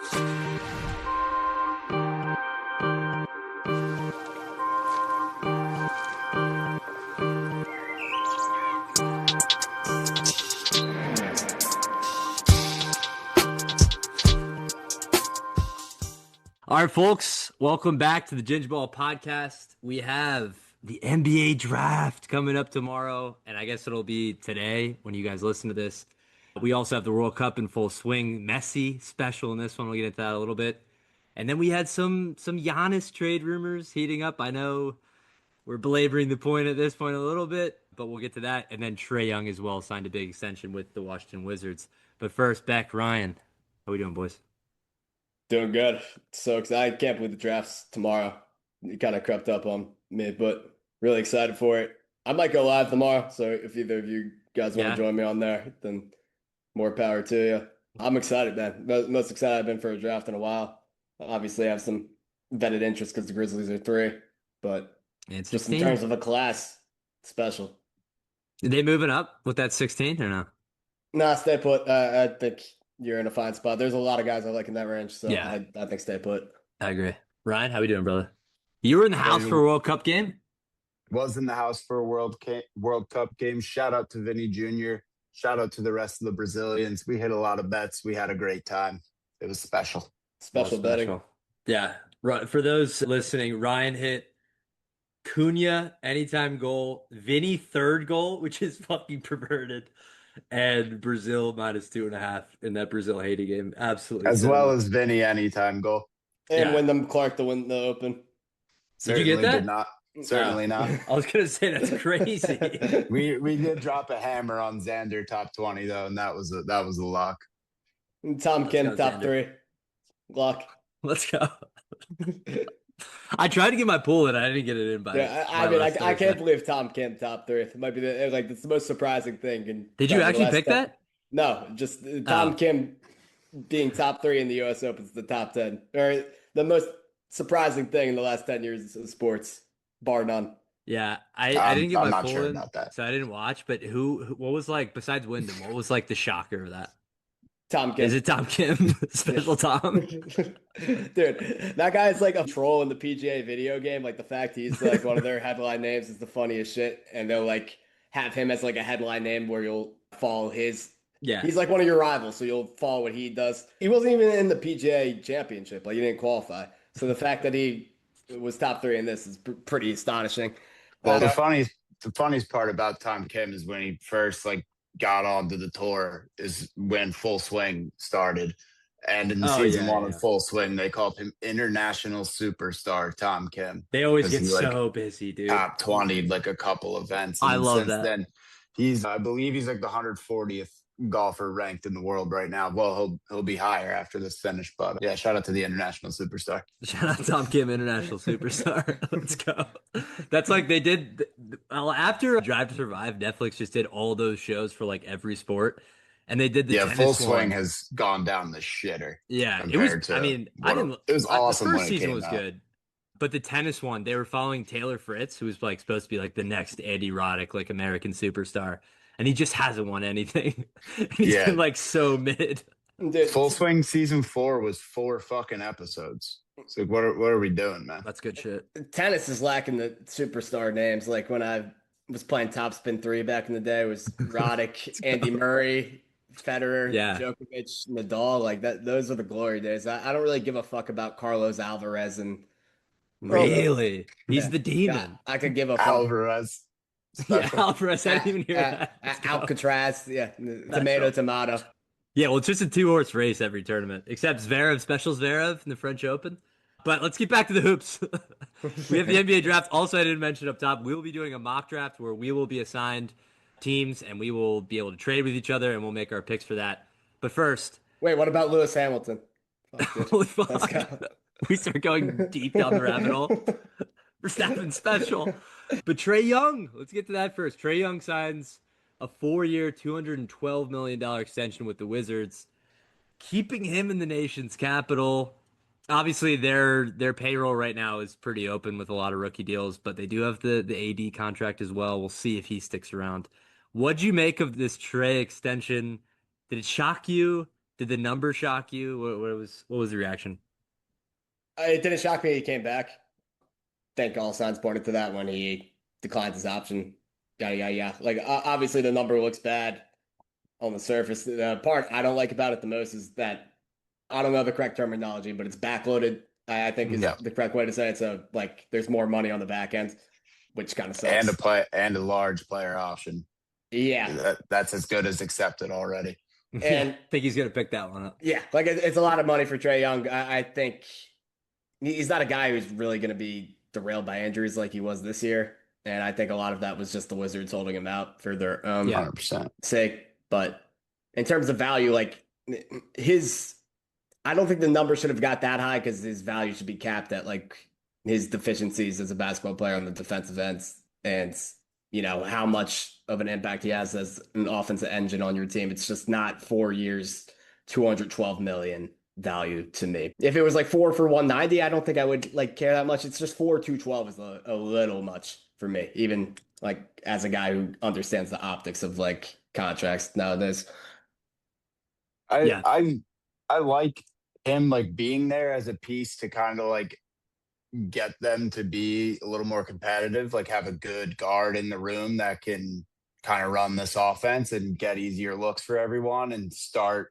All right, folks, welcome back to the Gingeball podcast. We have the NBA draft coming up tomorrow, and I guess it'll be today when you guys listen to this. We also have the World Cup in full swing. Messi special in this one. We'll get into that a little bit. And then we had some Giannis trade rumors heating up. I know we're belaboring the point at this point a little bit, but we'll get to that. And then Trae Young as well signed a big extension with the Washington Wizards. But first, Beck, Ryan, how we doing, boys? Doing good. So excited. Can't believe the draft's tomorrow. It kind of crept up on me, but really excited for it. I might go live tomorrow. So if either of you guys want to join me on there, then more power to you. I'm excited, man. Most excited I've been for a draft in a while. Obviously, I have some vetted interest because the Grizzlies are 3, but it's just in terms of a class, special. Are they moving up with that 16 or no? Nah, stay put. I think you're in a fine spot. There's a lot of guys I like in that range, so Yeah. I think stay put. I agree. Ryan, how we doing, brother? You were in the house for a World Cup game? Was in the house for a World Cup game. Shout out to Vinny Jr. Shout out to the rest of the Brazilians. We hit a lot of bets. We had a great time. It was special. Special betting. Yeah. For those listening, Ryan hit Cunha anytime goal, Vinny third goal, which is fucking perverted, and Brazil -2.5 in that Brazil Haiti game. Absolutely. As well as Vinny anytime goal. And Wyndham Clark to win the Open. Did you get that? Did not. Certainly not. I was going to say, that's crazy. We did drop a hammer on Xander top 20 though, and that was a lock. Tom Kim top 3 lock. Let's go. I tried to get my pool and I didn't get it in by. Yeah, I can't believe Tom Kim top 3. It might be it's the most surprising thing. Did you actually pick that? No, just Tom Kim being top 3 in the U.S. Open is the top 10, or the most surprising thing in the last 10 years of sports, bar none. Yeah, I didn't get my pool sure in, about that. so I didn't watch. But what was besides Wyndham? What was the shocker of that? Tom Kim. Is it Tom Kim? Special Tom? Dude, that guy's like a troll in the PGA video game. Like the fact he's like one of their headline names is the funniest shit. And they'll have him as a headline name where you'll follow his. Yeah. He's like one of your rivals, so you'll follow what he does. He wasn't even in the PGA championship. He didn't qualify. So the fact that he was top 3 in this is pretty astonishing. Well, the funniest part about Tom Kim is when he first got onto the tour is when Full Swing started. And in season 1 of Full Swing, they called him International Superstar Tom Kim. They always get so busy, dude. Top 20 a couple events. And I love that. Then I believe he's the 140th golfer ranked in the world right now. Well, he'll be higher after this finish, but yeah, shout out to the International Superstar. Shout out Tom Kim, International Superstar. Let's go. That's they did after Drive to Survive, Netflix just did all those shows for every sport, and they did the tennis Full Swing one. has gone down the shitter. Yeah, it was. It was awesome. The first season was good. But the tennis one, they were following Taylor Fritz, who was supposed to be the next Andy Roddick, American superstar. And he just hasn't won anything. He's been so mid. Dude, Full Swing season 4 was 4 fucking episodes. It's what are we doing, man? That's good shit. Tennis is lacking the superstar names. When I was playing Topspin 3 back in the day, it was Roddick, Andy Murray, Federer, Djokovic, Nadal. That. Those are the glory days. I don't really give a fuck about Carlos Alvarez and. Really? He's the demon. I could give a fuck. Alvarez. Yeah, Alvarez. I didn't even hear that. Alcatraz. Yeah, tomato. Yeah, well, it's just a 2-horse race every tournament, except Special Zverev in the French Open. But let's get back to the hoops. We have the NBA draft. Also, I didn't mention up top, we will be doing a mock draft where we will be assigned teams and we will be able to trade with each other and we'll make our picks for that. But first. Wait, what about Lewis Hamilton? Holy fuck. We start going deep down the rabbit hole. Verstappen special. But Trae Young, let's get to that first. Trae Young signs a 4-year, $212 million extension with the Wizards, keeping him in the nation's capital. Obviously, their payroll right now is pretty open with a lot of rookie deals, but they do have the AD contract as well. We'll see if he sticks around. What'd you make of this Trae extension? Did it shock you? Did the number shock you? What was the reaction? It didn't shock me he came back. Think all signs pointed to that when he declined his option. Yada yada yada. Like obviously the number looks bad on the surface. The part I don't like about it the most is that I don't know the correct terminology, but it's backloaded. I think is Yeah, the correct way to say it. So like there's more money on the back end, which kind of and sucks. a large player option. Yeah. That's as good as accepted already. Yeah, I And think he's gonna pick that one up. yeah, like it's a lot of money for Trae Young. I think he's not a guy who's really going to be derailed by injuries like he was this year. And I think a lot of that was just the Wizards holding him out for their Yeah. 100%. sake. But in terms of value, like his, I don't think the number should have got that high because his value should be capped at like his deficiencies as a basketball player on the defensive ends and, how much of an impact he has as an offensive engine on your team. It's just not 4 years, 212 million value to me. If it was like 4 for 190, I don't think I would like care that much. It's just 4 212 is a little much for me, even like as a guy who understands the optics of like contracts nowadays. I Yeah. I I like him like being there as a piece to kind of like get them to be a little more competitive, like have a good guard in the room that can kind of run this offense and get easier looks for everyone and start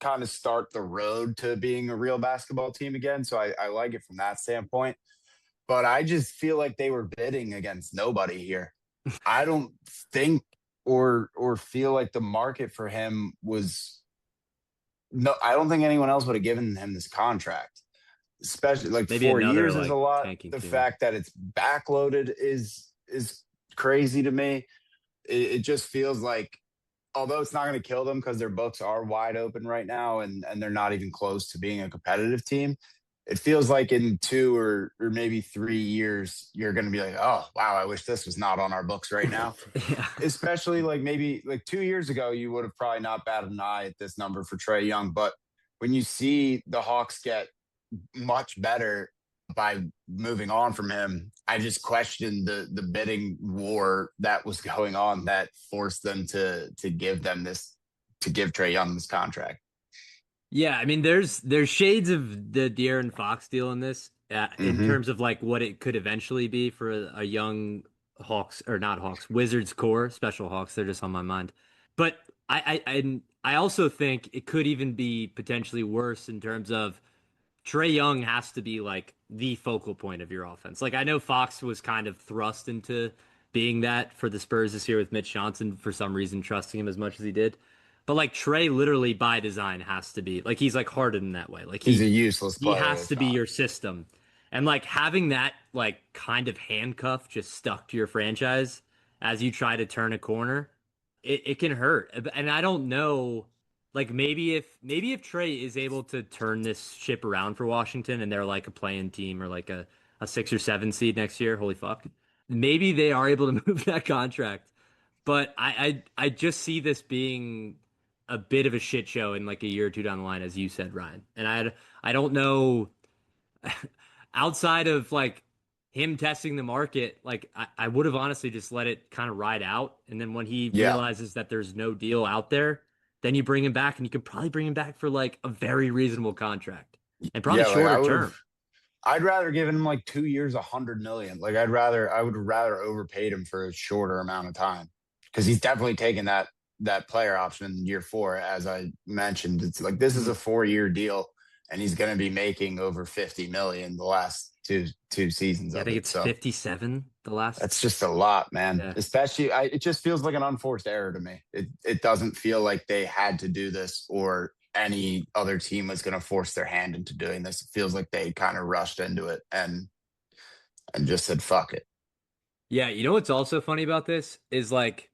the road to being a real basketball team again. So I like it from that standpoint. But I just feel like they were bidding against nobody here. I don't think or feel like the market for him was no, I don't think anyone else would have given him this contract. Especially like Maybe 4 years another is a like lot. tanking The team. fact that it's backloaded is crazy to me. It just feels like although it's not going to kill them because their books are wide open right now and they're not even close to being a competitive team. It feels like in 2 or maybe 3 years, you're going to be like, oh, wow, I wish this was not on our books right now. Yeah. Especially like maybe like 2 years ago, you would have probably not batted an eye at this number for Trae Young. But when you see the Hawks get much better by moving on from him, I just questioned the bidding war that was going on that forced them to give Trae Young this contract. Yeah, I mean, there's shades of the De'Aaron Fox deal in this, in Mm-hmm. terms of like what it could eventually be for a young Hawks or not Hawks, Wizards core, special Hawks. They're just on my mind. But I also think it could even be potentially worse in terms of Trae Young has to be like the focal point of your offense. Like I know Fox was kind of thrust into being that for the Spurs this year with Mitch Johnson for some reason trusting him as much as he did. But like Trae literally by design has to be like he's like Harden in that way. Like He's a he useless he player has if to be not. your system. And like having that like kind of handcuff just stuck to your franchise as you try to turn a corner, it can hurt. And I don't know like maybe if Trey is able to turn this ship around for Washington and they're like a playing team or like a 6 or 7 seed next year, holy fuck. Maybe they are able to move that contract. But I just see this being a bit of a shit show in like a year or two down the line, as you said, Ryan. And I don't know outside of like him testing the market, like I would have honestly just let it kind of ride out. And then when he Yeah. realizes that there's no deal out there, then you bring him back and you could probably bring him back for like a very reasonable contract and probably Yeah, like shorter term. I'd rather give him like 2 years, 100 million. Like I would rather overpaid him for a shorter amount of time because he's definitely taken that player option in year 4. As I mentioned, it's like this is Mhm. a 4 year deal, and he's going to be making over 50 million the last two seasons Yeah, I of think it. it's So 57 the last. that's just a lot, man. Yeah. Especially, it just feels like an unforced error to me. It doesn't feel like they had to do this or any other team was going to force their hand into doing this. It feels like they kind of rushed into it and just said fuck it. Yeah, you know what's also funny about this is like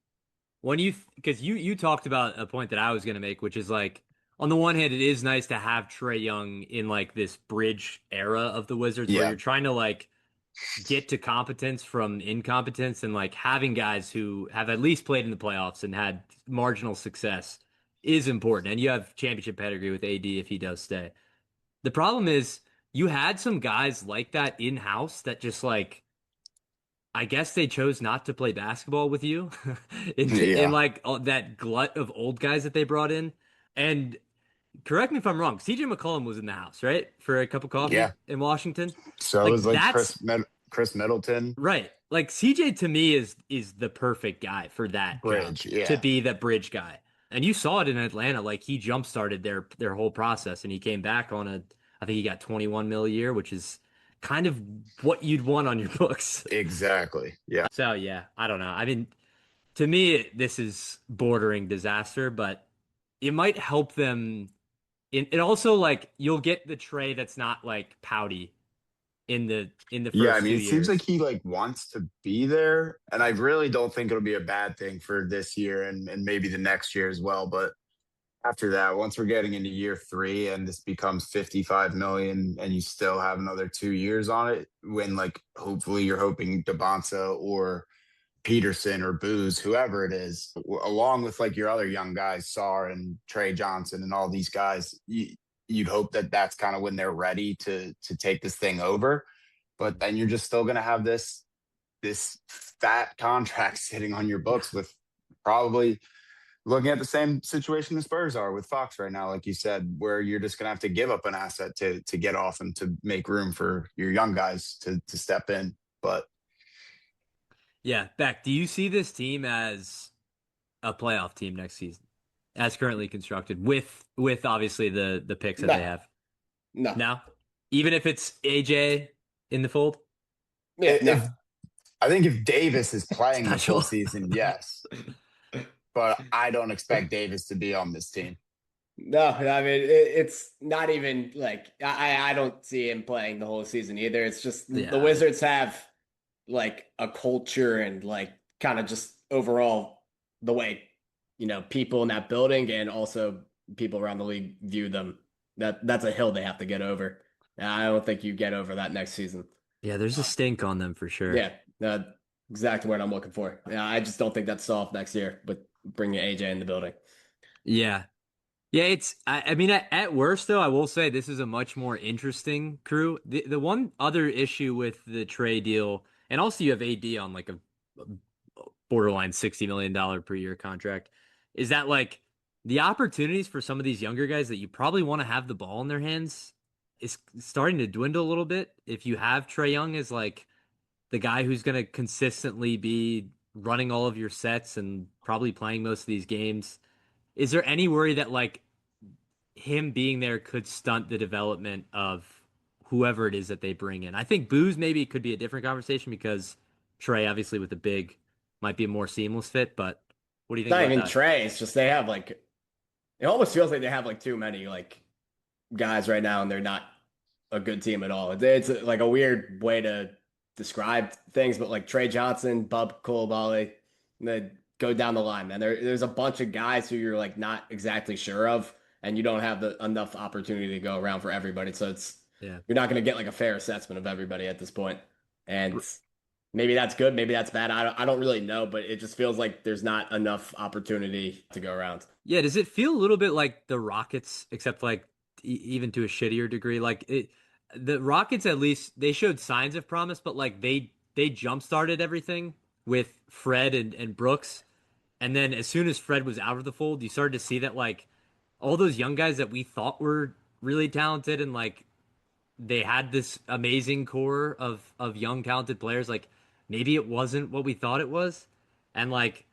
when because you talked about a point that I was going to make, which is like on the one hand, it is nice to have Trey Young in like this bridge era of the Wizards where Yeah, you're trying to like get to competence from incompetence and like having guys who have at least played in the playoffs and had marginal success is important. And you have championship pedigree with AD if he does stay. The problem is you had some guys like that in house that just like I guess they chose not to play basketball with you in yeah, like that glut of old guys that they brought in. And correct me if I'm wrong. CJ McCollum was in the house, right? For a cup of coffee Yeah. in Washington. So Like is like that's Chris Middleton. right. Like CJ to me is the perfect guy for that job, Bridge. to Yeah. be that bridge guy. And you saw it in Atlanta. Like he jump started their whole process, and he came back on I think he got 21 mil a year, which is kind of what you'd want on your books. Exactly. Yeah. So yeah, I don't know. I mean, to me, this is bordering disaster, but it might help them. It also like you'll get the Trey that's not like pouty in the Yeah, I first mean, few it seems like years. he like wants to be there, and I really don't think it'll be a bad thing for this year and maybe the next year as well. But after that, once we're getting into year three and this becomes 55 million and you still have another 2 years on it, when like hopefully you're hoping DeBonsa or Peterson or Booz, whoever it is, along with like your other young guys, Sarr and Trey Johnson and all these guys, you'd hope that that's kind of when they're ready to take this thing over. But then you're just still going to have this fat contract sitting on your books with probably looking at the same situation the Spurs are with Fox right now, like you said, where you're just going to have to give up an asset to get off and to make room for your young guys to step in. But Yeah, Beck, do you see this team as a playoff team next season, as currently constructed, with obviously the picks that they No, have no, now, even if it's AJ in the fold? yeah, no. if I think if Davis is playing the full Special. season, yes, but I don't expect Davis to be on this team. No, I mean it's not even like I don't see him playing the whole season either. It's just the Yeah. Wizards have like a culture and like kind of just overall the way people in that building and also people around the league view them. That's a hill they have to get over. And I don't think you get over that next season. Yeah, there's a Uh, stink on them for sure. yeah, exactly what I'm looking for. Yeah, I just don't think that's solved next year with bringing AJ in the building. Yeah. Yeah, I mean, at worst, though, I will say this is a much more interesting crew. The one other issue with the trade deal, and also you have AD on like a borderline $60 million per year contract, is that like the opportunities for some of these younger guys that you probably want to have the ball in their hands is starting to dwindle a little bit. If you have Trey Young as like the guy who's going to consistently be running all of your sets and probably playing most of these games, is there any worry that like him being there could stunt the development of whoever it is that they bring in? I think Booze maybe could be a different conversation because Trey, obviously, with the big, might be a more seamless fit. But what do you It's think not about even that? Trey. It's just they have like it almost feels like they have like too many like guys right now, and they're not a good team at all. It's like a weird way to describe things, but like Trey Johnson, Bub Coulibaly, then go down the line, man. There's a bunch of guys who you're like not exactly sure of, and you don't have the enough opportunity to go around for everybody. So Yeah. you're not going to get like a fair assessment of everybody at this point. And maybe that's good, maybe that's bad. I don't really know, but it just feels like there's not enough opportunity to go around. Yeah. Does it feel a little bit like the Rockets, except like even to a shittier degree? The Rockets, at least, they showed signs of promise, but like they jump started everything with Fred and Brooks. And then as soon as Fred was out of the fold, you started to see that like all those young guys that we thought were really talented and like they had this amazing core of young talented players, like maybe it wasn't what we thought it was. And like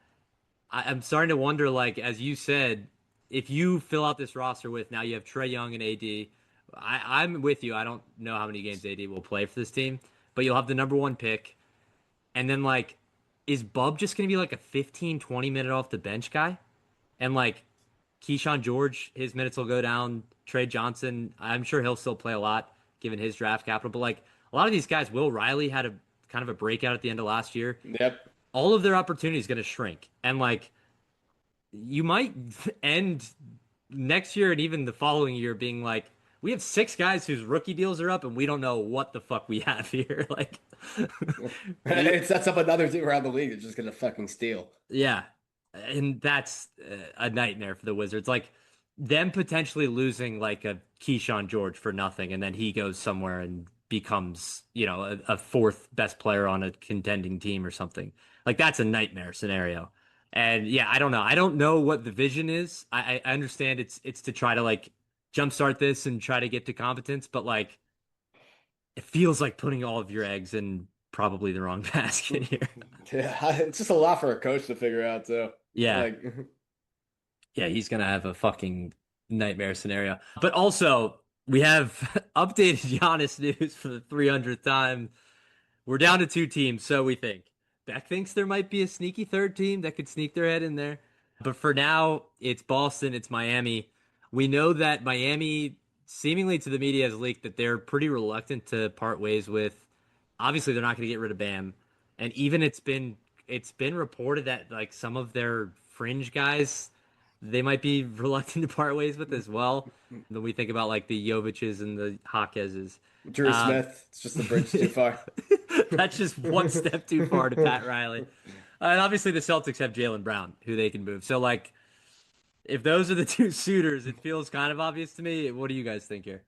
I'm starting to wonder, like as you said, if you fill out this roster with now you have Trey Young and AD, I'm with you. I don't know how many games AD will play for this team, but you'll have the number one pick. And then like is Bub just gonna be like a 15, 20 minute off the bench guy? And like Keyshawn George, his minutes will go down. Trey Johnson, I'm sure he'll still play a lot given his draft capital. But like a lot of these guys, Will Riley had a kind of a breakout at the end of last year. Yep. All of their opportunities going to shrink, and like you might end next year and even the following year being like, we have six guys whose rookie deals are up, and we don't know what the fuck we have here. Like, It sets up another team around the league that's just gonna fucking steal. yeah, and that's a nightmare for the Wizards. Like them potentially losing like a Keyshawn George for nothing, and then he goes somewhere and becomes, a fourth best player on a contending team or something. Like that's a nightmare scenario. And yeah, I don't know. I don't know what the vision is. I understand it's to try to like jumpstart this and try to get to competence, but like it feels like putting all of your eggs in probably the wrong basket here. Yeah, it's just a lot for a coach to figure out too. Yeah. Like, Yeah, he's gonna have a fucking nightmare scenario. But also, we have updated Giannis news for the 300th time. We're down to 2 teams, so we think. Beck thinks there might be a sneaky third team that could sneak their head in there. But for now, it's Boston, it's Miami. We know that Miami, seemingly to the media, has leaked that they're pretty reluctant to part ways with. Obviously, they're not going to get rid of Bam, and even it's been reported that like some of their fringe guys, they might be reluctant to part ways with as well. When we think about like the Jovic's and the Jaquez's. Drew Smith, it's just the bridge too far. That's just one step too far to Pat Riley. And obviously the Celtics have Jaylen Brown, who they can move. So like, if those are the 2 suitors, it feels kind of obvious to me. What do you guys think here?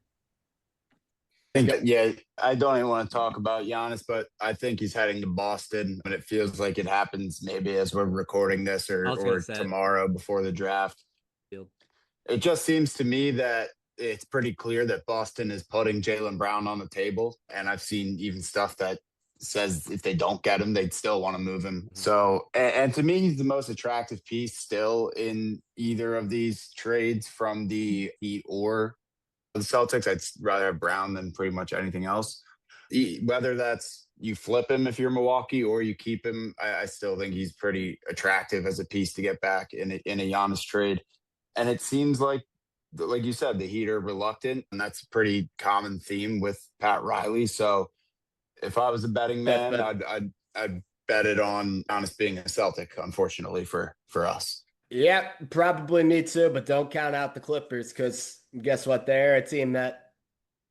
Yeah, I don't even want to talk about Giannis, but I think he's heading to Boston, and it feels like it happens maybe as we're recording this or tomorrow before the draft. It just seems to me that it's pretty clear that Boston is putting Jaylen Brown on the table, and I've seen even stuff that says if they don't get him, they'd still want to move him. So, and to me, he's the most attractive piece still in either of these trades from the Heat or the Celtics. I'd rather have Brown than pretty much anything else. Whether that's you flip him if you're Milwaukee or you keep him, I still think he's pretty attractive as a piece to get back in a Giannis trade. And it seems like you said, the Heat are reluctant, and that's a pretty common theme with Pat Riley. So if I was a betting man, I'd bet it on Giannis being a Celtic, unfortunately for us. Yeah, probably me too, but don't count out the Clippers because guess what? They're a team that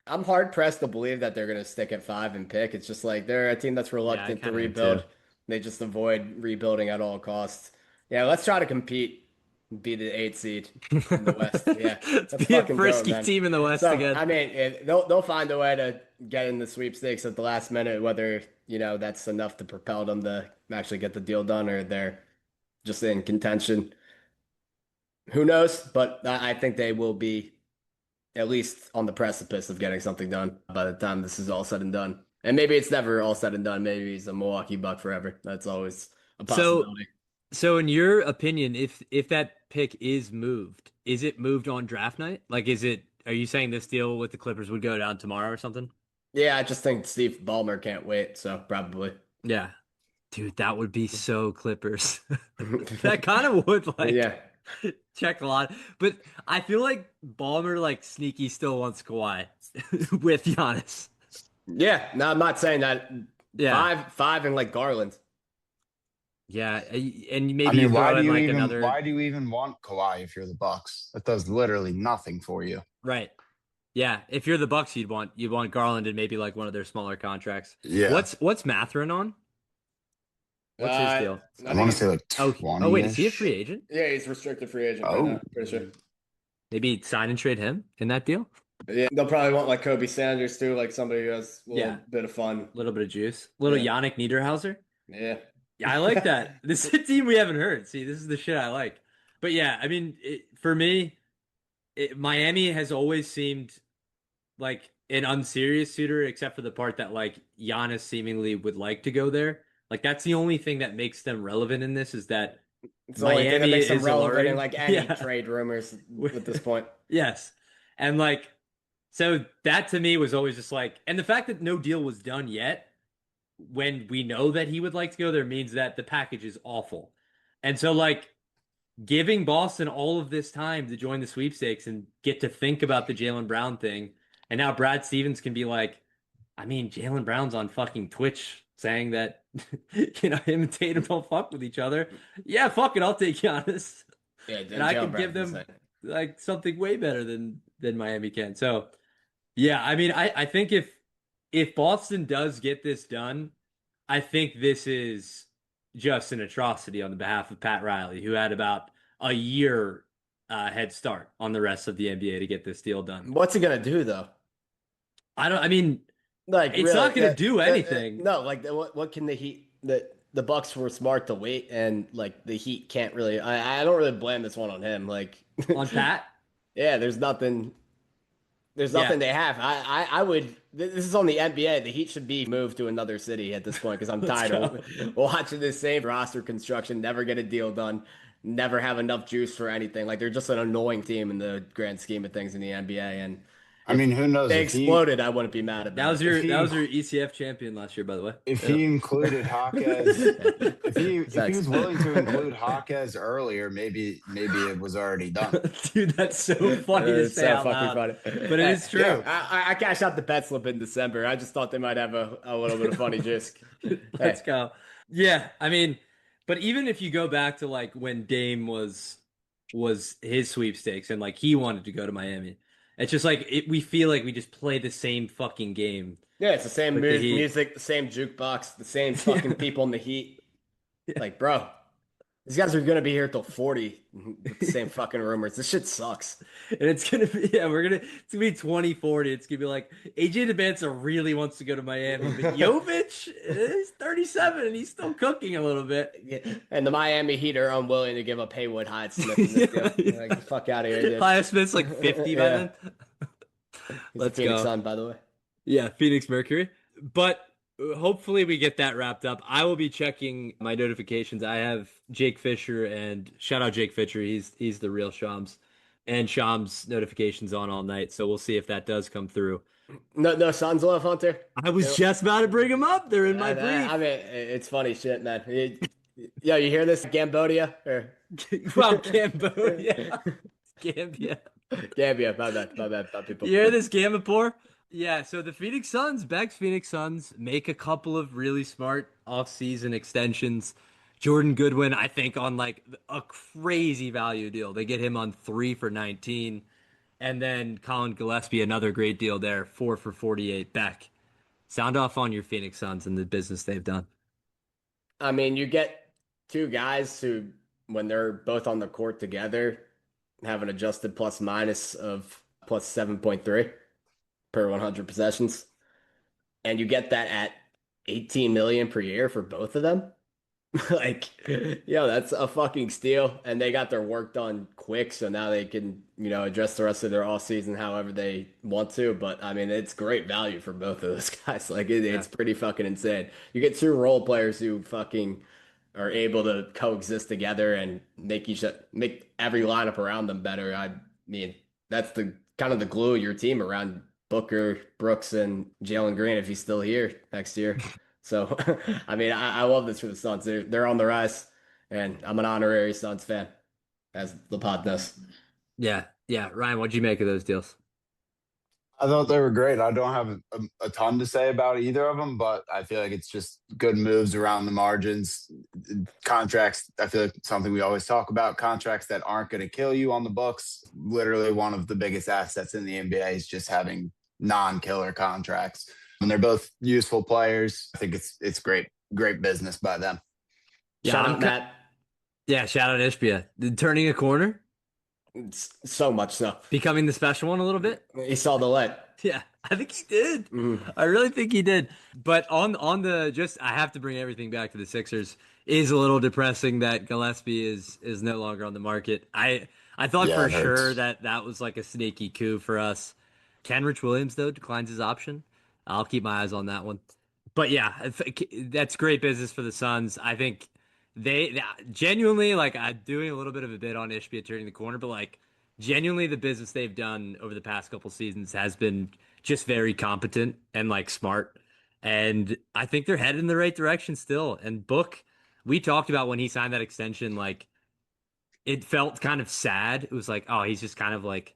I'm hard pressed to believe that they're going to stick at 5 and pick. It's just like they're a team that's reluctant to rebuild. They just avoid rebuilding at all costs. Yeah, let's try to compete. Be the 8th seed in the West. Yeah, let's be a frisky team in the West again. I mean, they'll find a way to get in the sweepstakes at the last minute, whether that's enough to propel them to actually get the deal done or they're just in contention. Who knows? But I think they will be at least on the precipice of getting something done by the time this is all said and done. And maybe it's never all said and done. Maybe he's a Milwaukee Buck forever. That's always a possibility. So in your opinion, if that pick is moved, is it moved on draft night? Like, are you saying this deal with the Clippers would go down tomorrow or something? Yeah, I just think Steve Ballmer can't wait, so probably. Yeah. Dude, that would be so Clippers. That kind of would check a lot. But I feel like Ballmer like sneaky still wants Kawhi with Giannis. Yeah, no, I'm not saying that. Yeah. Five and like Garland. Yeah, and maybe why do you even want Kawhi if you're the Bucks? That does literally nothing for you. Right. Yeah, if you're the Bucks, you'd want Garland and maybe like one of their smaller contracts. Yeah. What's Mathurin on? What's his deal? I want to say like 20. Oh wait, is he a free agent? Yeah, he's restricted free agent. Oh, right now, pretty sure. Maybe sign and trade him in that deal. Yeah, they'll probably want like Kobe Sanders too, like somebody who has a little bit of fun, a little bit of juice, a little Yannick Niederhauser. Yeah. Yeah, I like that. This is a team we haven't heard. See, this is the shit I like. But yeah, I mean, for me, Miami has always seemed like an unserious suitor, except for the part that like Giannis seemingly would like to go there. Like that's the only thing that makes them relevant in this is that it's Miami is relevant in like any trade rumors at this point. Yes, and like so that to me was always just like, and the fact that no deal was done yet, when we know that he would like to go there means that the package is awful, and so like giving Boston all of this time to join the sweepstakes and get to think about the Jaylen Brown thing. And now Brad Stevens can be like, I mean, Jaylen Brown's on fucking Twitch saying that, him and Tatum don't fuck with each other. Yeah, fuck it. I'll take Giannis. Yeah, and I can give them like something way better than Miami can. So, yeah, I mean, I think if Boston does get this done, I think this is just an atrocity on the behalf of Pat Riley, who had about a year head start on the rest of the NBA to get this deal done. What's he gonna do though? I mean, like it's really, not gonna do anything. No, like what can the Heat? The Bucks were smart to wait, and like the Heat can't really. I don't really blame this one on him. Like on Pat. Yeah, there's nothing. There's nothing they have. I would. This is on the NBA. The Heat should be moved to another city at this point because I'm tired of watching this same roster construction, never get a deal done, never have enough juice for anything. Like they're just an annoying team in the grand scheme of things in the NBA. And I if mean, who knows they if he exploded, I wouldn't be mad about it. That was your ECF champion last year, by the way. if he included Jaquez, if he was willing to include Jaquez earlier, maybe it was already done. Dude, that's so funny to say out loud. Funny. But it is true. Yeah, I cashed out the bet slip in December. I just thought they might have a little bit of funny jisk. Let's go. Yeah, I mean, but even if you go back to like when Dame was his sweepstakes and like he wanted to go to Miami, it's just like we feel like we just play the same fucking game. Yeah, it's the same music, the same jukebox, the same fucking people in the Heat. Yeah. Like, bro, these guys are gonna be here till 40 with the same fucking rumors. This shit sucks. And it's gonna be it's gonna be 2040. It's gonna be like AJ DeBanza really wants to go to Miami, but Jovic is 37 and he's still cooking a little bit. Yeah. And the Miami Heat are unwilling to give up Haywood Highsmith. Like, fuck out of here, dude. Highsmith's like 50 by then. Let's go. Phoenix Sun, by the way. Yeah, Phoenix Mercury. But hopefully we get that wrapped up. I will be checking my notifications. I have Jake Fisher, and shout out Jake Fisher. He's the real Shams. And Shams notifications on all night. So we'll see if that does come through. No Suns love, Hunter. I was just about to bring them up. They're in my brief. I mean, it's funny shit, man. Yo, you hear this? Cambodia? Well, Cambodia. Gambia. Gambia, my bad, people. You hear this, Gambapore? Yeah, so the Phoenix Suns, Beck's Phoenix Suns, make a couple of really smart off-season extensions. Jordan Goodwin, I think, on like a crazy value deal. They get him on 3 for 19. And then Colin Gillespie, another great deal there, 4 for 48. Beck, sound off on your Phoenix Suns and the business they've done. I mean, you get two guys who, when they're both on the court together, have an adjusted plus minus of plus 7.3 per 100 possessions. And you get that at 18 million per year for both of them. Like, that's a fucking steal. And they got their work done quick, so now they can, address the rest of their off season however they want to. But I mean, it's great value for both of those guys. Like, it's pretty fucking insane. You get two role players who fucking are able to coexist together and make every lineup around them better. I mean, that's the kind of the glue of your team around Booker, Brooks, and Jalen Green if he's still here next year. So, I mean, I love this for the Suns. They're on the rise, and I'm an honorary Suns fan, as the pod knows. Yeah. Ryan, what'd you make of those deals? I thought they were great. I don't have a ton to say about either of them, but I feel like it's just good moves around the margins. Contracts, I feel like something we always talk about, contracts that aren't going to kill you on the books. Literally one of the biggest assets in the NBA is just having non-killer contracts. And they're both useful players. I think it's great business by them. Shout out Matt. Yeah, shout out Ishbia. Turning a corner. So much so. Becoming the special one a little bit. He saw the light. Yeah, I think he did. I really think he did. But on the I have to bring everything back to the Sixers. Is a little depressing that Gillespie is no longer on the market. I thought for sure that was like a sneaky coup for us. Kenrich Williams though declines his option. I'll keep my eyes on that one. But yeah, that's great business for the Suns. I think they genuinely, like, I'm doing a little bit of a bit on Ishbia turning the corner, but like genuinely the business they've done over the past couple seasons has been just very competent and like smart. And I think they're headed in the right direction still. And Book, we talked about when he signed that extension, like it felt kind of sad. It was like, oh, he's just kind of like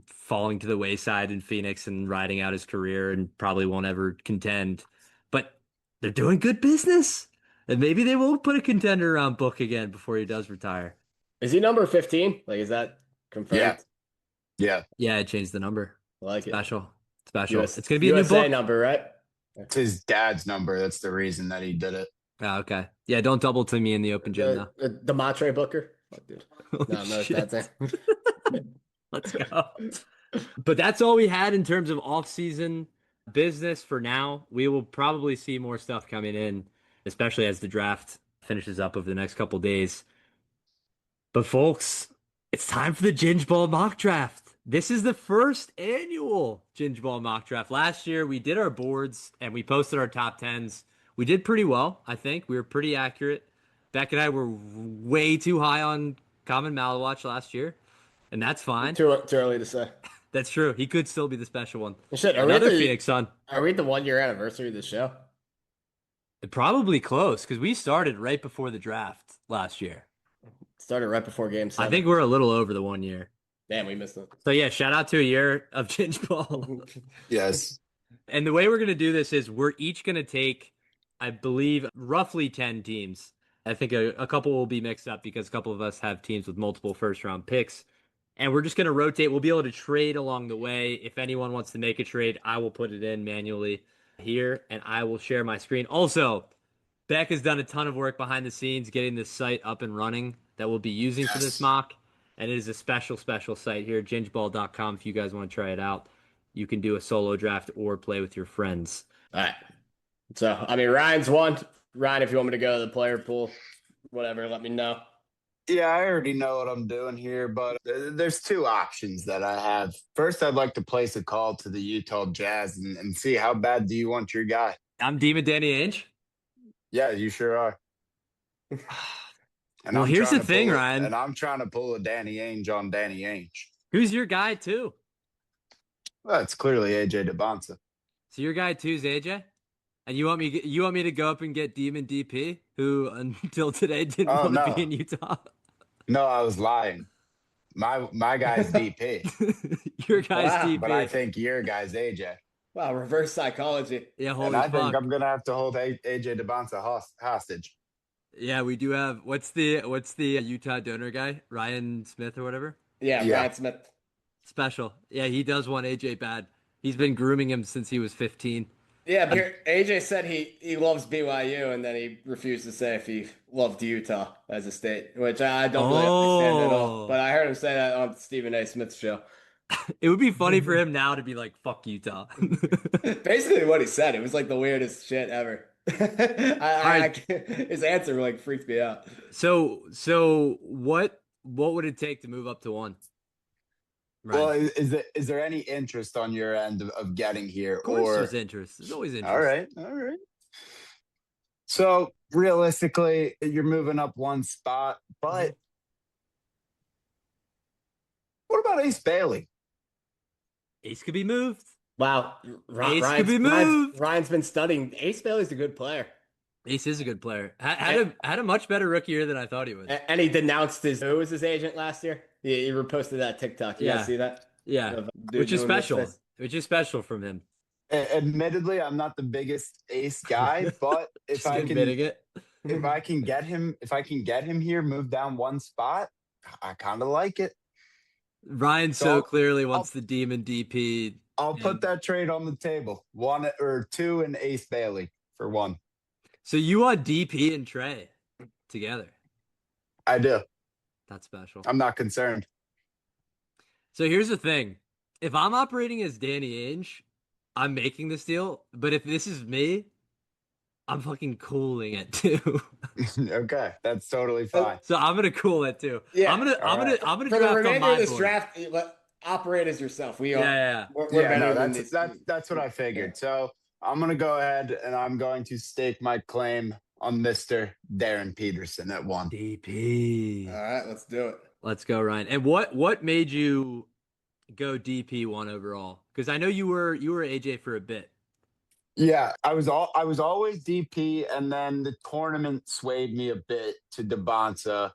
falling to the wayside in Phoenix and riding out his career and probably won't ever contend. But they're doing good business. And maybe they will put a contender around Book again before he does retire. Is he number 15? Like, is that confirmed? Yeah. Yeah, I changed the number. I like Special. it. It's going to be USA a new book. number, right? It's his dad's number. That's the reason that he did it. Oh, okay. Yeah, don't double to me in the open gym now. The Matre Booker. Fuck, dude. No, that's Let's go. But that's all we had in terms of off-season business for now. We will probably see more stuff coming in, especially as the draft finishes up over the next couple days. But folks, it's time for the Gingeball Mock Draft. This is the first annual Gingeball Mock Draft. Last year, we did our boards and we posted our top tens. We did pretty well, I think. We were pretty accurate. Beck and I were way too high on Common Malwatch last year, and that's fine. Too early to say. That's true. He could still be the special one. Shit, Another Phoenix Sun. Are we at the 1 year anniversary of the show? Probably close because we started right before the draft last year. Started right before Game 7. I think we're a little over the 1 year. Damn, we missed it. So yeah, shout out to a year of Gingeball. Yes. And the way we're going to do this is we're each going to take, I believe, roughly 10 teams. I think a couple will be mixed up because a couple of us have teams with multiple first-round picks. And we're just going to rotate. We'll be able to trade along the way. If anyone wants to make a trade, I will put it in manually here, and I will share my screen. Also, Beck has done a ton of work behind the scenes getting this site up and running that we'll be using for this mock. And it is a special site here, gingeball.com. If you guys want to try it out, you can do a solo draft or play with your friends. All right. So, I mean, Ryan's won. Ryan, if you want me to go to the player pool, whatever, let me know. Yeah, I already know what I'm doing here, but there's two options that I have. First, I'd like to place a call to the Utah Jazz and see how bad do you want your guy? I'm Demon Danny Ainge. Yeah, you sure are. And well, here's the thing, Ryan. And I'm trying to pull a Danny Ainge on Danny Ainge. Who's your guy, too? Well, it's clearly AJ DeBonsa. So your guy, too, is AJ? And you want me to go up and get Demon DP, who until today didn't want to be in Utah? No, I was lying. My guy's DP. Your guy's DP. But I think your guy's AJ. Wow, reverse psychology. Yeah, and I think I'm gonna have to hold AJ DeBonsa hostage. Yeah, we do have what's the Utah donor guy? Ryan Smith or whatever? Yeah, Ryan Smith. Special. Yeah, he does want AJ bad. He's been grooming him since he was 15. Yeah, but AJ said he loves BYU, and then he refused to say if he loved Utah as a state, which I don't really understand at all. But I heard him say that on Stephen A. Smith's show. It would be funny for him now to be like, fuck Utah. Basically what he said. It was like the weirdest shit ever. His answer like freaked me out. So what would it take to move up to 1? Right. Well, is there any interest on your end of getting here? Of course there's interest. There's always interest. All right. So realistically, you're moving up 1 spot, but what about Ace Bailey? Ace could be moved. Wow. Ace could be moved. Ryan's been studying. Ace Bailey's a good player. Ace is a good player. Had a much better rookie year than I thought he was. And he denounced who was his agent last year? He reposted that TikTok. You guys see that? Yeah. Which is special. Which is special from him. Admittedly, I'm not the biggest Ace guy, but if I can get him here, move down 1 spot, I kind of like it. Ryan so clearly wants the Demon DP. I'll put that trade on the table. 1 or 2 and Ace Bailey for 1. So you want DP and Trey together? I do. That's special. I'm not concerned. So here's the thing. If I'm operating as Danny Ainge, I'm making this deal. But if this is me, I'm fucking cooling it too. Okay, that's totally fine. So I'm gonna cool it too. Yeah, I'm gonna for draft the remainder of this board. draft. Operate as yourself. We are. Yeah. That's what I figured. So I'm gonna go ahead and I'm going to stake my claim on Mr. Darren Peterson at 1. DP. All right, let's do it. Let's go, Ryan. And what made you go DP 1 overall? Because I know you were AJ for a bit. Yeah, I was always DP, and then the tournament swayed me a bit to DeBonsa.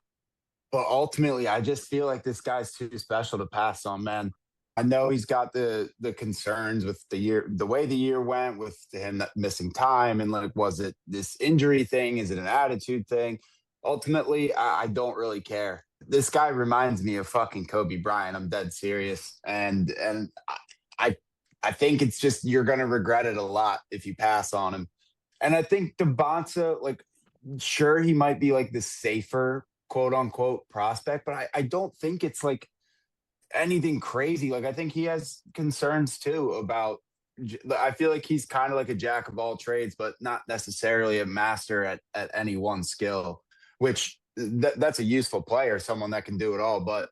But ultimately, I just feel like this guy's too special to pass on, man. I know he's got the concerns with the way the year went, with him missing time, and like, was it this injury thing? Is it an attitude thing? Ultimately, I don't really care. This guy reminds me of fucking Kobe Bryant. I'm dead serious, and I think it's just you're gonna regret it a lot if you pass on him. And I think DeBonsa, like, sure, he might be like the safer quote unquote prospect, but I don't think it's like anything crazy. Like, I think he has concerns too about, I feel like he's kind of like a jack of all trades, but not necessarily a master at any one skill, which that's a useful player, someone that can do it all. But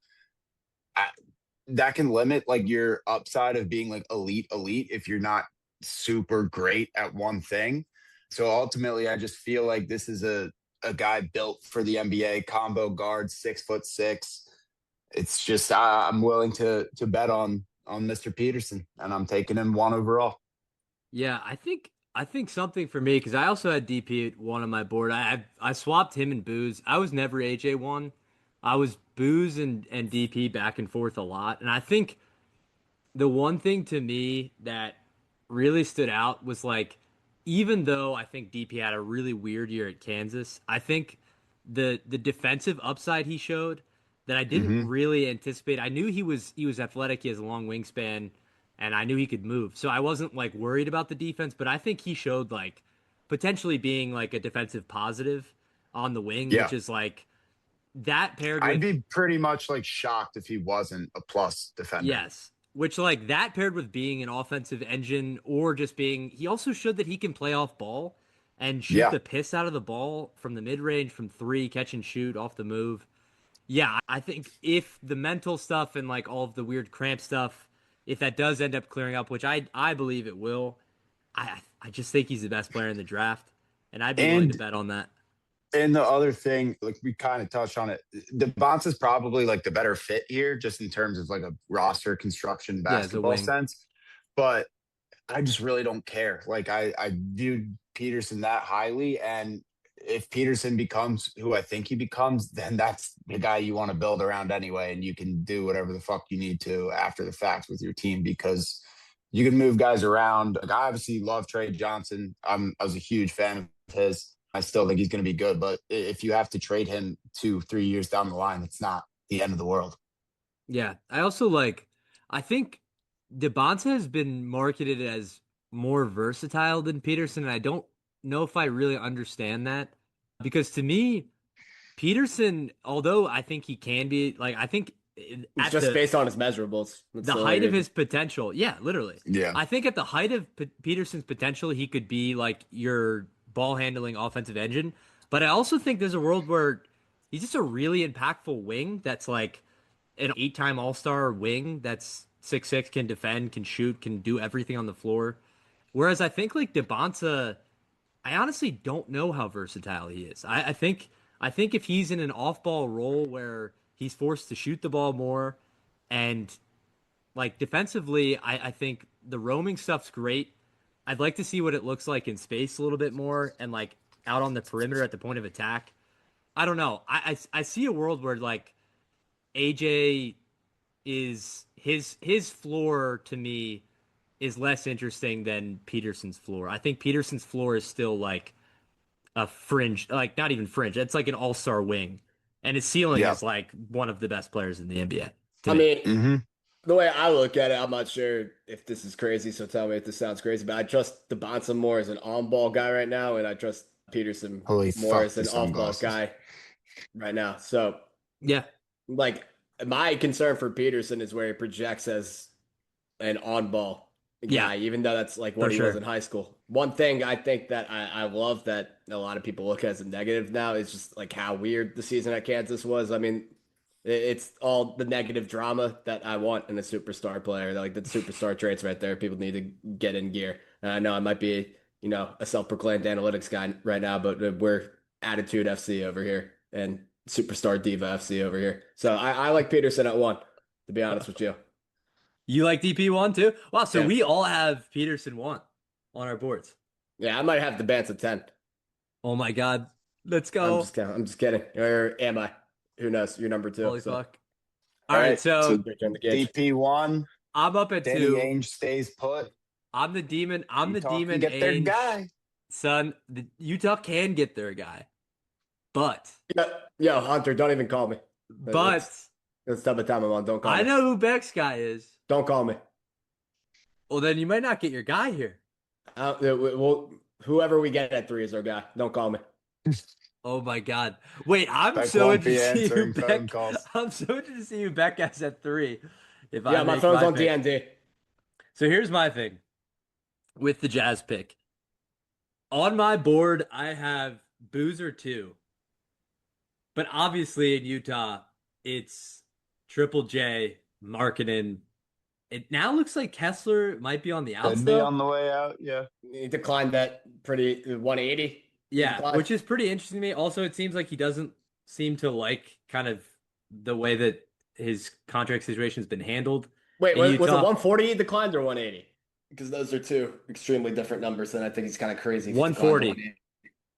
that can limit like your upside of being like elite if you're not super great at one thing. So ultimately, I just feel like this is a guy built for the NBA, combo guard, 6'6". It's just I'm willing to bet on Mr. Peterson, and I'm taking him one overall. Yeah, I think something for me because I also had DP at one on my board. I swapped him and Booze. I was never AJ one. I was Booze and DP back and forth a lot, and I think the one thing to me that really stood out was like, even though I think DP had a really weird year at Kansas, I think the defensive upside he showed that I didn't Hmm. really anticipate. I knew he was athletic, he has a long wingspan, and I knew he could move. So I wasn't like worried about the defense, but I think he showed like potentially being like a defensive positive on the wing, Yeah, which is like that paired I'd with be pretty much like shocked if he wasn't a plus defender. yes. Which like that paired with being an offensive engine or just being he also showed that he can play off ball and shoot Yeah, the piss out of the ball from the mid range from three, catch and shoot off the move. Yeah, I think if the mental stuff and like all of the weird cramp stuff, if that does end up clearing up, which I believe it will, I just think he's the best player in the draft. And I'd be willing to and bet on that. And the other thing, like we kind of touched on it, Devonta's is probably like the better fit here, just in terms of like a roster construction Yeah, as a basketball wing. sense. But I just really don't care. Like I viewed Peterson that highly, and if Peterson becomes who I think he becomes, then that's the guy you want to build around anyway, and you can do whatever the fuck you need to after the fact with your team because you can move guys around. Like I obviously love Trey Johnson. I was a huge fan of his. I still think he's going to be good, but if you have to trade him 2-3 years down the line, it's not the end of the world. Yeah. I also like I think DeBonta has been marketed as more versatile than Peterson, and I don't know if I really understand that. Because to me, Peterson, although I think he can be like I think It's at just the based on his measurables. That's the the only height of reason. his potential, yeah, literally. Yeah. I think at the height of Peterson's potential, he could be like your ball handling offensive engine. But I also think there's a world where he's just a really impactful wing that's like an eight-time All-Star wing that's 6'6", can defend, can shoot, can do everything on the floor. Whereas I think like DeBonta, I honestly don't know how versatile he is. I think if he's in an off-ball role where he's forced to shoot the ball more and like defensively, I think the roaming stuff's great. I'd like to see what it looks like in space a little bit more and like out on the perimeter at the point of attack. I don't know. I see a world where like AJ is his floor to me is less interesting than Peterson's floor. I think Peterson's floor is still like a fringe, like not even fringe. It's like an all-star wing. And his ceiling Yeah. is like one of the best players in the NBA to I me. mean, Hmm. the way I look at it, I'm not sure if this is crazy, so tell me if this sounds crazy, but I trust DeBonta more as an on-ball guy right now, and I trust Peterson Holy more fuck, as an these off-ball sunglasses. guy right now. So, Yeah. like, my concern for Peterson is where he projects as an on-ball Yeah, guy, even though that's like for what he was in sure. high school. One thing I think that I love that a lot of people look at as a negative now is just like how weird the season at Kansas was. I mean, it's all the negative drama that I want in a superstar player. Like the superstar traits right there. People need to get in gear. And I know I might be, a self-proclaimed analytics guy right now, but we're attitude FC over here and superstar diva FC over here. So I like Peterson at one, to be honest with you. You like DP1 too? Wow, so Yeah. we all have Peterson 1 on our boards. Yeah, I might have the Bants at 10. Oh my God. Let's I'm go. just kidding. I'm just kidding. Or am I? Who knows? You're number two. Holy So fuck. All All right, right. So so your turn to gauge. DP1, I'm up at Danny 2. Ainge stays put. I'm the demon. I'm the Utah can demon get their Ainge. guy. Son, the Utah can get their guy. But, Yeah, yo, Hunter, don't even call me. but That's the type of time I'm on. Don't call I me. know who Beck's guy is. Don't call me. Well, then you might not get your guy here. Well, whoever we get at three is our guy. Don't call me. Oh my God. Wait, I'm Beck so won't be interested to see who answering phone Beck. calls. I'm so interested to see who Beck has at 3 if I Yeah, my make phone's my on pick. DND. So here's my thing with the Jazz pick. On my board, I have Boozer 2. But obviously in Utah, it's Triple J Marketing. It now looks like Kessler might be on the outs, Could be though. on the way out, yeah. He declined that pretty 180. Yeah, which is pretty interesting to me. Also, it seems like he doesn't seem to like kind of the way that his contract situation has been handled. Wait, was it 140 he declined or 180? Because those are two extremely different numbers, and I think he's kind of crazy. 140.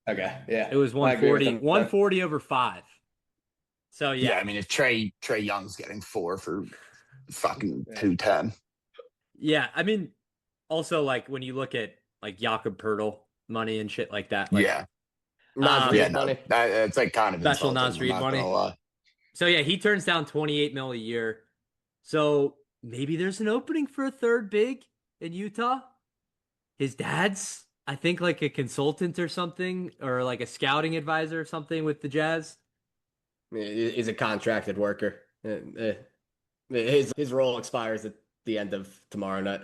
Okay, yeah. It was 140. 140 over 5. So yeah. Yeah, I mean, if Trey Young's getting 4 for fucking 210. Yeah, I mean, also like when you look at like Jakob Pertl money and shit like that. Like, yeah. Money. It's like kind of special Nasreed money. So yeah, he turns down 28 mil a year. So maybe there's an opening for a third big in Utah. His dad's, I think, like a consultant or something, or like a scouting advisor or something with the Jazz. He's a contracted worker. His role expires at the end of tomorrow night.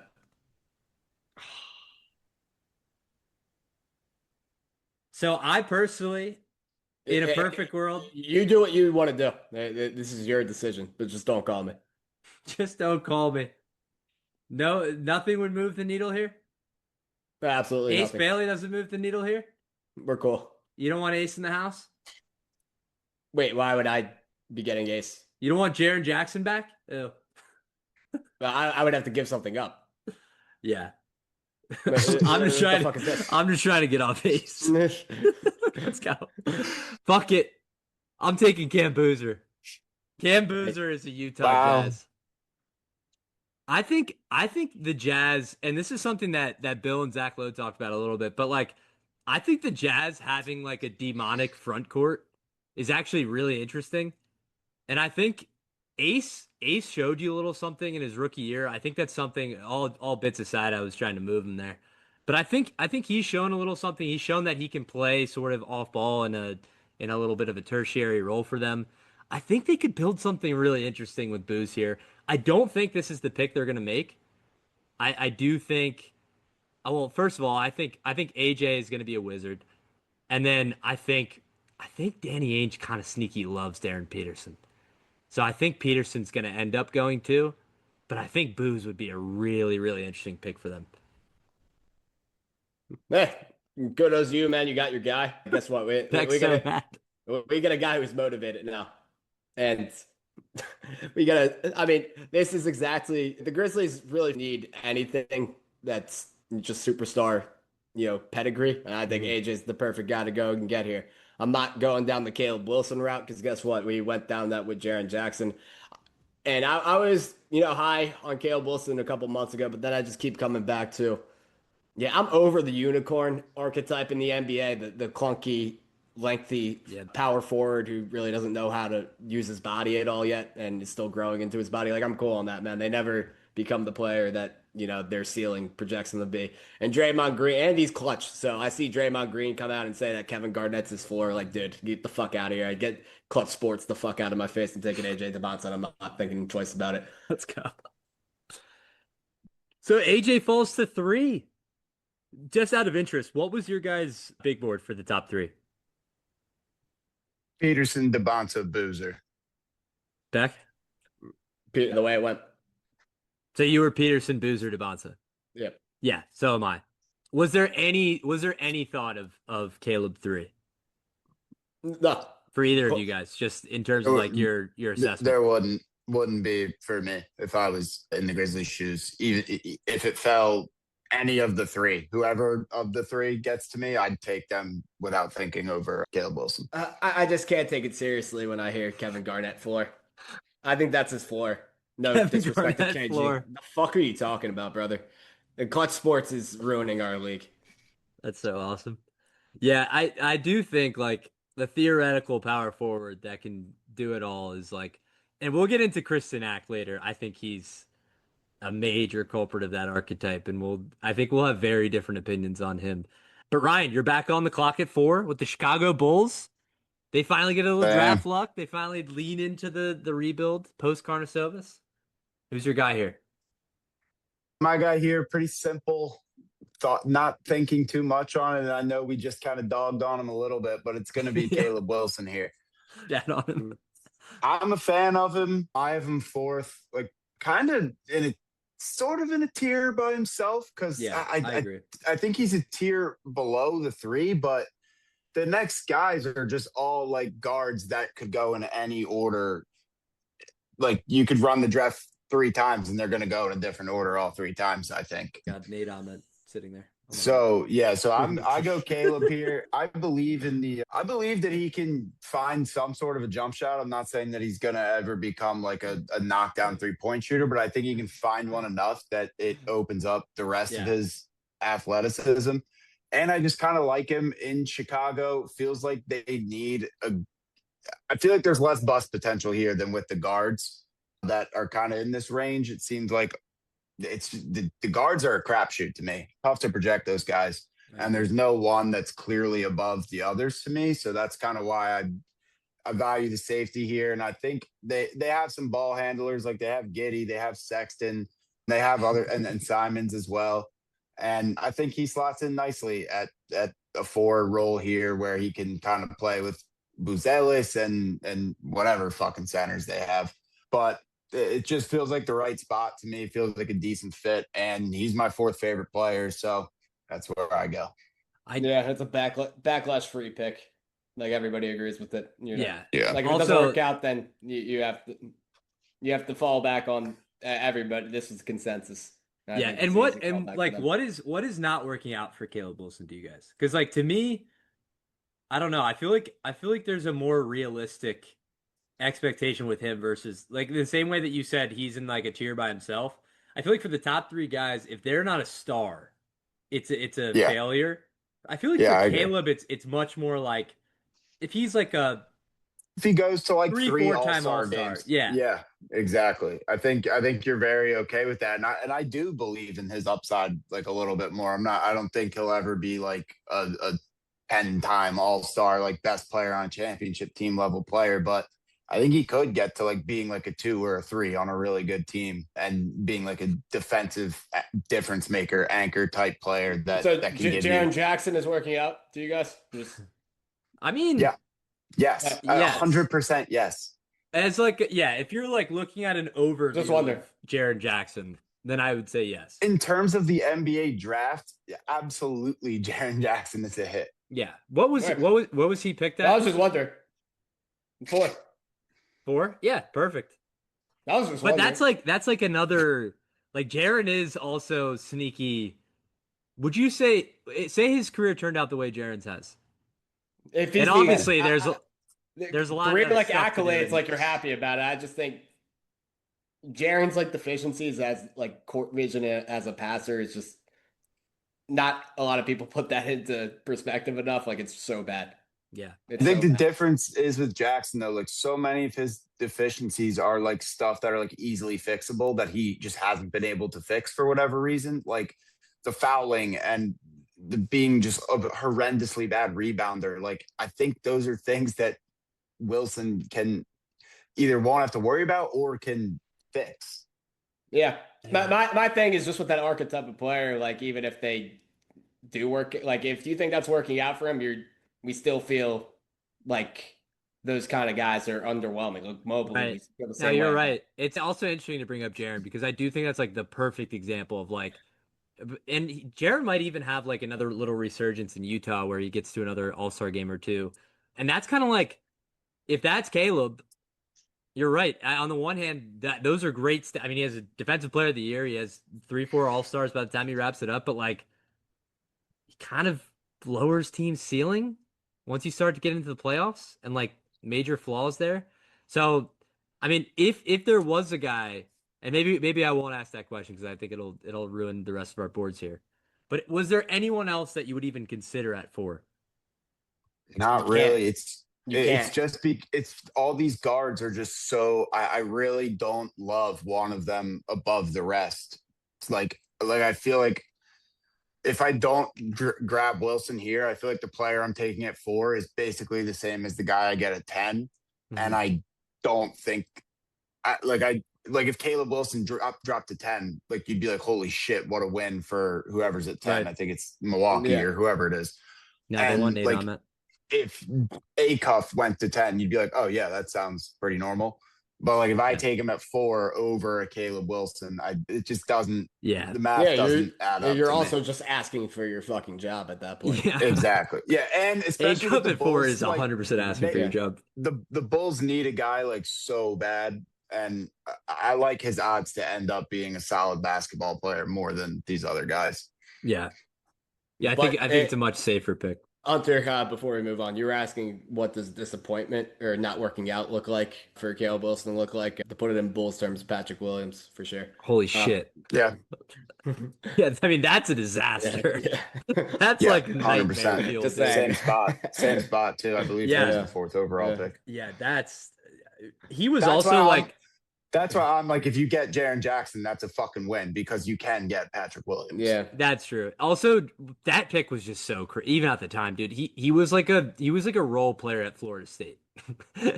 So I personally, in a perfect world, you do what you want to do. This is your decision, but just don't call me. Just don't call me. No, nothing would move the needle here. Absolutely Ace nothing. Bailey doesn't move the needle here. We're cool. You don't want Ace in the house? Wait, why would I be getting Ace? You don't want Jaren Jackson back? Ew. I would have to give something up. Yeah. I'm just trying to get off Ace. Let's go. Fuck it. I'm taking Cam Boozer. Cam Boozer is a Utah Jazz. I think the Jazz, and this is something that Bill and Zach Lowe talked about a little bit, but like I think the Jazz having like a demonic front court is actually really interesting. And I think Ace showed you a little something in his rookie year. I think that's something, all bits aside, I was trying to move him there. But I think he's shown a little something. He's shown that he can play sort of off ball in a little bit of a tertiary role for them. I think they could build something really interesting with Booz here. I don't think this is the pick they're going to make. I do think, well, first of all, I think AJ is going to be a Wizard. And then I think Danny Ainge kind of sneaky loves Darren Peterson. So I think Peterson's going to end up going too, but I think Booz would be a really, really interesting pick for them. Good as you, man. You got your guy. Guess what? We got a guy who's motivated now. And I mean, this is exactly, the Grizzlies really need anything that's just superstar, pedigree. And I think AJ's the perfect guy to go and get here. I'm not going down the Caleb Wilson route because guess what? We went down that with Jaren Jackson. And I was, high on Caleb Wilson a couple months ago, but then I just keep coming back to, I'm over the unicorn archetype in the NBA, the clunky, lengthy power forward who really doesn't know how to use his body at all yet and is still growing into his body. Like, I'm cool on that, man. They never become the player that, their ceiling projects them to be. And Draymond Green, and he's clutch. So I see Draymond Green come out and say that Kevin Garnett's his floor. Like, dude, get the fuck out of here. I get Clutch Sports the fuck out of my face and taking AJ DeBonson. I'm not thinking twice about it. Let's go. So AJ falls to 3. Just out of interest, what was your guys' big board for the top 3? Peterson, DeBonta, Boozer. Beck? The way it went. So you were Peterson, Boozer, DeBonta. Yeah. Yeah, so am I. Was there any thought of Caleb 3? No. For either of you guys, just in terms of like your assessment? There wouldn't be for me if I was in the Grizzlies' shoes. Even if it fell any of the 3, whoever of the 3 gets to me, I'd take them without thinking over Caleb Wilson. I just can't take it seriously when I hear Kevin Garnett floor. I think that's his floor. No disrespect to KG. Floor. The fuck are you talking about, brother? The Clutch Sports is ruining our league. That's so awesome. Yeah, I do think like the theoretical power forward that can do it all is like, and we'll get into Kristen Ack later. I think he's a major culprit of that archetype, and I think we'll have very different opinions on him. But Ryan, you're back on the clock at 4 with the Chicago Bulls. They finally get a little draft luck. They finally lean into the rebuild post Karnisovas. Who's your guy here? My guy here, pretty simple. Not thinking too much on it. And I know we just kind of dogged on him a little bit, but it's going to be Caleb Wilson here. Dead on him. I'm a fan of him. I have him 4th. Like, kind of sort of in a tier by himself, because I agree. I think he's a tier below the three, but the next guys are just all like guards that could go in any order. Like you could run the draft 3 times and they're going to go in a different order all 3 times, I think. Got Nate on that sitting there. So I go Caleb here. I believe that he can find some sort of a jump shot. I'm not saying that he's gonna ever become like a knockdown 3-point shooter, but I think he can find one enough that it opens up the rest of his athleticism. And I just kind of like him in Chicago. Feels like they need I feel like there's less bust potential here than with the guards that are kind of in this range. It seems like it's the guards are a crapshoot to me. Tough to project those guys, and there's no one that's clearly above the others to me. So that's kind of why I value the safety here. And I think they have some ball handlers, like they have Giddey, they have Sexton, they have other and Simons as well. And I think he slots in nicely at a 4 role here, where he can kind of play with Buzelis and whatever fucking centers they have. But it just feels like the right spot to me. It feels like a decent fit, and he's my 4th favorite player, so that's where I go. It's a backlash free pick. Like everybody agrees with it. Yeah. Like if it doesn't work out, then you have to fall back on everybody. This is consensus. And what is not working out for Caleb Wilson to you guys? Because like to me, I don't know. I feel like there's a more realistic expectation with him versus like the same way that you said he's in like a tier by himself. I feel like for the top 3 guys, if they're not a star, it's a failure. I feel like for Caleb, it's much more like if he's like if he goes to like 3 all-time all-star games. Yeah, exactly. I think you're very okay with that. And I do believe in his upside like a little bit more. I don't think he'll ever be like a 10-time all-star, like best player on a championship team level player, but I think he could get to like being like a 2 or a 3 on a really good team and being like a defensive difference maker, anchor type player that can give Jaren Jackson is working out to you guys? I mean, yes, 100% yes. As like, if you're like looking at an overview of Jaren Jackson, then I would say yes. In terms of the NBA draft, absolutely, Jaren Jackson is a hit. Yeah. What was he picked at? I was just wondering. 4? Yeah, perfect. That was just wondering. That's like another like Jaren is also sneaky. Would you say his career turned out the way Jaren's has? And obviously there's a lot of like accolades like you're happy about it. I just think Jaren's like deficiencies as like court vision as a passer is just not a lot of people put that into perspective enough. Like it's so bad. Yeah. I think the difference is with Jackson though, like so many of his deficiencies are like stuff that are like easily fixable that he just hasn't been able to fix for whatever reason. Like the fouling and the being just a horrendously bad rebounder. Like I think those are things that Wilson can either won't have to worry about or can fix. Yeah. My thing is just with that archetype of player, like even if they do work, like if you think that's working out for him, we still feel like those kind of guys are underwhelming. Look, Mobley. Right. No, you're right. It's also interesting to bring up Jaren because I do think that's like the perfect example of like, and Jaren might even have like another little resurgence in Utah where he gets to another All-Star game or 2. And that's kind of like, if that's Caleb, you're right. On the one hand, those are great. I mean, he has a defensive player of the year. He has 3-4 All-Stars by the time he wraps it up. But like, he kind of lowers team ceiling once you start to get into the playoffs and like major flaws there. So, I mean, if there was a guy, and maybe I won't ask that question because I think it'll ruin the rest of our boards here. But was there anyone else that you would even consider at 4? Not really. It's all these guards are just so I really don't love one of them above the rest. It's like I feel like if I don't grab Wilson here, I feel like the player I'm taking at 4 is basically the same as the guy I get at 10. Mm-hmm. And I don't think if Caleb Wilson dropped to 10, like you'd be like, holy shit, what a win for whoever's at 10. Right. I think it's Milwaukee or whoever it is. No, they won Nate on that. If Acuff went to 10, you'd be like, oh yeah, that sounds pretty normal. But like if I take him at 4 over a Caleb Wilson, it just doesn't. Yeah. The math doesn't add up. You're to also me. just asking for your fucking job at that point. Yeah. Exactly. Yeah, and especially with the at 4 Bulls, is 100% asking for your job. The Bulls need a guy like so bad, and I like his odds to end up being a solid basketball player more than these other guys. Yeah. Yeah, I think it's a much safer pick. Hunter, before we move on, you were asking what does disappointment or not working out look like for Caleb Wilson to look like? To put it in Bulls terms, Patrick Williams for sure. Holy shit. Yeah. Yeah, I mean that's a disaster. That's like 100%. Just same spot too. I believe he was the 4th overall pick. Yeah, he was also like. That's why I'm like, if you get Jaren Jackson, that's a fucking win because you can get Patrick Williams. Yeah, that's true. Also, that pick was just so crazy. Even at the time, dude, he was like a role player at Florida State,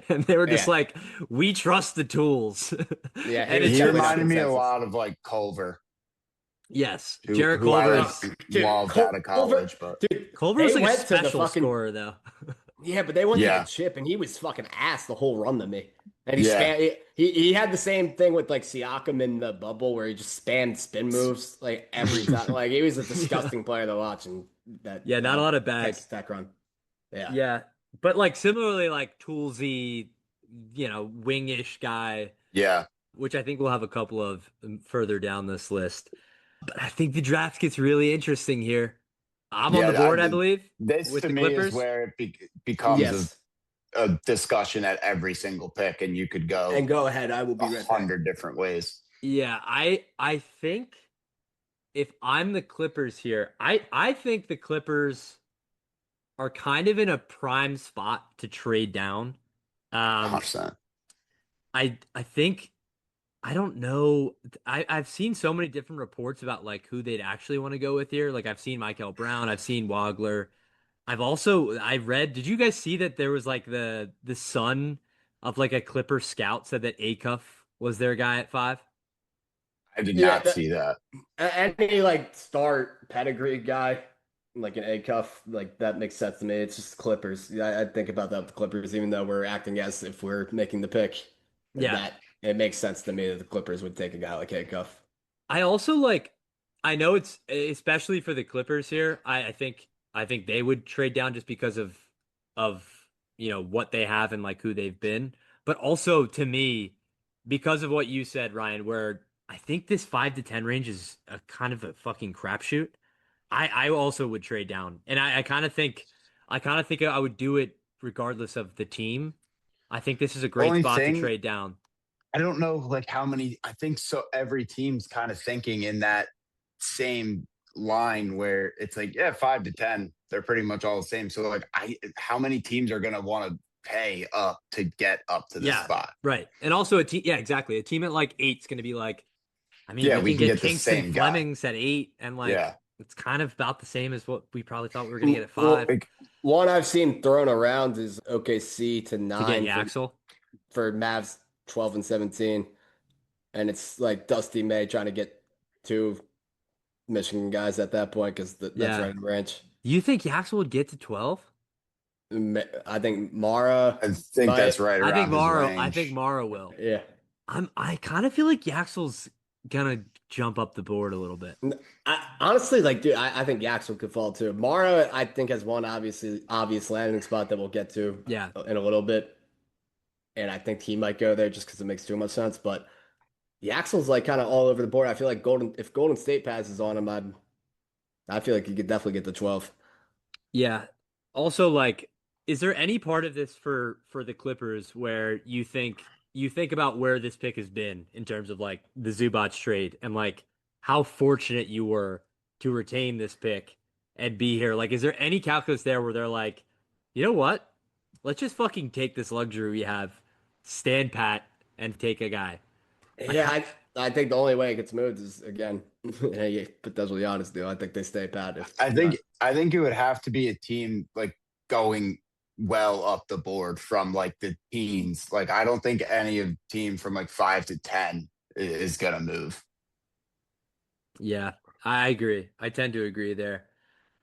and they were just like, we trust the tools. Yeah, and he reminded me a lot of like Culver. Yes, Jarrett Culver loved out of college, but Culver was like a special scorer though. Yeah, but they went to the chip, and he was fucking ass the whole run to me. And he had the same thing with like Siakam in the bubble where he just spammed spin moves like every time. Like he was a disgusting player to watch, and not a lot of bags. Tech run. Yeah, but like similarly like toolsy, wingish guy. Yeah, which I think we'll have a couple of further down this list. But I think the draft gets really interesting here. I'm on the board, I believe. This with to the me Clippers. Is where it becomes a discussion at every single pick, and you could go and go ahead. I will be 100 different ways. Yeah, I think if I'm the Clippers here, I think the Clippers are kind of in a prime spot to trade down. 100%. I think. I don't know. I've seen so many different reports about like who they'd actually want to go with here. Like I've seen Michael Brown, I've seen Wagler. I read, did you guys see that there was like the son of like a Clipper scout said that Acuff was their guy at 5? I did not see that. Any like start pedigree guy, like an Acuff, like that makes sense to me. It's just Clippers. I think about that with the Clippers, even though we're acting as if we're making the pick. Yeah. It makes sense to me that the Clippers would take a guy like Acuff. I also I know it's especially for the Clippers here. I think they would trade down just because of what they have and like who they've been. But also to me, because of what you said, Ryan, where I think this 5 to 10 range is a kind of a fucking crapshoot. I also would trade down, and I kind of think I would do it regardless of the team. I think this is a great spot to trade down. I don't know like how many. I think so. Every team's kind of thinking in that same line where it's like 5 to 10, they're pretty much all the same. So like, how many teams are gonna want to pay up to get up to this spot? Right, and also a team. Yeah, exactly. A team at like 8 is gonna be like, I mean, we can get Kingston Flemings at 8, and like it's kind of about the same as what we probably thought we were gonna get at 5. One I've seen thrown around is OKC to 9 to get Yaxel for Mavs 12 and 17, and it's like Dusty May trying to get 2 Michigan guys at that point because that's right in range. You think Yaxel would get to 12? I think Mara. I think that's right. I think Mara will. Yeah. I kind of feel like Yaxel's gonna jump up the board a little bit. Honestly, like, dude, I think Yaxel could fall too. Mara, I think, has one obvious landing spot that we'll get to in a little bit. And I think he might go there just because it makes too much sense. But Yaxel's like kind of all over the board. I feel like if Golden State passes on him, I feel like he could definitely get the 12. Yeah. Also, like, is there any part of this for the Clippers where you think about where this pick has been in terms of like the Zubac trade and like how fortunate you were to retain this pick and be here? Like, is there any calculus there where they're like, you know what? Let's just fucking take this luxury we have, stand pat, and take a guy. Yeah, I think the only way it gets moved is again, but that's what Giannis do. I think they stay pat. I think it would have to be a team like going well up the board from like the teens. Like I don't think any of team from like 5 to 10 is gonna move. Yeah, I agree. I tend to agree there.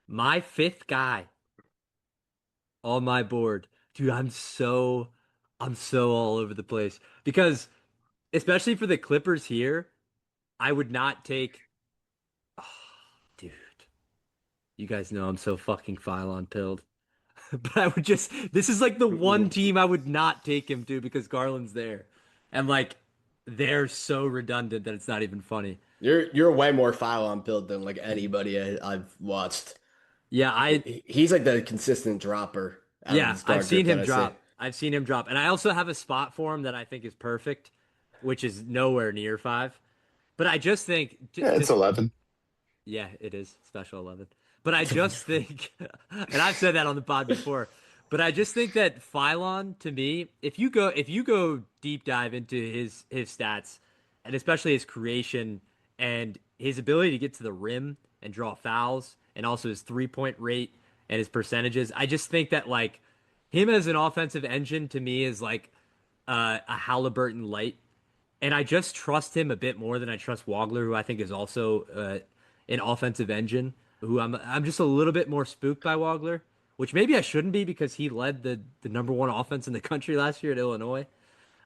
My 5th guy on my board. Dude, I'm so all over the place because especially for the Clippers here, I would not take. Oh, dude, you guys know I'm so fucking Phylon pilled. But I would just. This is like the one team I would not take him to because Garland's there, and like they're so redundant that it's not even funny. You're way more Phylon build than like anybody I've watched. Yeah, He's like the consistent dropper out of yeah, this I've guard seen group that him I see. drop. I've seen him drop, and I also have a spot for him that I think is perfect, which is nowhere near 5. But I just think Yeah, it's 11. yeah, it is special 11. But I just think, and I've said that on the pod before, but I just think that Phylon to me, if you go deep dive into his stats, and especially his creation and his ability to get to the rim and draw fouls, and also his 3-point rate and his percentages, I just think that like him as an offensive engine to me is like a Halliburton light, and I just trust him a bit more than I trust Wagler, who I think is also an offensive engine. Who I'm just a little bit more spooked by Wagler, which maybe I shouldn't be because he led the number one offense in the country last year at Illinois.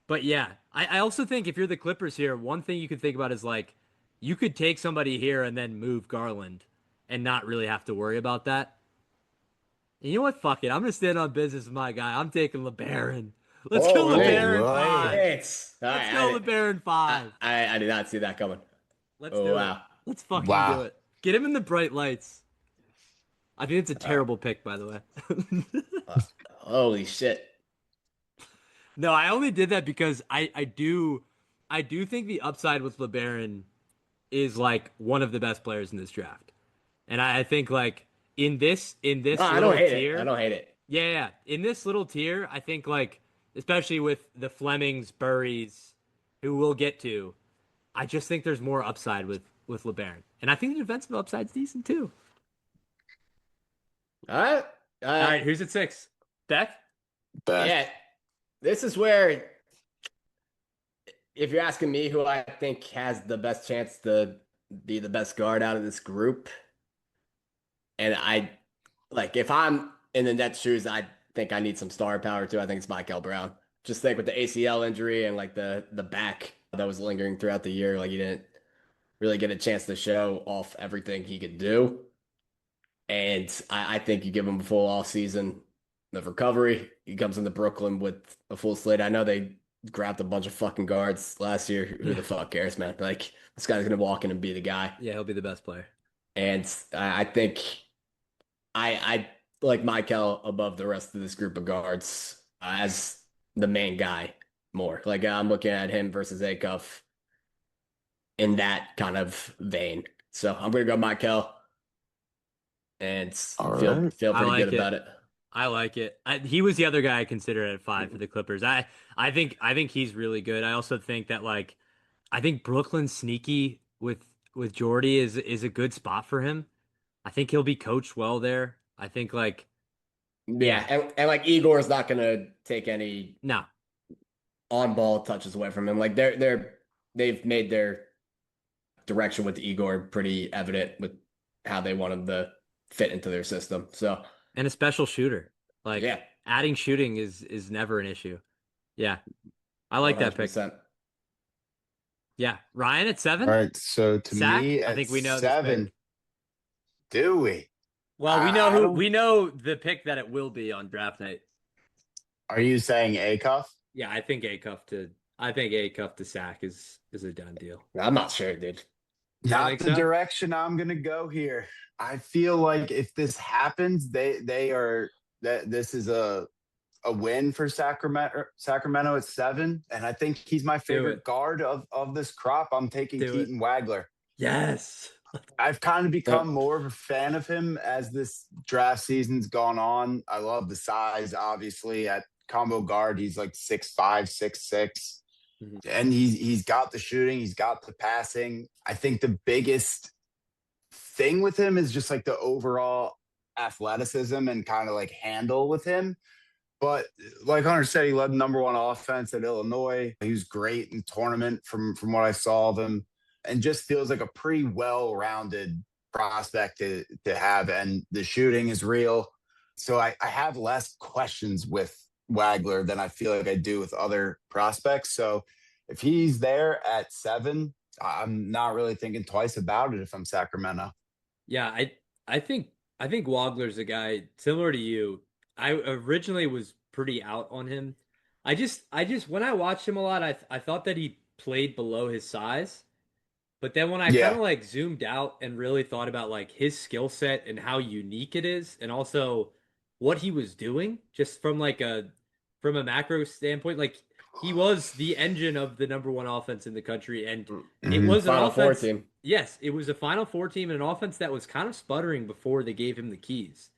But yeah, I also think if you're the Clippers here, one thing you could think about is like you could take somebody here and then move Garland and not really have to worry about that. And you know what? Fuck it. I'm gonna stand on business with my guy. I'm taking LeBaron. Let's go Holy LeBaron Right. 5. shit! All Let's right, go LeBaron 5. I did not see that coming. Let's Oh do it. wow! Let's fucking do Wow. it. Get him in the bright lights. I think it's a All right. terrible pick, by the way. Holy shit! No, I only did that because I do think the upside with LeBaron is like one of the best players in this draft. And I think like in No, this I don't little hate it. I tier, don't hate it. yeah, yeah, in this little tier, I think like especially with the Flemings, Burries, who we'll get to, I just think there's more upside with LeBaron. And I think the defensive upside's decent too. All right. All right, who's at 6? Beck? Back. Yeah. This is where, if you're asking me who I think has the best chance to be the best guard out of this group, and I like if I'm in the Nets shoes, I think I need some star power too. I think it's Michael Brown. Just think with the ACL injury and like the back that was lingering throughout the year, like he didn't really get a chance to show off everything he could do. And I think you give him a full off season of recovery. He comes into Brooklyn with a full slate. I know they grabbed a bunch of fucking guards last year. Who the fuck cares, man? Like this guy's gonna walk in and be the guy. Yeah, he'll be the best player. And I think I like Michael above the rest of this group of guards as the main guy more. Like I'm looking at him versus Acuff in that kind of vein. So I'm gonna go Michael and All feel right. feel I pretty like good it. about it. I like it. He was the other guy I considered at 5 for the Clippers. I think he's really good. I also think that like I think Brooklyn's sneaky with Jordy is a good spot for him. I think he'll be coached well there. I think like Yeah, and like Igor's not gonna take any no. on ball touches away from him. Like they've made their direction with Igor pretty evident with how they want him to fit into their system. So And a special shooter. Like yeah, adding shooting is never an issue. Yeah. I like that pick. 100%. Yeah. Ryan at 7? All right. So to Sack? me, I at think we know this 7, pick. do we? Well, I don't. we know the pick that it will be on draft night. Are you saying Acuff? Yeah, I think A cuff to Sack is a done deal. I'm not sure, dude. Not think the so? direction I'm gonna go here. I feel like if this happens, they are that this is a win for Sacramento at 7, and I think he's my favorite it. guard of this crop. I'm taking Do it. Keaton Wagler. Yes. I've kind of become more of a fan of him as this draft season's gone on. I love the size, obviously. At combo guard, he's like 6'5", 6'6". Mhm. And he's got the shooting, he's got the passing. I think the biggest thing with him is just like the overall athleticism and kind of like handle with him. But like Hunter said, he led the number one offense at Illinois. He was great in tournament from what I saw of him, and just feels like a pretty well-rounded prospect to have. And the shooting is real. So I have less questions with Wagler than I feel like I do with other prospects. So if he's there at 7, I'm not really thinking twice about it if I'm Sacramento. Yeah, I think Wagler's a guy similar to you. I originally was pretty out on him. I just when I watched him a lot, I thought that he played below his size. But then when I kind Yeah. of like zoomed out and really thought about like his skill set and how unique it is, and also what he was doing, just from a macro standpoint, like he was the engine of the number one offense in the country, and it Mm-hmm. was an Final Four offense. team. Yes, it was a Final Four team and an offense that was kind of sputtering before they gave him the keys.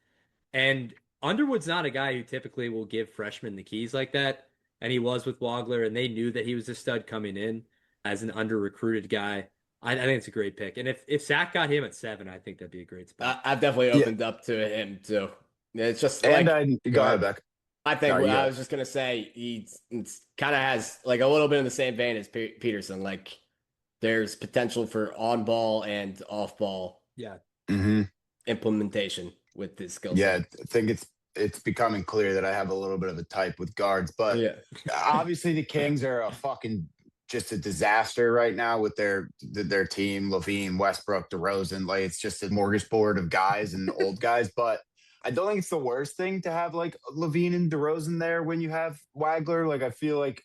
And Underwood's not a guy who typically will give freshmen the keys like that, and he was with Wagler, and they knew that he was a stud coming in as an under recruited guy. I think it's a great pick. And if Sack got him at 7, I think that'd be a great spot. I've definitely Yeah. opened up to him too. It's just And like, go ahead, Beck. I think Sorry, I was just gonna say he kind of has like a little bit in the same vein as Peterson. Like there's potential for on ball and off ball Yeah. Mm-hmm. implementation with his skill Yeah, set. I think it's becoming clear that I have a little bit of a type with guards, but Yeah. obviously the Kings are a fucking just a disaster right now with their team, Levine, Westbrook, DeRozan. Like it's just a smorgasbord of guys and old guys. But I don't think it's the worst thing to have like Levine and DeRozan there when you have Wagler. Like I feel like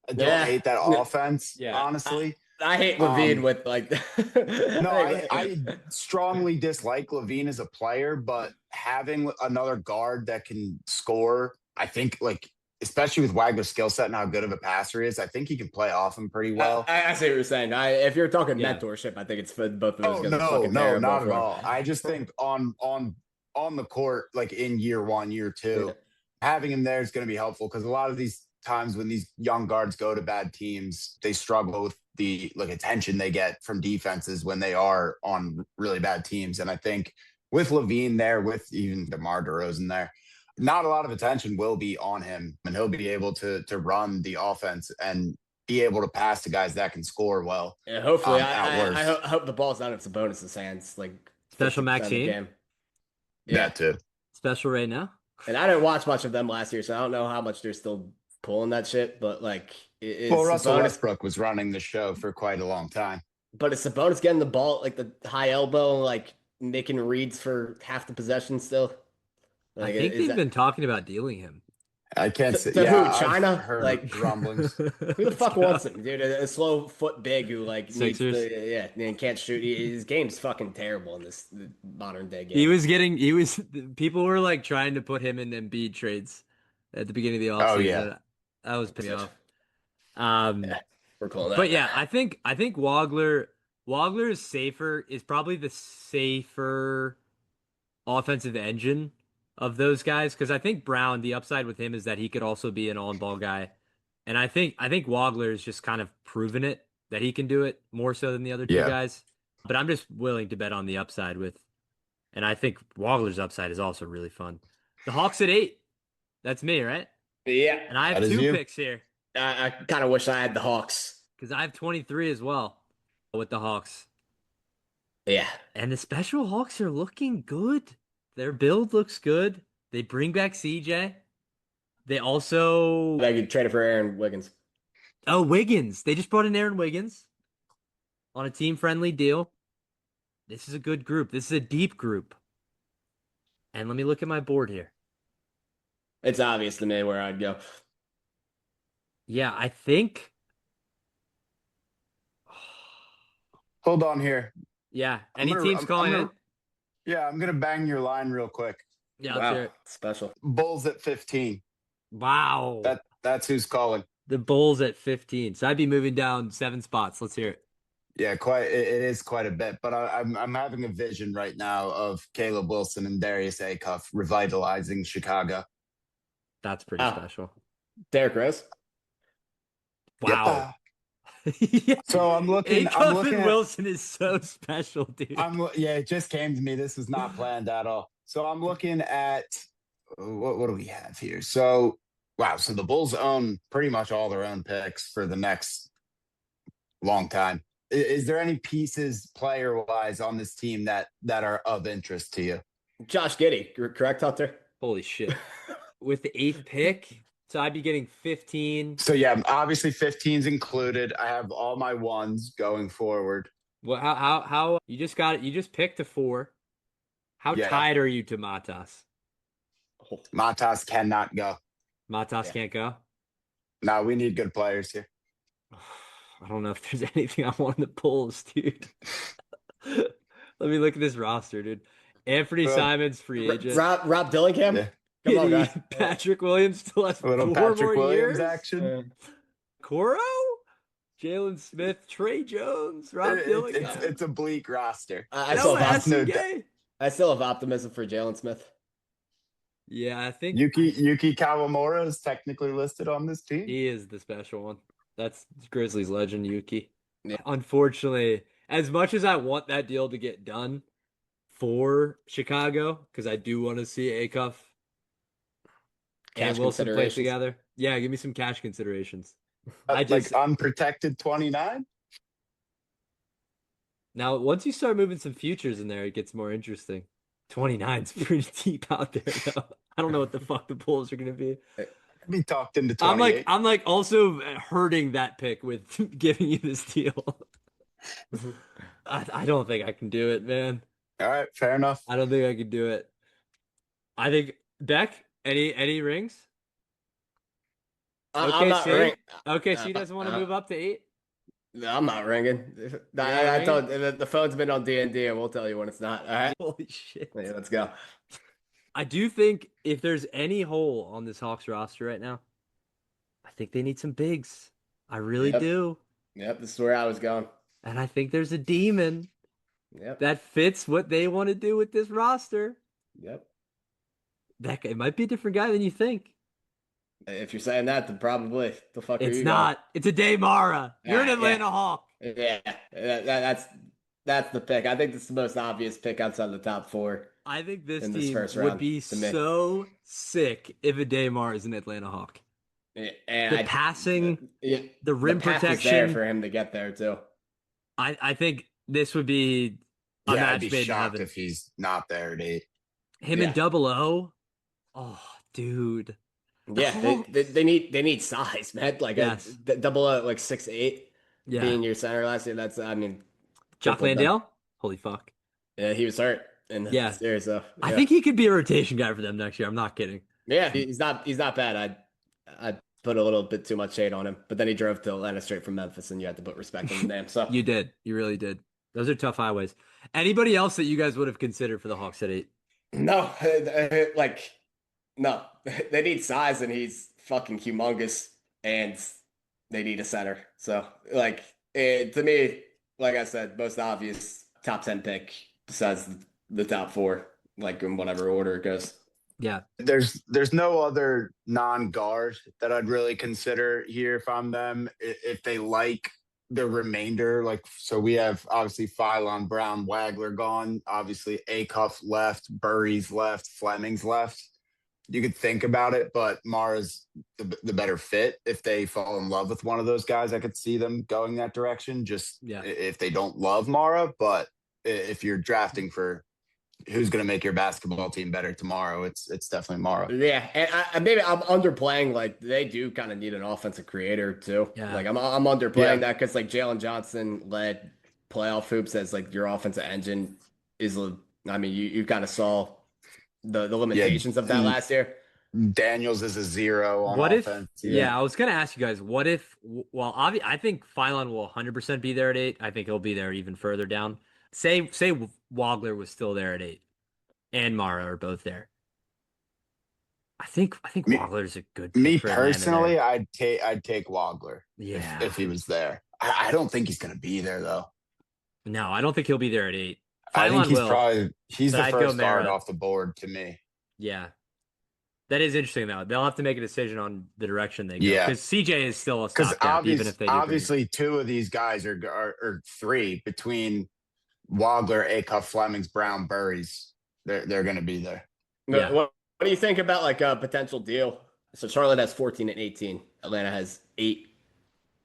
I don't hate that offense, honestly. I hate Levine with like. No, I strongly dislike Levine as a player, but having another guard that can score, I think like especially with Wagner's skill set and how good of a passer he is, I think he can play off him pretty well. I see what you're saying. If you're talking mentorship, I think it's for both of those guys. No, not at all. I just think on the court, like in year 1, year 2, having him there is going to be helpful because a lot of these times when these young guards go to bad teams, they struggle with the like attention they get from defenses when they are on really bad teams. And I think with Levine there, with even DeMar DeRozan there, not a lot of attention will be on him, and he'll be able to run the offense and be able to pass to guys that can score well. Yeah, hopefully, I hope the ball's not in Sabonis' hands. Like Special Maxine. Yeah, that too. Special right now. And I didn't watch much of them last year, so I don't know how much they're still pulling that shit. But like, Russell Westbrook was running the show for quite a long time. But is Sabonis getting the ball like the high elbow, like making reads for half the possession still? Like, I think they've been talking about dealing him. I can't say. To who? China? I've heard like rumblings. Who the fuck wants him, dude? A slow foot big who like Sixers. needs and can't shoot. His game's fucking terrible in this modern day game. People were like trying to put him in Embiid trades at the beginning of the offseason. Oh yeah, that was pissed off. We're calling that. But yeah, I think Wagler is safer. Is probably the safer offensive engine of those guys because I think Brown, the upside with him is that he could also be an on-ball guy, and I think Wagler has just kind of proven it that he can do it more so than the other two guys. But I'm just willing to bet on the upside and I think Wagler's upside is also really fun. The Hawks at 8. That's me, right? Yeah, and I have 2 picks here. I kind of wish I had the Hawks because I have 23 as well with the Hawks. Yeah, and the special Hawks are looking good. Their build looks good. They bring back CJ. They also could trade it for Aaron Wiggins. Oh, Wiggins. They just brought in Aaron Wiggins on a team-friendly deal. This is a good group. This is a deep group. And let me look at my board here. It's obvious to me where I'd go. Yeah, I think. Hold on here. Yeah. Any teams calling in? Yeah, I'm gonna bang your line real quick. Yeah, let's hear it. Special. Bulls at 15. Wow. That's who's calling. The Bulls at 15. So I'd be moving down 7 spots. Let's hear it. Yeah, quite. It is quite a bit, but I'm having a vision right now of Caleb Wilson and Darius Acuff revitalizing Chicago. That's pretty special. Derrick Rose. Wow. Yeah. So I'm looking. Wilson is so special, dude. It just came to me. This was not planned at all. So I'm looking at what do we have here? So wow. So the Bulls own pretty much all their own picks for the next long time. Is there any pieces player wise on this team that are of interest to you? Josh Giddey, correct, Hunter? Holy shit. With the 8th pick, So I'd be getting 15. So yeah, obviously 15's included. I have all my ones going forward. Well, how you just got it? You just picked a 4. How Yeah. tied are you to Matas? Matas cannot go. Matas can't go? No, we need good players here. I don't know if there's anything I want in the polls, dude. Let me look at this roster, dude. Anthony Simons, free agent. Rob Dillingham? Yeah. Come on, guys. Patrick Williams still has A little 4 Patrick more Williams years. action. Coro? Jalen Smith, Trey Jones, Rob Dillingham. It's a bleak roster. I still have optimism for Jalen Smith. Yeah, I think Yuki Kawamura is technically listed on this team. He is the special one. That's Grizzlies legend, Yuki. Yeah. Unfortunately, as much as I want that deal to get done for Chicago, because I do want to see Acuff and Wilson play together. Yeah, give me some cash considerations. Like unprotected 29? Now, once you start moving some futures in there, it gets more interesting. 29's pretty deep out there, though. I don't know what the fuck the Bulls are going to be. Be talked into 28. I'm like also hurting that pick with giving you this deal. I don't think I can do it, man. All right, fair enough. I don't think I can do it. I think Beck, any rings? OKC doesn't want to move up to 8. No, I'm not ringing. I told the phone's been on D&D, and we'll tell you when it's not. All right. Holy shit. Yeah, let's go. I do think if there's any hole on this Hawks roster right now, I think they need some bigs. I really do. Yep, this is where I was going. And I think there's a demon that fits what they want to do with this roster. Yep. It might be a different guy than you think. If you're saying that, then probably the fuck are you It's not. going? It's a Daymara. You're an Atlanta Hawk. Yeah, that's the pick. I think this is the most obvious pick outside the top 4. I think this team would be so sick if a Daymar is an Atlanta Hawk. And the passing, the rim protection there for him to get there too. I think this would be a match I'd be shocked if he's not there at 8. Him and Double O. Oh, dude. Yeah, they need size, man. Like a Double O, like 6'8", being your center last year. That's Jock Landale. Holy fuck. Yeah, he was hurt in the series. So I think he could be a rotation guy for them next year. I'm not kidding. Yeah, he's not bad. I put a little bit too much shade on him, but then he drove to Atlanta straight from Memphis, and you had to put respect on the name. So you did. You really did. Those are tough highways. Anybody else that you guys would have considered for the Hawks at 8? No, no. They need size, and he's fucking humongous, and they need a center. So, to me, like I said, most obvious top 10 pick besides the top 4, like in whatever order it goes. Yeah. There's no other non-guard that I'd really consider here if I'm them. If they like the remainder, so we have obviously Phylon, Brown, Wagler gone. Obviously Acuff left, Burry's left, Fleming's left. You could think about it, but Mara's the better fit. If they fall in love with one of those guys, I could see them going that direction. If they don't love Mara, but if you're drafting for who's going to make your basketball team better tomorrow, it's definitely Mara. Yeah, and maybe I'm underplaying. Like they do kind of need an offensive creator too. Yeah. Like I'm underplaying that because like Jalen Johnson led playoff hoops as like your offensive engine is. I mean, you kind of saw the limitations of that last year. Daniels is a 0 on offense. I was going to ask you guys, what if, well, I think Phylon will 100% be there at 8. I think he'll be there even further down. Say Wagler was still there at 8 and Mara are both there. I think Wagler's a good pick. Me personally, I'd take Wagler if he was there. I don't think he's going to be there though. No, I don't think he'll be there at 8. I think he's the first guard off the board to me. Yeah. That is interesting, though. They'll have to make a decision on the direction they go. Yeah. Because CJ is still a stopgap, even if they do. Obviously, 2 of these guys or 3 between Wagler, Acuff, Flemings, Brown, Burries. They're going to be there. Yeah. What do you think about like a potential deal? So Charlotte has 14 and 18. Atlanta has 8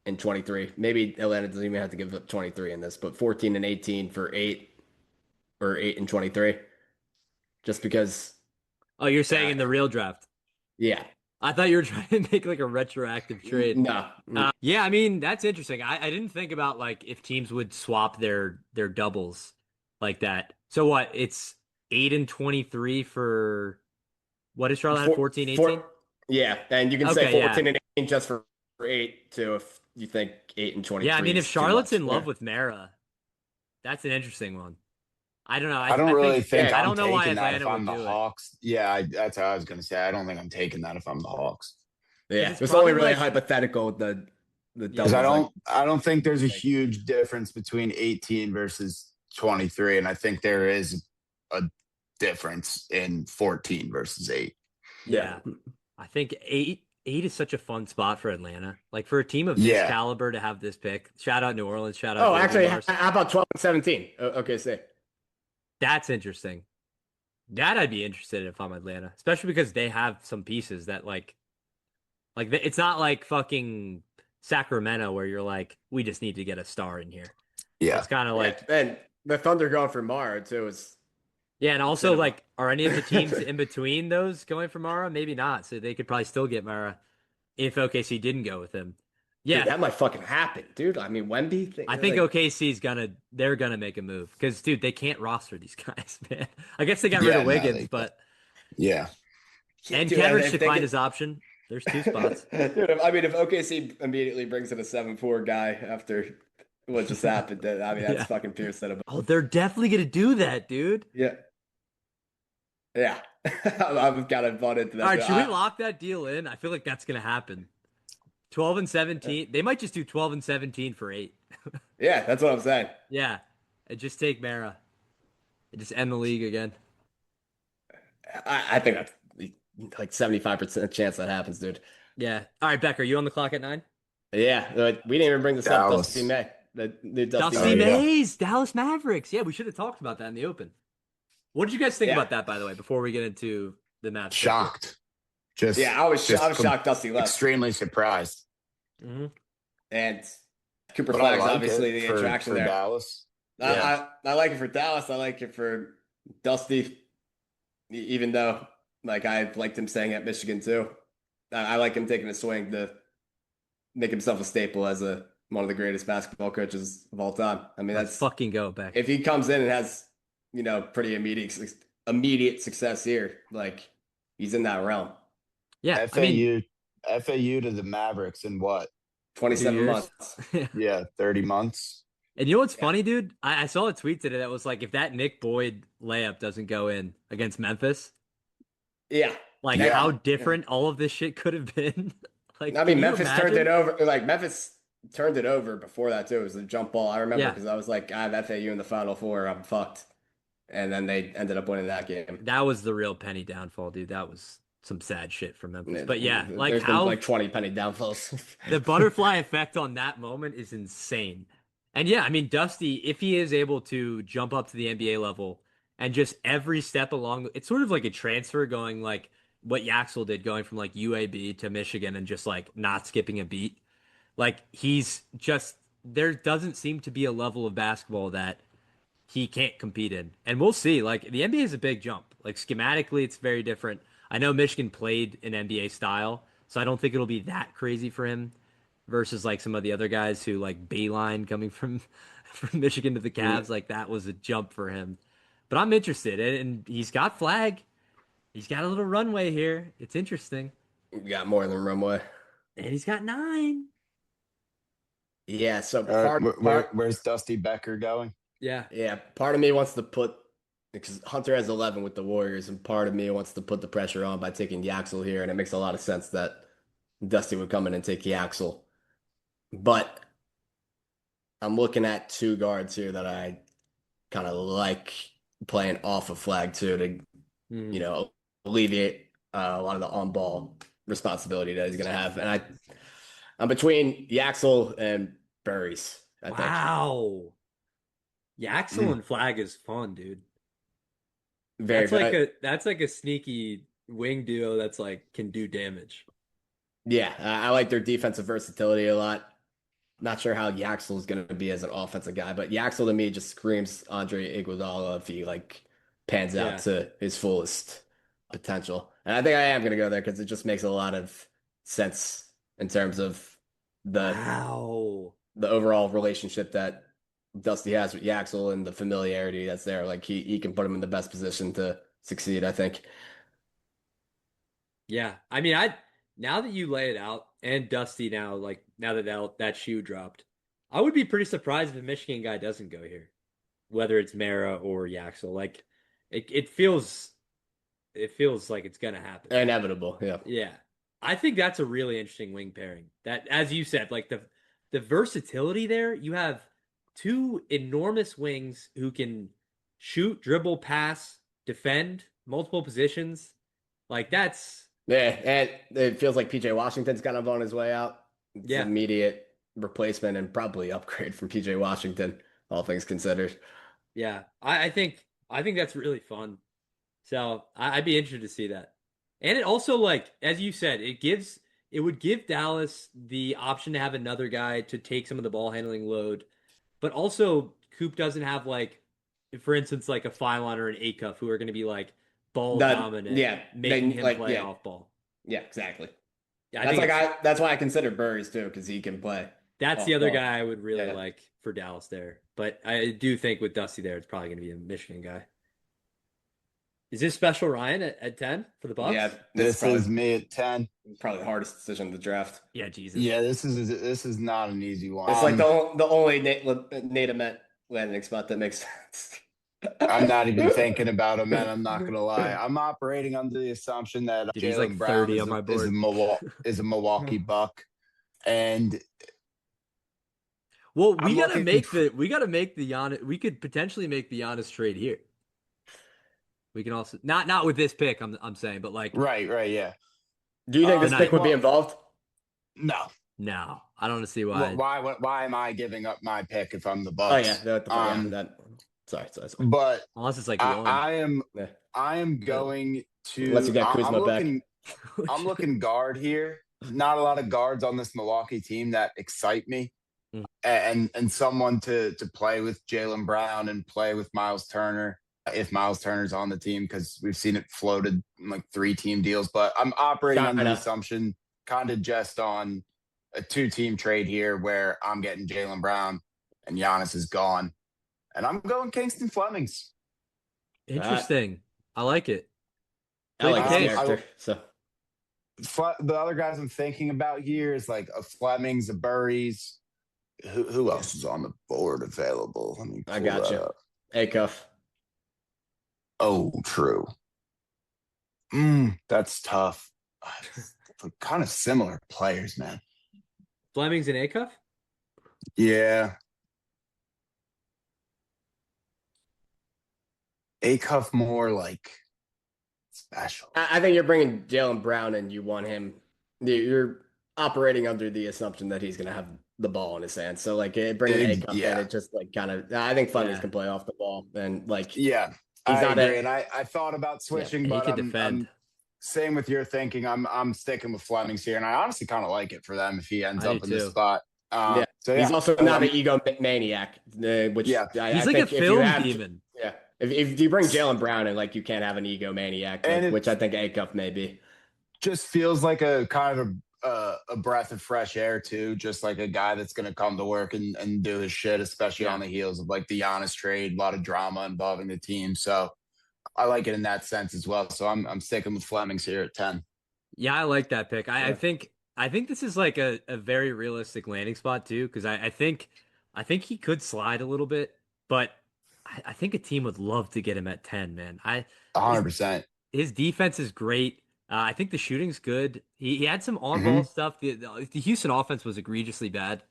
and 23. Maybe Atlanta doesn't even have to give up 23 in this, but 14 and 18 for 8 or 8 and 23. Just because. Oh, you're saying in the real draft? Yeah. I thought you were trying to make like a retroactive trade. No. Yeah, I mean that's interesting. I didn't think about like if teams would swap their doubles like that. So what? It's 8 and 23 for what is Charlotte had Four, 14, 18? four, yeah, and you can say Okay, yeah. 14 and 18 just for 8 too if you think 8 and Yeah, I 23 mean if is too Charlotte's much. in Yeah. love with Mara, that's an interesting one. I don't know. I don't I really think think Yeah. I I'm don't know why taking that if Atlanta I'm would the do it. Hawks. Yeah, that's how I was going to say. I don't think I'm taking that if I'm the Hawks. Because Yeah, it's it's only probably really like hypothetical with the yeah. Because doubles. Like, I don't think there's a like, huge difference between 18 versus 23, and I think there is a difference in 14 versus 8. yeah. Yeah. I think eight is such a fun spot for Atlanta. Like for a team of this Yeah, caliber to have this pick. Shout out New Orleans, shout out Oh, Joe actually, Dumars. how about 12 and 17? Okay, say. That's interesting. That I'd be interested in if I'm Atlanta, especially because they have some pieces that it's not like fucking Sacramento where you're like, we just need to get a star in here. yeah. It's kind of Yeah, like, and the Thunder going for Mara too is yeah, and a bit also of a like, are any of the teams in between those going for Mara? Maybe not. So they could probably still get Mara if OKC didn't go with him. dude. Yeah, That might fucking happen, dude. I mean, Wemby, I think like, OKC's they're gonna make a move because dude, they can't roster these guys, man. I guess they got rid Yeah, of no, Wiggins, but yeah. yeah, and dude. Kenrich If they declined get, his option. There's two spots. dude, I mean, if OKC immediately brings in a 7-4 guy after what just happened, then I mean, that's Yeah. fucking Pierce set up. Oh, they're definitely gonna do that, dude. Yeah, yeah. I've kind of bought into All that. right, Too. should we lock that deal in? I feel like that's gonna happen. 12 and 17. They might just do 12 and 17 for 8. Yeah, that's what I'm saying. Yeah. And just take Mara. And just end the league again. I think that's like 75% chance that happens, dude. Yeah. All right, Beck, are you on the clock at 9? Yeah, we didn't even bring this up. Dusty Dallas. May, the new Dusty Dusty Oh May. yeah. Mays, Dallas Mavericks. Yeah, we should have talked about that in the open. What did you guys think Yeah, about that, by the way, before we get into the Mavs picture? Shocked. Just yeah. I was just shocked Dusty left, extremely surprised. Hmm. and Cooper But I Flag's like obviously it the attraction for there. Dallas. Yeah. I like it for Dallas. I like it for Dusty, even though like I liked him staying at Michigan too. I like him taking a swing to make himself a staple as one of the greatest basketball coaches of all time. I mean, Let's that's fucking go, Beck. if he comes in and has pretty immediate success here, like he's in that realm. Yeah, I mean, FAU to the Mavericks in what? 27 2 years. months. Yeah, 30 months. And you know what's Yeah. funny, dude? I saw a tweet today that was like, if that Nick Boyd layup doesn't go in against Memphis, Yeah. like Yeah. how different all of this shit could have been. Like, I can mean, you Memphis turned imagine? it over. Like Memphis turned it over before that too. It was a jump ball. I remember Yeah, because I was like, I have FAU in the Final Four. I'm fucked. And then they ended up winning that game. that was the real penny downfall, dude. That was some sad shit for Memphis. But yeah, like There's been how like 20 penny downfalls. the butterfly effect on that moment is insane. And yeah, I mean, Dusty, if he is able to jump up to the NBA level and just every step along, it's sort of like a transfer going like what Yaxel did going from like UAB to Michigan and just like not skipping a beat. Like he's just, there doesn't seem to be a level of basketball that he can't compete in. And we'll see. Like the NBA is a big jump. Like schematically, it's very different. I know Michigan played an NBA style, so I don't think it'll be that crazy for him versus like some of the other guys who like Bayline coming from from Michigan to the Cavs. Like that was a jump for him. But I'm interested, and he's got flag. He's got a little runway here. It's interesting, We got more than runway. and he's got 9. Yeah, so Where's Dusty Becker going? Yeah, part of me wants to put because Hunter has 11 with the Warriors, and part of me wants to put the pressure on by taking Yaxel here, and it makes a lot of sense that Dusty would come in and take Yaxel. But I'm looking at two guards here that I kind of like playing off of flag too to alleviate a lot of the on-ball responsibility that he's going to have. And I'm between Yaxel and Burries, I think. wow. Yaxel and flag is fun, dude. Very, That's like a sneaky wing duo that's like can do damage. yeah, I like their defensive versatility a lot. Not sure how Yaxel is going to be as an offensive guy, but Yaxel to me just screams Andre Iguodala if he like pans out Yeah. to his fullest. potential. And I think I am going to go there because it just makes a lot of sense in terms of the Wow. the overall relationship that Dusty has with Yaxel and the familiarity that's there. Like he can put him in the best position to succeed, I think. Yeah. I mean, now that you lay it out and Dusty now, like now that shoe dropped, I would be pretty surprised if a Michigan guy doesn't go here, whether it's Mara or Yaxel. Like it feels like it's gonna happen. Inevitable, yeah. Yeah. I think that's a really interesting wing pairing. That, as you said, like the versatility there, you have two enormous wings who can shoot, dribble, pass, defend multiple positions. Like that's Yeah, and it feels like PJ Washington's kind of on his way out. It's an yeah, immediate replacement and probably upgrade from PJ Washington, all things considered. yeah. I think that's really fun. So I'd be interested to see that. And it also, like, as you said, it would give Dallas the option to have another guy to take some of the ball handling load. But also Coop doesn't have, like, for instance, like a Phylon or an Acuff who are going to be like ball dominant, Yeah, making him like play off ball. yeah, exactly. Yeah, I think That's why I consider Burries too, because he can play that's the off other ball. guy I would really Yeah. like for Dallas there. But I do think with Dusty there, it's probably going to be a Michigan guy. Is this special Ryan at 10 for the Bucks? Yeah, This is me at 10. Probably the hardest decision of the draft. Yeah, Jesus. Yeah, this is not an easy one. It's like the only Nate Met landing spot that makes sense. I'm not even thinking about him, man. I'm not gonna lie. I'm operating under the assumption that Dude, he's like Jaylen 30 Brown on my board. is a Milwaukee Buck, and well, we gotta make the Giannis. We could potentially make the Giannis trade here. We can also not with this pick. I'm saying, but like right, yeah. Do you think this pick would be involved? No, I don't see why. Why am I giving up my pick if I'm the Bucks? Oh yeah, sorry. But unless it's like I am going to unless you got Kuzma back. I'm looking guard here. Not a lot of guards on this Milwaukee team that excite me. And someone to play with Jaylen Brown and play with Miles Turner if Miles Turner's on the team, because we've seen it floated in like 3-team deals. But I'm operating under the assumption, kind of just on a 2-team trade here where I'm getting Jaylen Brown and Giannis is gone. And I'm going Kingston Flemings. Interesting. I like it. I like his character. So the other guys I'm thinking about here is like a Flemings, a Burries. Who else is on the board available? I got you. Acuff. Oh, true. That's tough. Kind of similar players, man. Flemings and Acuff? Yeah. Acuff more like special. I think you're bringing Jaylen Brown and you want him. You're operating under the assumption that he's going to have the ball in his hands. So like bringing Acuff in, it just like kind of. I think Flemings can play off the ball and like I agree. And I thought about switching, but I'm same with your thinking. I'm sticking with Flemings here, and I honestly kind of like it for them if he ends up in this spot. So he's also not an ego maniac, which he's like a film demon. Yeah, if you bring Jaylen Brown in, like you can't have an ego maniac, which I think Acuff may be. Just feels like a kind of a breath of fresh air too, just like a guy that's going to come to work and do his shit, especially on the heels of like the Giannis trade, a lot of drama involving the team. So I like it in that sense as well. So I'm sticking with Flemings here at 10. Yeah, I like that pick. I think this is like a very realistic landing spot too, because I think he could slide a little bit, but I think a team would love to get him at 10, man. 100%. His defense is great. I think the shooting's good. He had some on-ball stuff. The Houston offense was egregiously bad,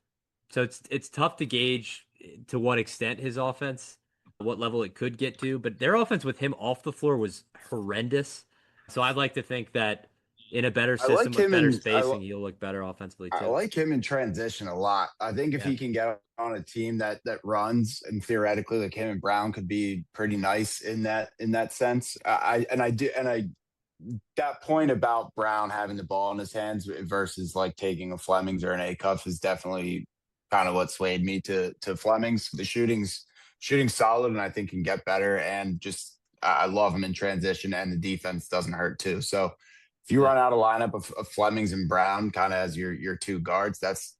so it's tough to gauge to what extent his offense, what level it could get to. But their offense with him off the floor was horrendous. So I'd like to think that in a better system with better spacing, he'll look better offensively too. I like him in transition a lot. I think if he can get on a team that runs, and theoretically like him and Brown could be pretty nice in that sense. That point about Brown having the ball in his hands versus like taking a Flemings or an Acuff is definitely kind of what swayed me to Flemings. The shooting's solid, and I think can get better. And just I love him in transition, and the defense doesn't hurt too. So if you run out a lineup of Flemings and Brown kind of as your two guards, that's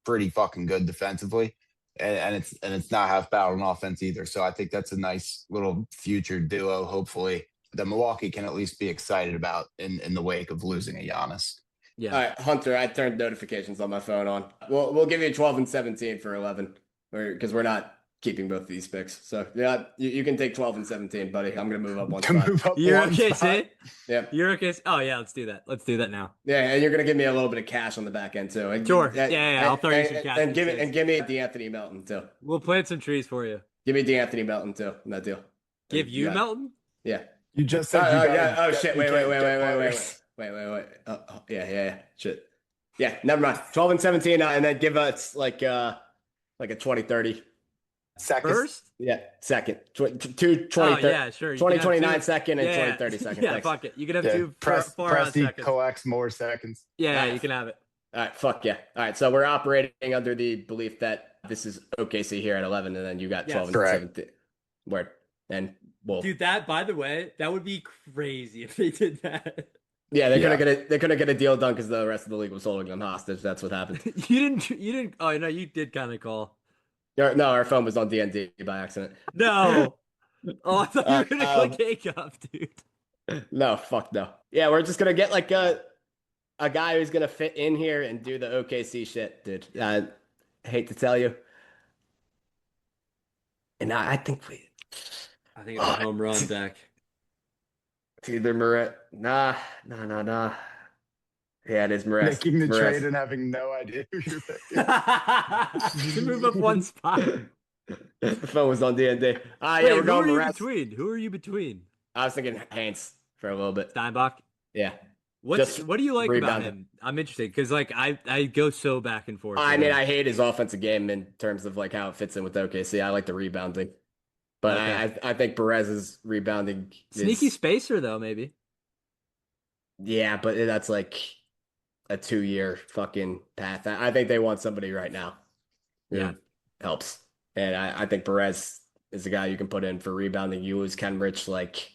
pretty fucking good defensively. And it's not half bad on offense either. So I think that's a nice little future duo, hopefully, that Milwaukee can at least be excited about in the wake of losing a Giannis. Yeah. All right, Hunter, I turned notifications on my phone on. We'll give you 12 and 17 for 11, because we're not keeping both of these picks. So yeah, you can take 12 and 17, buddy. I'm gonna move up one spot. You're okay, see? Yeah. You're okay. Oh yeah, let's do that. Let's do that now. Yeah, and you're gonna give me a little bit of cash on the back end too. And, sure. Yeah. I'll throw you some cash. And give me D'Anthony Melton too. We'll plant some trees for you. Give me D'Anthony Melton too in that deal. Give you Melton? Yeah. You just said Oh shit! Wait. Yeah. Shit. Yeah, never mind. 12 and 17, and then give us like a 20-30. Second. First? Yeah, second. 20, yeah, sure. 20-29 second and 20-30 second. Yeah, fuck it. You can have two far seconds. Coax more seconds. Yeah, you can have it. All right, fuck yeah. All right, so we're operating under the belief that this is OKC here at 11, and then you got 12 and 17. Word. And we'll... Dude, that, by the way, that would be crazy if they did that. Yeah, they couldn't get a deal done because the rest of the league was holding them hostage. That's what happened. You didn't. Oh no, you did kind of call. No, our phone was on DND by accident. No. Oh, I thought you were gonna click Cake Up, dude. No, fuck no. Yeah, we're just gonna get like a guy who's gonna fit in here and do the OKC shit, dude. I hate to tell you. And I think it's a home run, Beck. It's either Moret. Nah. Yeah, it is Moret. Making the trade and having no idea who you're picking. To move up one spot. The phone was on D&D. Yeah, we're going Moret. Who are you between? I was thinking Haynes for a little bit. Steinbach? Yeah. What do you like about him? I'm interested because like I go so back and forth. I mean, I hate his offensive game in terms of like how it fits in with OKC. I like the rebounding. But okay. I think Perez's rebounding sneaky spacer though, maybe. Yeah, but that's like a 2-year fucking path. I think they want somebody right now. Yeah, helps. And I think Perez is a guy you can put in for rebounding. You lose Kenrich, like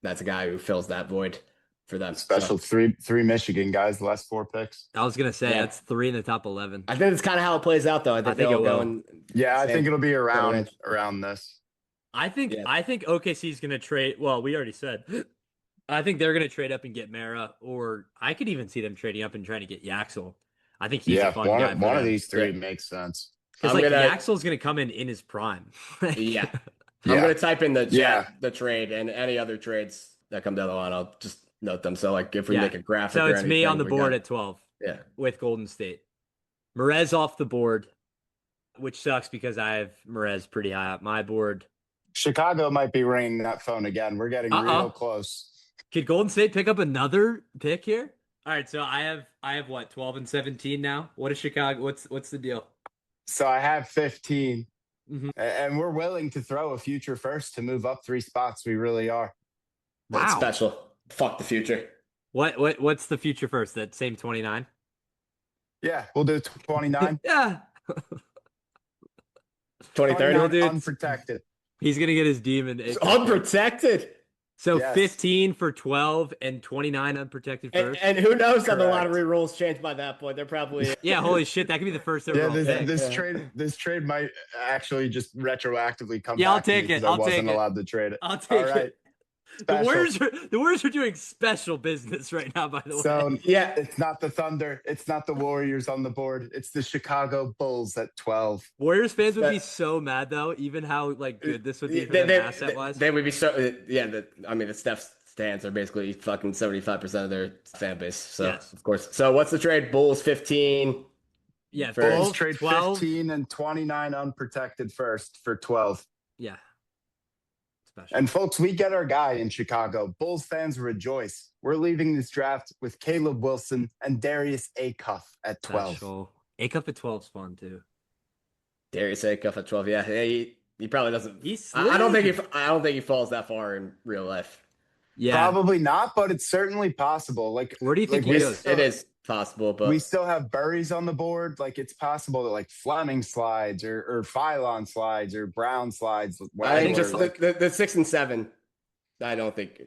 that's a guy who fills that void for them. Special three Michigan guys, the last 4 picks. I was gonna say that's 3 in the top 11. I think it's kind of how it plays out though. I think it'll go. I think it'll be around this. I think OKC is going to trade. Well, we already said. I think they're going to trade up and get Mara, or I could even see them trading up and trying to get Yaxel. I think he's a fun guy. One of these three makes sense. Because Yaxel's going to come in his prime. Yeah. I'm going to type in the chat, the trade, and any other trades that come down the line, I'll just note them. So like if we make a graphic, so it's me on the board at 12. Yeah, with Golden State. Merez off the board, which sucks because I have Merez pretty high up my board. Chicago might be ringing that phone again. We're getting real close. Could Golden State pick up another pick here? All right, so I have what, 12 and 17 now? What is Chicago? What's the deal? So I have 15. Mm-hmm. And we're willing to throw a future first to move up 3 spots. We really are. Wow. That's special. Fuck the future. What's the future first? That same 29? Yeah, we'll do 29. Yeah. 2030, unprotected. He's going to get his demon. Unprotected. So yes. 15 for 12 and 29 unprotected first. And who knows how the lottery rules change by that point. They're probably yeah, holy shit, that could be the first overall pick. This trade might actually just retroactively come back. I'll take it. I wasn't allowed to trade it. I'll take it. The Warriors are doing special business right now, by the way. So yeah, it's not the Thunder, it's not the Warriors on the board, it's the Chicago Bulls at 12. Warriors fans would be so mad though, even how like good this would be for them asset wise. They would be so the Steph stands are basically fucking 75% of their fan base. So yes. Of course. So what's the trade? Bulls 15. Yeah, Bulls trade 12. 15 and 29 unprotected first for 12. Yeah. And folks, we get our guy in Chicago. Bulls fans rejoice. We're leaving this draft with Caleb Wilson and Darius Acuff at 12. Special. Acuff at 12 is fun too. Darius Acuff at 12. Yeah, he probably doesn't. I don't think he falls that far in real life. Yeah, probably not, but it's certainly possible. Like, where do you think he goes? It is possible, but we still have Burries on the board. Like, it's possible that like Fleming slides or Phylon slides or Brown slides. I think just the 6 and 7 I don't think.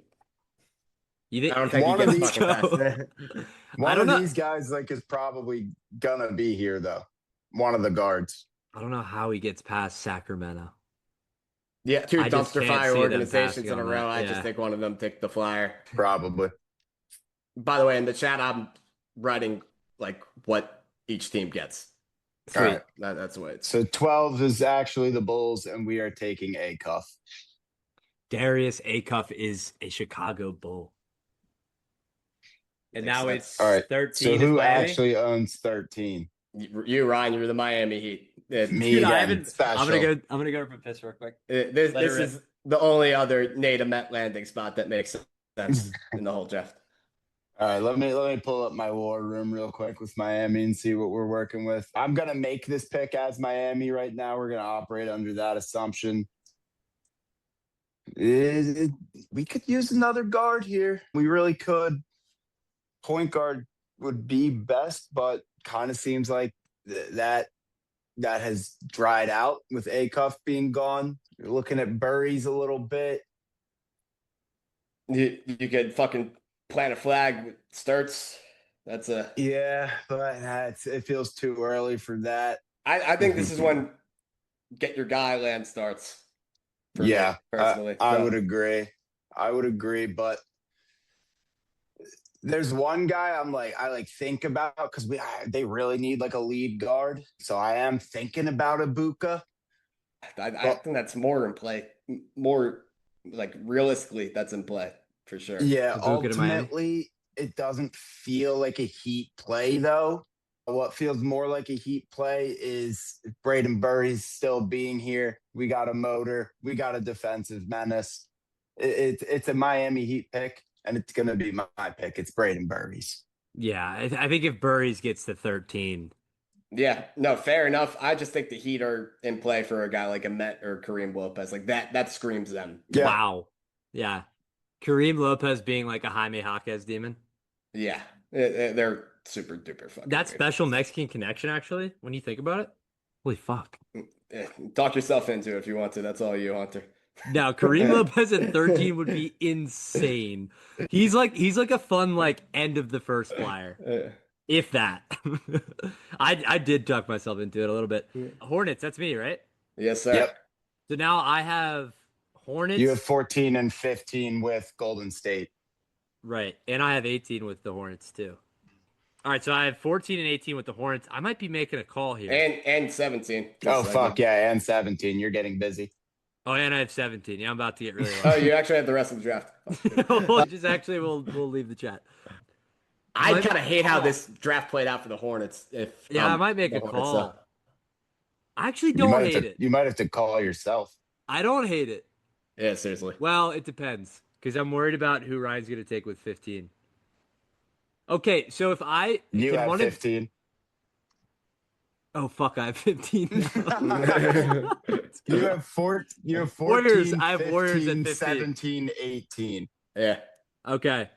You think, I don't think he gets fucking past. One of these guys is probably gonna be here though. One of the guards. I don't know how he gets past Sacramento. Yeah, two dumpster fire organizations in a row. Yeah. I just think one of them took the flyer. Probably. By the way, in the chat, I'm writing what each team gets. All right. That's what it's. So 12 is actually the Bulls, and we are taking Acuff. Darius Acuff is a Chicago Bull. And now it's all right. 13. So who actually owns 13? You, Ryan. You're the Miami Heat. Me Dude, again. I'm gonna go for piss real quick. This is the only other native Met landing spot that makes sense in the whole draft. All right, let me pull up my war room real quick with Miami and see what we're working with. I'm gonna make this pick as Miami right now. We're gonna operate under that assumption. We could use another guard here. We really could. Point guard would be best, but kind of seems like that has dried out with Acuff being gone. You're looking at Burries a little bit. You could fucking plant a flag with Sturts. But it feels too early for that. I think this is when get your guy land starts. Yeah, me, personally, I would agree. But there's one guy I think about because they really need a lead guard. So I am thinking about Ibuka. I think that's more in play. More realistically, that's in play for sure. Yeah, ultimately, it doesn't feel like a Heat play though. What feels more like a Heat play is Braden Burry's still being here. We got a motor. We got a defensive menace. It's a Miami Heat pick. And it's going to be my pick. It's Braden Burries. Yeah, I think if Burries gets to 13. Yeah, no, fair enough. I just think the Heat are in play for a guy like a Met or Kareem Lopez. That screams them. Yeah. Wow. Yeah. Kareem Lopez being a Jaime Jaquez demon. Yeah, they're super duper fucking. That's special Mexican connection, actually, when you think about it. Holy fuck. Talk yourself into it if you want to. That's all you, Hunter. Now, Kareem Lopez at 13 would be insane. He's like a fun end of the first flyer. If that. I did talk myself into it a little bit. Hornets, that's me, right? Yes, sir. Yep. So now I have Hornets. You have 14 and 15 with Golden State. Right. And I have 18 with the Hornets too. All right, so I have 14 and 18 with the Hornets. I might be making a call here. And 17. Oh, fuck yeah, and 17. You're getting busy. Oh, and I have 17. Yeah, I'm about to get really low. Oh, you actually have the rest of the draft. We'll leave the chat. I kind of hate how this draft played out for the Hornets. I might make a call. I actually don't hate it. You might have to call yourself. I don't hate it. Yeah, seriously. Well, it depends because I'm worried about who Ryan's going to take with 15. Okay, so if you have 15. Oh fuck! I have 15 now. You have 14. Warriors. I have 15, Warriors at 15. 17, 18. Yeah. Okay.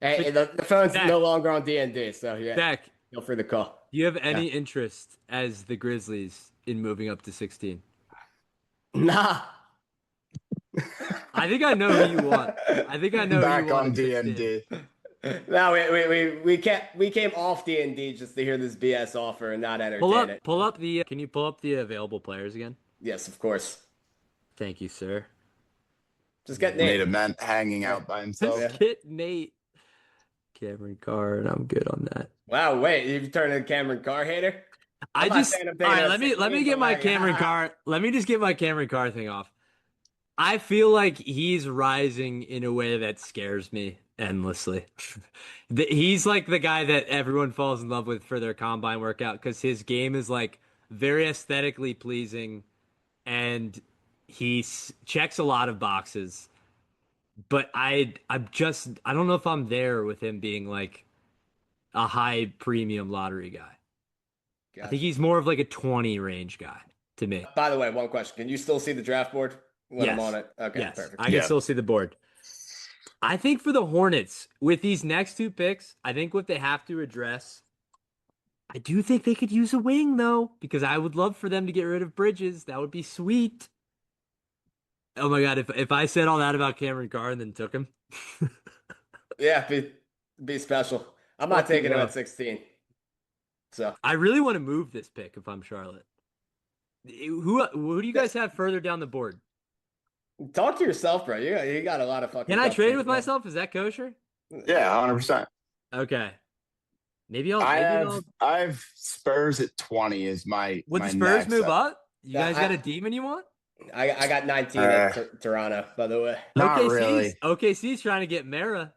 Hey, the phone's no longer on D&D, so yeah. Beck, feel free to call. Do you have any interest as the Grizzlies in moving up to 16? Nah. I think I know who you want. I think I know Back who you want on D&D. No, we came off D&D just to hear this BS offer and not entertain it. Can you pull up the available players again? Yes, of course. Thank you, sir. Just get Nate. Nate a man hanging out by himself. Just get Nate. Cameron Carr, and I'm good on that. Wow, wait, you've turned into a Cameron Carr hater? All right, let me get my Cameron Carr. Let me just get my Cameron Carr thing off. I feel like he's rising in a way that scares me endlessly. He's like the guy that everyone falls in love with for their combine workout because his game is very aesthetically pleasing and he checks a lot of boxes. But I don't know if I'm there with him being a high premium lottery guy. Gotcha. I think he's more of a 20 range guy to me. By the way, one question. Can you still see the draft board when I'm on it? Okay, yes. Perfect. I can still see the board. I think for the Hornets, with these next two picks, I think what they have to address, I do think they could use a wing, though, because I would love for them to get rid of Bridges. That would be sweet. Oh my God, if I said all that about Cameron Carr and then took him, Yeah, be special. I'm not fucking taking him at go. 16. So I really want to move this pick if I'm Charlotte. Who do you guys have further down the board? talk to yourself, bro. You got a lot of fucking Can I tough trade with picks, man. myself? Is that kosher? Yeah, 100%. Okay. Maybe I'll I maybe have I'll I have Spurs at 20 is my would the my Spurs next move up. up? You guys got a I demon you want? I got 19 at Uh, Toronto, by the way. Not really. OKC's trying to get Mara.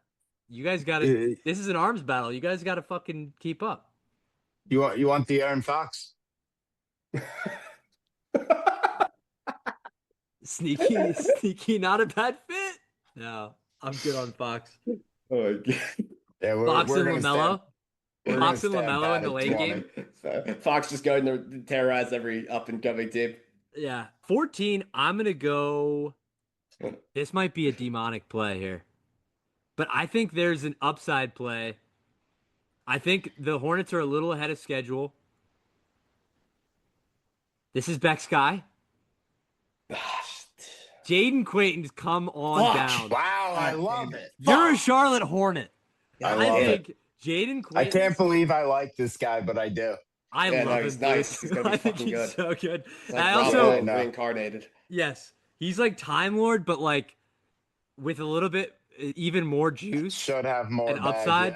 You guys got to. Uh, This is an arms battle. You guys got to fucking keep up. you want the Aaron Fox? Sneaky, sneaky, not a bad fit. No, I'm good on Fox. Oh my God. Yeah, Fox we're and gonna stand LaMelo. we're gonna Fox and stand LaMelo in pat the at late 20. game. Fox just going to terrorize every up and coming team. Yeah, 14. I'm gonna go. This might be a demonic play here, but I think there's an upside play. I think the Hornets are a little ahead of schedule. This is Beck's guy. Jaden Quayton's come on Fuck. down. Wow, I God love damn it. it. You're a Charlotte Hornet. I I love it. think Jaden I can't Quayton. believe I like this guy, but I do. I Yeah, love no, him, he's dude. nice. He's gonna be I think fucking he's good. so good. It's like I Rob Yeah, I also, Will know. reincarnated. yes, he's like Time Lord, but like with a little bit even more juice Should have and more bag, upside.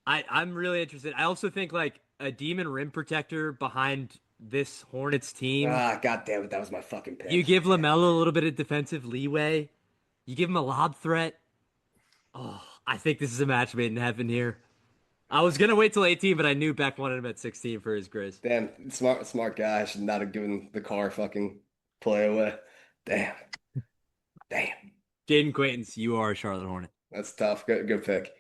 yeah. I'm really interested. I also think like a demon rim protector behind this Hornets team. Ah, God damn it, that was my fucking You pick. give LaMelo a little bit of defensive leeway. You give him a lob threat. Oh, I think this is a match made in heaven here. I was gonna wait till 18, but I knew Beck wanted him at 16 for his grace. Damn, smart guy. I should not have given the car fucking play away. Damn, damn, Jaden Quaintance, you are a Charlotte Hornet. that's tough. Good pick.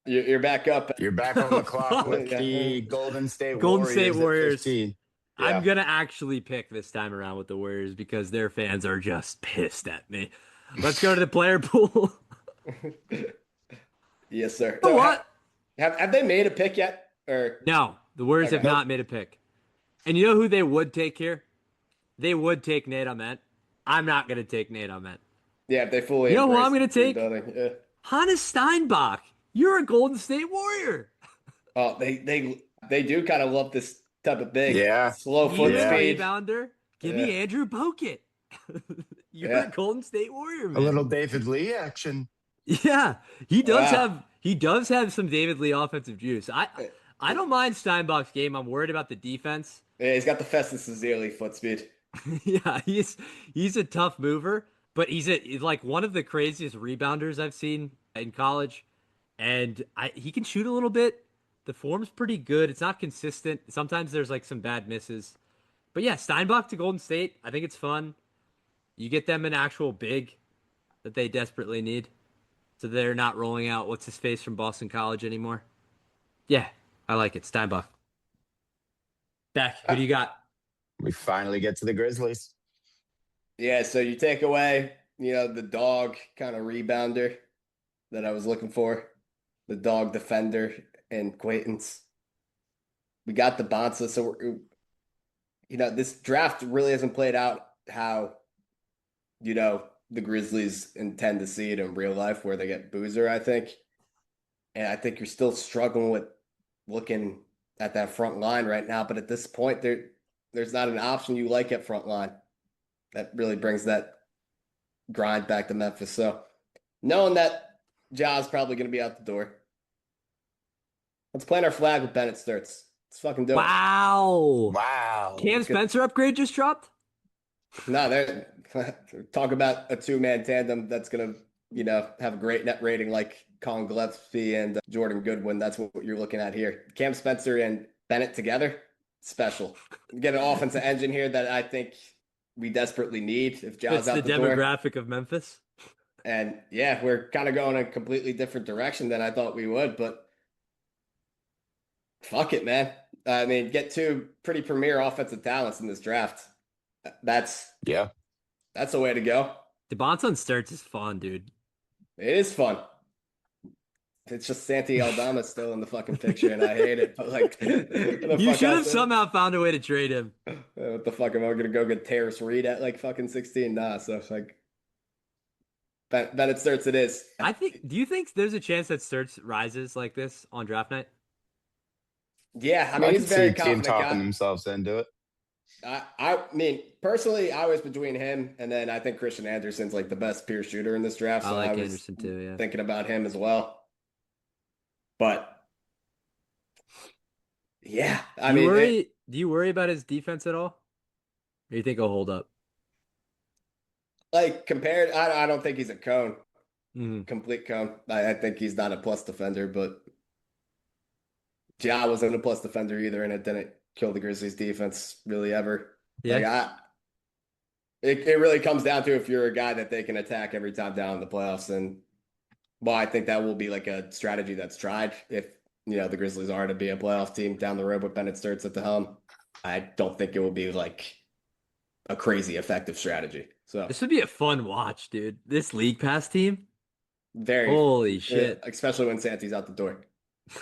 You're back up. You're back on the clock with Yeah. the Golden State Golden State Warriors at Warriors. 15. I'm Yeah. gonna actually pick this time around with the Warriors because their fans are just pissed at me. Let's go to the player pool. Yes, sir. You know So what? have they made a pick yet? Or No, the Warriors have Okay. not made a pick. And you know who they would take here? They would take Nate Ahmed. I'm not gonna take Nate Ahmed. yeah, if they fully You know who embrace I'm gonna take? rebuilding. Yeah. Hannes Steinbach. You're a Golden State Warrior. Oh, they do kind of love this type of big, Yeah. slow foot Demon Yeah. speed. rebounder. Give Yeah. me Andrew Bogut. You're Yeah. a Golden State Warrior, A man. little David Lee action. Yeah, he does Wow. have some David Lee offensive juice. I don't mind Steinbach's game. I'm worried about the defense. Yeah, he's got the Festus Ezeli foot speed. Yeah, he's a tough mover, but he's like one of the craziest rebounders I've seen in college, and he can shoot a little bit. The form's pretty good. It's not consistent. Sometimes there's like some bad misses, but yeah, Steinbach to Golden State. I think it's fun. You get them an actual big that they desperately need, so they're not rolling out what's his face from Boston College anymore. Yeah, I like it. Steinbach. Beck, who do you got? We finally get to the Grizzlies. Yeah, so you take away, the dog kind of rebounder that I was looking for, the dog defender and acquaintance. We got the Bonsa, so this draft really hasn't played out how, the Grizzlies intend to see it in real life, where they get Boozer, I think. And I think you're still struggling with looking at that front line right now. But at this point, there's not an option you like at front line that really brings that grind back to Memphis. So knowing that Ja's probably going to be out the door, let's plant our flag with Bennett Sturts. Let's fucking do it. Wow. Cam Spencer upgrade just dropped? No, they're talk about a two-man tandem that's going to, have a great net rating like Colin Gillespie and Jordan Goodwin. That's what you're looking at here. Cam Spencer and Bennett together, special. Get an offensive engine here that I think we desperately need if Ja's It's out the the door. demographic of Memphis. And yeah, we're kind of going a completely different direction than I thought we would, but fuck it, man. I mean, get two pretty premier offensive talents in this draft. That's the way to go. DeBonson Sturts is fun, dude. It is fun. It's just Santi Aldama still in the fucking picture, and I hate it. But like, the You fuck should have else? somehow found a way to trade him. What the fuck am I gonna go get Terrace Reed at like fucking 16? Nah, so it's like Bennett starts it is. Do you think there's a chance that Sturts rises like this on draft night? Yeah, I I mean he's could a see very a team confident talking guy. themselves into it. I mean, personally, I was between him and then I think Christian Anderson's like the best pure shooter in this draft, I so I like was Anderson too, yeah. thinking about him as well. But yeah, I mean, Do you worry about his defense at all? Or do you think he'll hold up? like compared, I don't think he's a cone, Mm-hmm. complete cone. I think he's not a plus defender, but Ja wasn't a plus defender either, and it didn't kill the Grizzlies defense really ever. Like Yeah. it really comes down to if you're a guy that they can attack every time down in the playoffs. And well, I think that will be like a strategy that's tried if the Grizzlies are to be a playoff team down the road with Bennett Sturts at the helm. I don't think it will be like a crazy effective strategy. So This would be a fun watch, dude. This League Pass team. very, Holy shit. especially when Santi's out the door.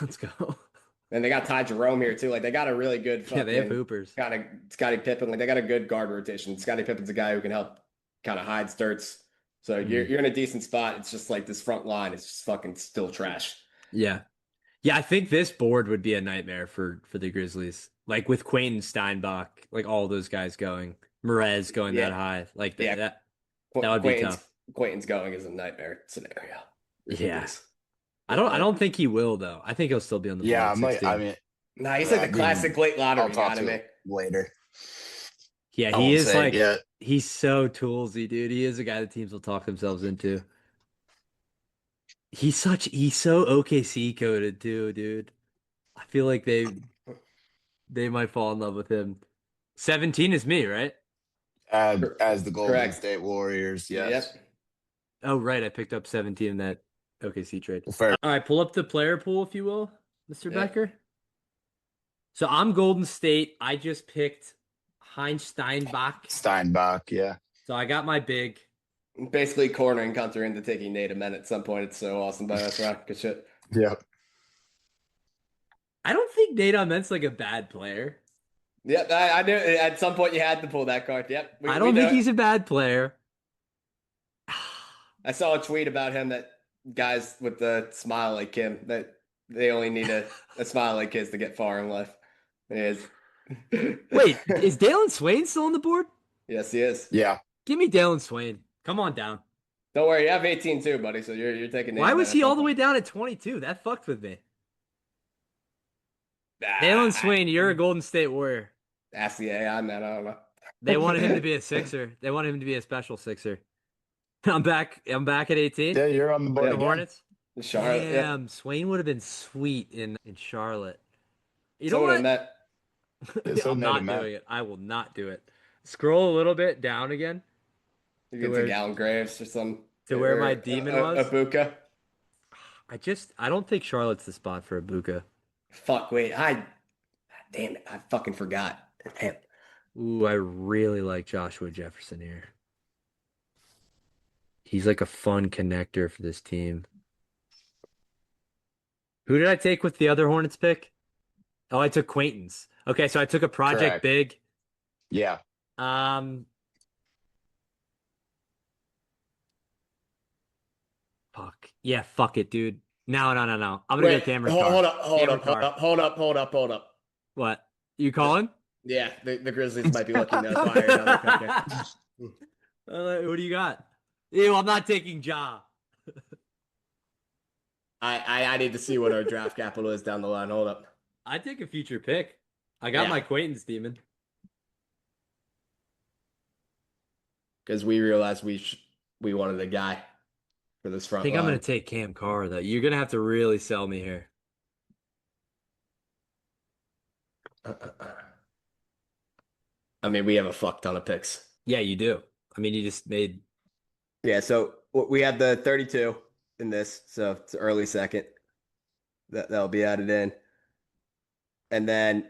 Let's go. And they got Ty Jerome here too. Like they got a really good Yeah, they have fucking hoopers. kind of Scottie Pippen. Like they got a good guard rotation. Scottie Pippen's a guy who can help kind of hide Sturts. So you're in a decent spot. It's just like this front line is just fucking still trash. Yeah. Yeah, I think this board would be a nightmare for the Grizzlies. Like with Quayton, Steinbach, like all those guys going, Merez going that high. Like that would be tough. Quayton's going is a nightmare scenario. Yeah. I don't think he will though. I think he'll still be on the board. Yeah, I mean, nah, he's like the classic late lottery guy to me. Later. Yeah, he is like he's so toolsy, dude. He is a guy that teams will talk themselves into. He's so OKC coded too, dude. I feel like they might fall in love with him. 17 is me, right? As the Golden Correct. State Warriors, yes. Yep. Oh, right. I picked up 17 in that OKC trade. Fair. All right, pull up the player pool, if you will, Mr. Becker. So I'm Golden State. I just picked Heinz Steinbach. Steinbach, yeah. So I got my big. Basically cornering Hunter into taking Nate Amen at some point. It's so awesome by us, Ron. Good shit. Yep. I don't think Nate Amen's like a bad player. Yep, I knew at some point you had to pull that card. Yep. I don't think he's a bad player. I saw a tweet about him that guys with the smile like him, that they only need a smile like his to get far in life. He is. Wait, is Dalen Swain still on the board? Yes, he is. Yeah. Give me Dalen Swain. Come on down. Don't worry, you have 18 too, buddy. So you're taking. Why was he all the way down at 22? That fucked with me. Dalen Swain, you're a Golden State Warrior. Ask the AI, man. I don't know. They wanted him to be a Sixer. They wanted him to be a special Sixer. I'm back at 18. Yeah, you're on the board. The Hornets. Charlotte. Damn, yeah. Swain would have been sweet in Charlotte. You know what? I'm not doing it. I will not do it. Scroll a little bit down again. You get to Gallon Graves or some. To where my demon was. Ibuka. I don't think Charlotte's the spot for Ibuka. Fuck, wait. Damn it. I fucking forgot. Damn. Ooh, I really like Joshua Jefferson here. He's like a fun connector for this team. Who did I take with the other Hornets pick? Oh, I took Quayton's. Okay, so I took a project big. Yeah. Fuck. Yeah, fuck it, dude. No. I'm gonna go Cameron Carr. Hold up. What? You calling? Yeah, the Grizzlies might be looking to acquire another pick. What do you got? Ew, I'm not taking Ja. I need to see what our draft capital is down the line. Hold up. I'd take a future pick. I got my Quayton's demon. Because we realized we wanted a guy for this front I think line. I'm going to take Cam Carr, though. You're going to have to really sell me here. I mean, we have a fuck ton of picks. Yeah, you do. I mean, you just made... Yeah, so we have the 32 in this, so it's early second. That'll be added in. And then,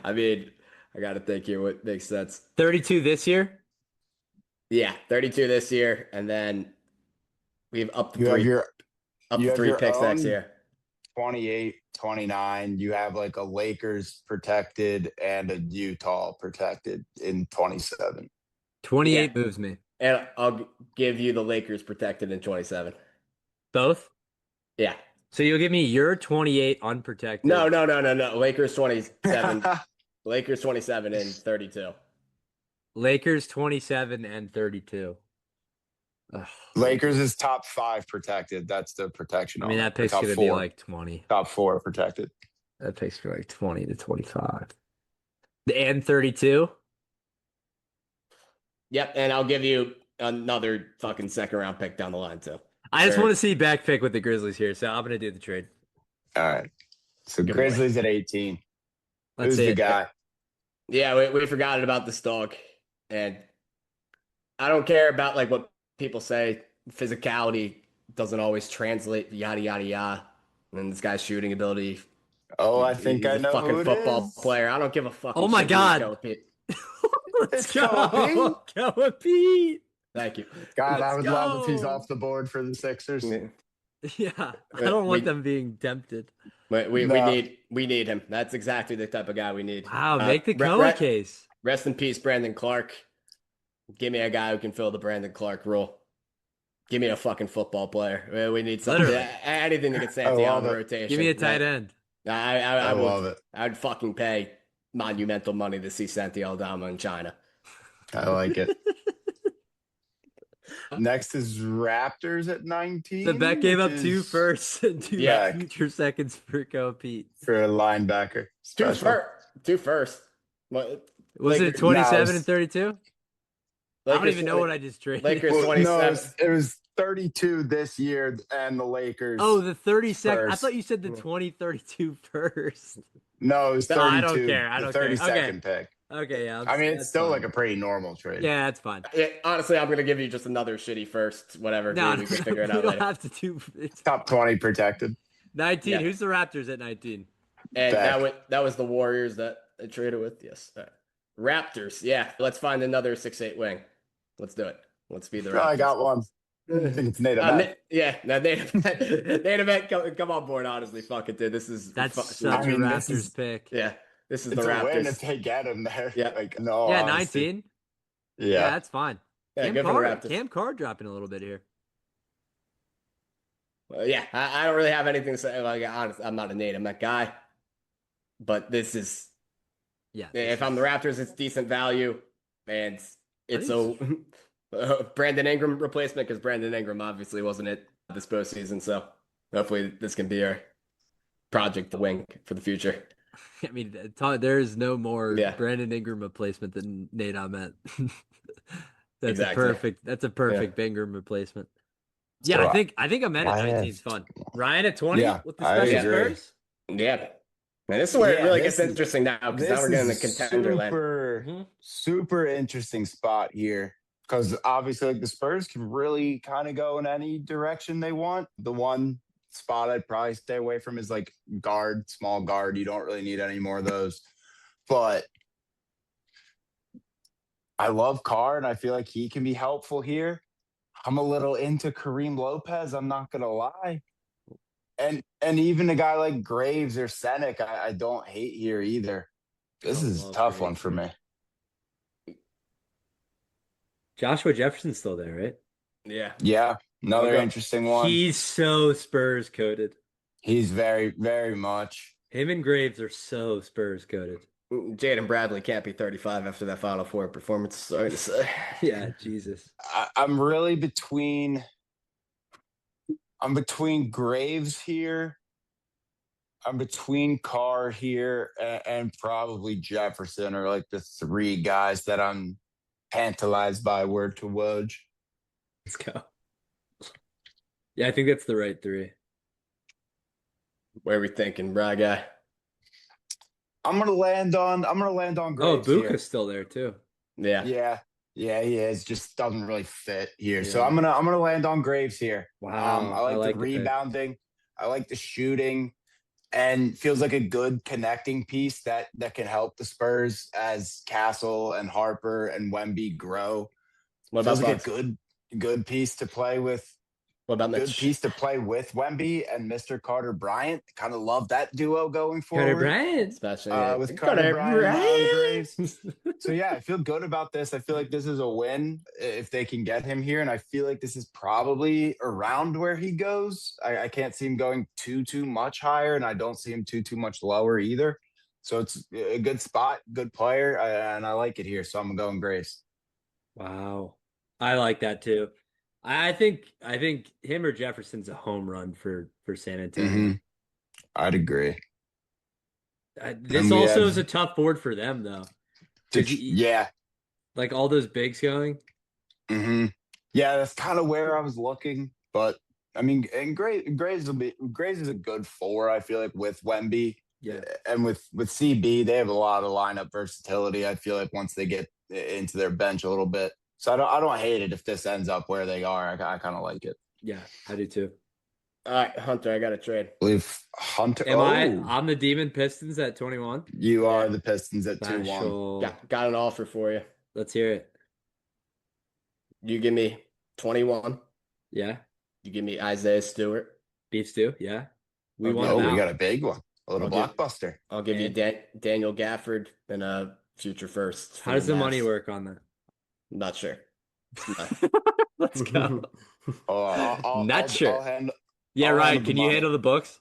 I mean, I got to think here what makes sense. 32 this year? Yeah, 32 this year. And then We have up to You have three. your Up you to have three your picks next own year. 28, 29. You have like a Lakers protected and a Utah protected in 27. 28 moves me. And I'll give you the Lakers protected in 27. Both? Yeah. So you'll give me your 28 unprotected. No. Lakers 27. Lakers 27 and 32. Lakers 27 and 32. Ugh, Lakers is top 5 protected. That's the protection. I mean, that pick's going to be like 20. Top 4 protected. That pick's for like 20 to 25. And 32? Yep. And I'll give you another fucking second round pick down the line, too. I just want to see Beck pick with the Grizzlies here, so I'm going to do the trade. All right. So Good Grizzlies boy. at 18. Let's Who's see the guy? Yeah, we forgot about this dog. And I don't care about like what people say. Physicality doesn't always translate, yada, yada, yada. And this guy's shooting ability. Oh, I think he's I a know fucking who it football is. player. I don't give a fuck. Oh my God. Let's go. Go with Pete. Thank you. God, Let's I would love if he's off the board for the Sixers. Yeah, I don't want them being tempted. We need him. That's exactly the type of guy we need. Wow, make the Koa case. Rest in peace, Brandon Clark. Give me a guy who can fill the Brandon Clark role. Give me a fucking football player. We need something. Anything to get Santi out of the rotation. Give me a tight end. I love it. I'd fucking pay monumental money to see Santi Aldama in China. I like it. Next is Raptors at 19. The Beck gave up 2 firsts and 2 future seconds for Koa Pete. For a linebacker. Two first. Was it 27 and 32? I don't even know what I just traded. Lakers 27. No, it was 32 this year, and the Lakers. Oh, the 32nd. I first. thought you said the 2032 first. No, it was 32. I don't care. I don't care. 32nd pick. Okay, yeah. I mean, it's still fine. like a pretty normal trade. Yeah, that's fine. Honestly, I'm going to give you just another shitty first, whatever. No, we can figure it out you don't later. have to do it's Top 20 protected. 19. Yeah. Who's the Raptors at 19? And Beck. that was the Warriors that I traded with. Yes. Raptors. Yeah. Let's find another 6'8" wing. Let's do it. Let's be the Raptors. I got one. I think it's Nate Ahmed. Nate Ahmed, come on board, honestly. Fuck it, dude. This is such a Raptors pick. Yeah. This is It's the a Raptors. win if they get him there. Yeah. Like, no. Yeah, honestly. 19. Yeah. That's fine. Yeah, good for the Raptors. Cam Carr dropping a little bit here. Yeah, I don't really have anything to say. Like, honestly, I'm not a Nate Ahmed guy, but this is. Yeah. If I'm the Raptors, it's decent value, and it's a Brandon Ingram replacement because Brandon Ingram obviously wasn't it this postseason. So hopefully this can be our project to wing for the future. I mean, there is no more Brandon Ingram replacement than Nate Ahmed. That's a perfect Ingram replacement. Yeah, I think Ahmed at 19 is fun. Ryan at 20 with the special Spurs. Yeah. Man, this is where it really gets interesting now because now we're getting the contender land. Super interesting spot here because obviously like the Spurs can really kind of go in any direction they want. The one spot I'd probably stay away from is like guard, small guard. You don't really need any more of those. But I love Carr and I feel like he can be helpful here. I'm a little into Kareem Lopez, I'm not gonna lie. And even a guy like Graves or Senek, I don't hate here either. This is a tough one for me. Joshua Jefferson's still there, right? Yeah. Yeah. Another interesting one. He's so Spurs coded. He's very, very much. Him and Graves are so Spurs coded. Jaden Bradley can't be 35 after that Final Four performance. Sorry to say. Yeah, Jesus. I'm really between Graves here. I'm between Carr here and probably Jefferson are like the 3 guys that I'm tantalized by word to Woj. Let's go. Yeah, I think that's the right 3. Where are we thinking, Brad guy? I'm gonna land on Graves. Oh, Buka's still there too. Yeah, he is. Just doesn't really fit here. Yeah. So I'm gonna land on Graves here. Wow, I like the rebounding. I like the shooting, and feels like a good connecting piece that can help the Spurs as Castle and Harper and Wemby grow. What feels about like a good piece to play with What about good Mitch? piece to play with Wemby and Mr. Carter Bryant. Kind of love that duo going forward. Carter Bryant. Especially with Carter Bryant and Graves. So, yeah, I feel good about this. I feel like this is a win if they can get him here. And I feel like this is probably around where he goes. I can't see him going too much higher, and I don't see him too much lower either. So it's a good spot, good player, and I like it here. So I'm going Graves. Wow. I like that too. I think him or Jefferson's a home run for San Antonio. Mm-hmm. I'd agree. This also is a tough board for them, though. Yeah. Like all those bigs going. Mm-hmm. Yeah, that's kind of where I was looking. But, I mean, and Graves is a good 4, I feel like, with Wemby. Yeah. And with CB, they have a lot of lineup versatility, I feel like, once they get into their bench a little bit. So I don't hate it if this ends up where they are. I kind of like it. Yeah, I do too. All right, Hunter, I got a trade. I believe Hunter. I'm the Demon Pistons at 21. You are the Pistons at 2-1. Yeah, got an offer for you. Let's hear it. You give me 21. Yeah. You give me Isaiah Stewart. Beef stew. Yeah. We got a big one. A little blockbuster. I'll give you Daniel Gafford and a future first. How does the money work on that? Not sure. Let's go. Not sure. Ryan, can you handle the books?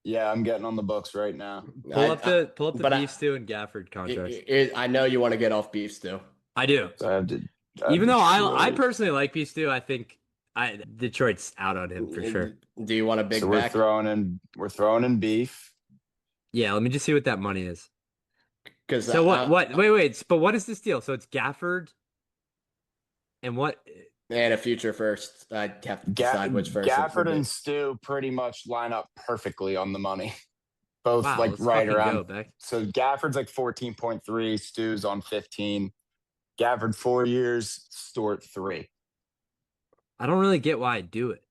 Yeah, I'm getting on the books right now. Pull up the Beef Stew and Gafford contracts. I know you want to get off Beef Stew. I do. So even though I personally like Beef Stew, I think Detroit's out on him for sure. Do you want a big back? We're throwing in Beef. Yeah, let me just see what that money is. So wait, but what is this deal? So it's Gafford and what? And a future first. I have to decide which first. Gafford and Stu pretty much line up perfectly on the money. Both right around. Beck. So Gafford's like 14.3, Stu's on 15. Gafford 4 years, Stewart 3. I don't really get why I do it.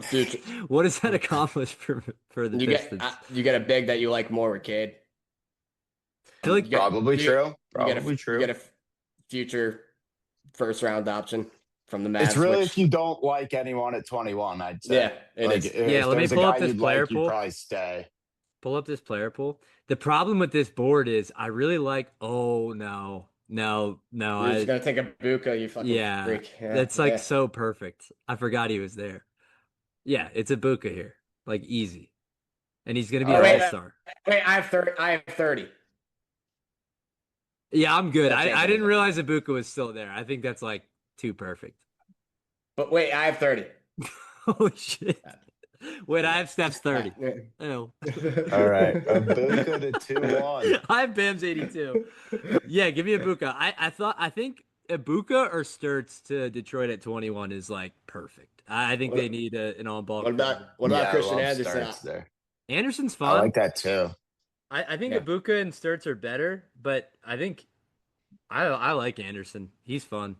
Future. What does that accomplish for the Pistons? You get a big that you like more, Cade. I feel like probably true. You get a future first round option from the Mavs. It's really if you don't like anyone at 21, I'd say. Yeah, it is. Yeah, let me pull up this player pool. You'd probably stay. Pull up this player pool. The problem with this board is I really like. Oh no. You're just gonna take a Buka, you fucking freak. Yeah, that's so perfect. I forgot he was there. Yeah, it's a Buka here, like easy, and he's gonna be an all-star. Wait, I have 30. Yeah, I'm good. I didn't realize Ibuka was still there. I think that's like too perfect. But wait, I have 30. Oh shit! Wait, I have Steph's 30. Oh. All right, Ibuka to 2-1. I have Bam's 82. Yeah, give me Ibuka. I think Ibuka or Sturts to Detroit at 21 is like perfect. I think they need an on-ball. What about Christian Anderson? There. Anderson's fun. I like that too. I think Ibuka and Sturts are better, but I think I like Anderson. He's fun.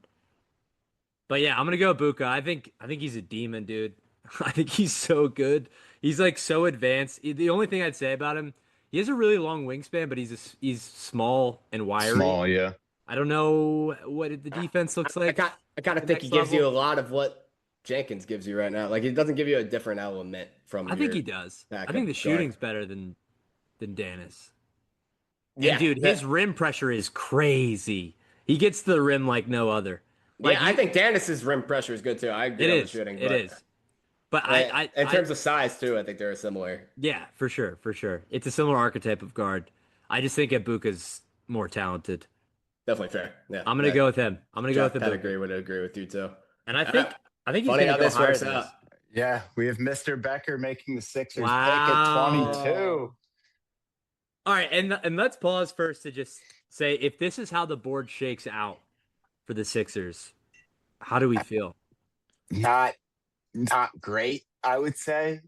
But yeah, I'm gonna go Ibuka. I think he's a demon, dude. I think he's so good. He's like so advanced. The only thing I'd say about him, he has a really long wingspan, but he's small and wiry. Small, yeah. I don't know what the defense looks like. I kind of think he gives you a lot of what Jenkins gives you right now. Like he doesn't give you a different element from. I think he does. I think the shooting's better than Dennis. Yeah, and dude, his rim pressure is crazy. He gets to the rim like no other. Like, I think Dennis's rim pressure is good too. I agree on the shooting. It is. But in terms of size too, I think they're similar. Yeah, for sure. It's a similar archetype of guard. I just think Ibuka's more talented. Definitely fair. Yeah, I'm gonna go with him. I'm gonna go with Ibuka. Would agree with you too. And I think he's funny gonna how go this higher works than out. this. Yeah, we have Mr. Becker making the Sixers pick at 22. All right, and let's pause first to just say if this is how the board shakes out for the Sixers, how do we feel? Not great, I would say.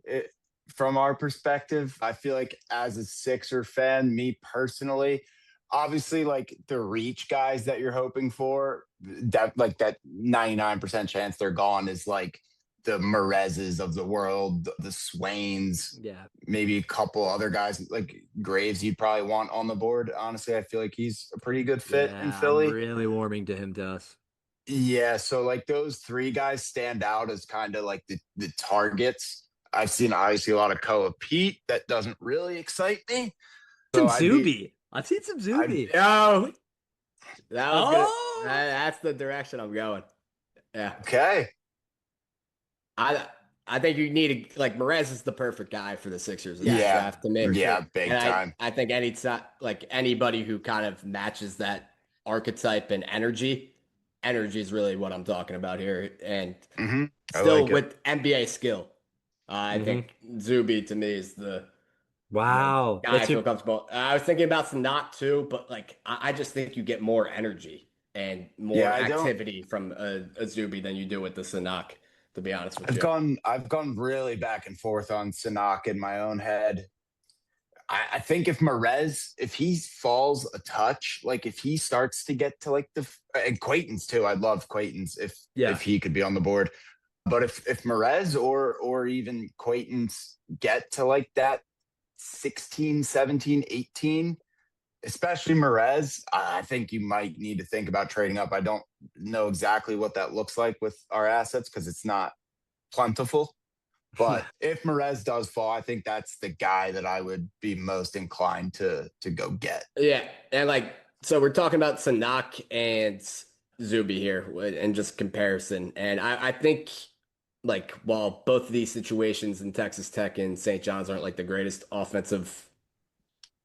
From our perspective, I feel like as a Sixer fan, me personally, obviously like the reach guys that you're hoping for, that 99% chance they're gone is like the Merezes of the world, the Swains, maybe a couple other guys like Graves you'd probably want on the board. Honestly, I feel like he's a pretty good fit in Philly. I'm really warming to him, to us. Yeah, so like those three guys stand out as kind of like the targets. I've seen obviously a lot of Koa Pete. That doesn't really excite me. Some So Zuby. I've seen some I'd Zuby. Yo, that was good. Oh, That's the direction I'm going. Yeah. okay. I I think you need like Perez is the perfect guy for the Sixers in this Yeah, draft to me. yeah, And big time. I think like anybody who kind of matches that archetype and energy is really what I'm talking about here. And hmm I still like it. with NBA skill, I hmm think Zuby to me is the wow. guy I That's feel your comfortable. I was thinking about Sanat too, but like I just think you get more energy and Yeah, more I don't. activity from a Zuby than you do with the Sanak, to be honest with I've you. gone. I've gone really back and forth on Sanak in my own head. I think if Merez, if he falls a touch, like if he starts to get to like and Quaitons too, I'd love Quaitons yeah. if he could be on the board. But if Merez or even Quaitons get to like that 16, 17, 18, especially Merez, I think you might need to think about trading up. I don't know exactly what that looks like with our assets because it's not plentiful. Yeah. But if Merez does fall, I think that's the guy that I would be most inclined to go get. Yeah, and like so we're talking about Sanak and Zuby here and just comparison. And I think like while both of these situations in Texas Tech and St. John's aren't like the greatest offensive,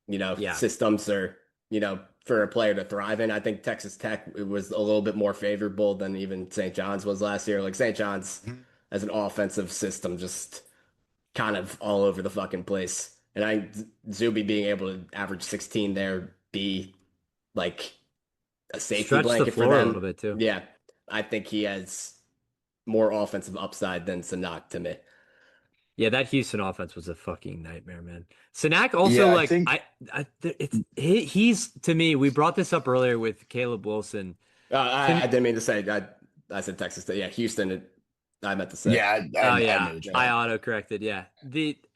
Yeah. systems or, for a player to thrive in, I think Texas Tech it was a little bit more favorable than even St. John's was last year. Like St. John's Mhm. as an offensive system just kind of all over the fucking place. And Zuby being able to average 16 there, be like a safety Stretch the blanket for floor a little them. bit too. Yeah, I think he has more offensive upside than Sanak to me. Yeah, that Houston offense was a fucking nightmare, man. Sanak also Yeah, I like think he's to me. We brought this up earlier with Caleb Wilson. I didn't mean to say I said Texas State. Yeah, Houston. I meant to say. yeah, Oh I yeah, know what you I meant. auto corrected. Yeah,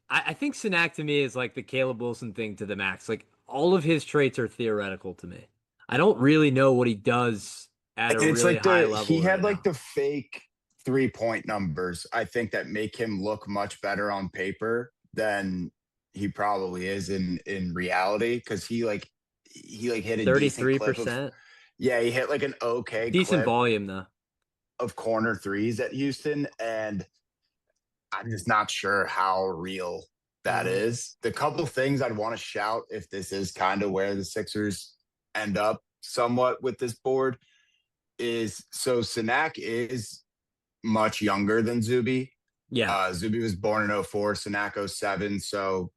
I think Sanak to me is like the Caleb Wilson thing to the max. Like all of his traits are theoretical to me. I don't really know what he does at a It's really like high he level had right like now. the fake 3 point numbers. I think that make him look much better on paper than he probably is in reality because he hit a decent clip of 33%, yeah, he hit like an okay decent clip volume though. of corner threes at Houston, and I'm just not sure how real that hmm is. The couple things I'd want to shout if this is kind of where the Sixers end up somewhat with this board is so Sanak is much younger than Zuby. Yeah, Zuby was born in '04, Sanak '07, so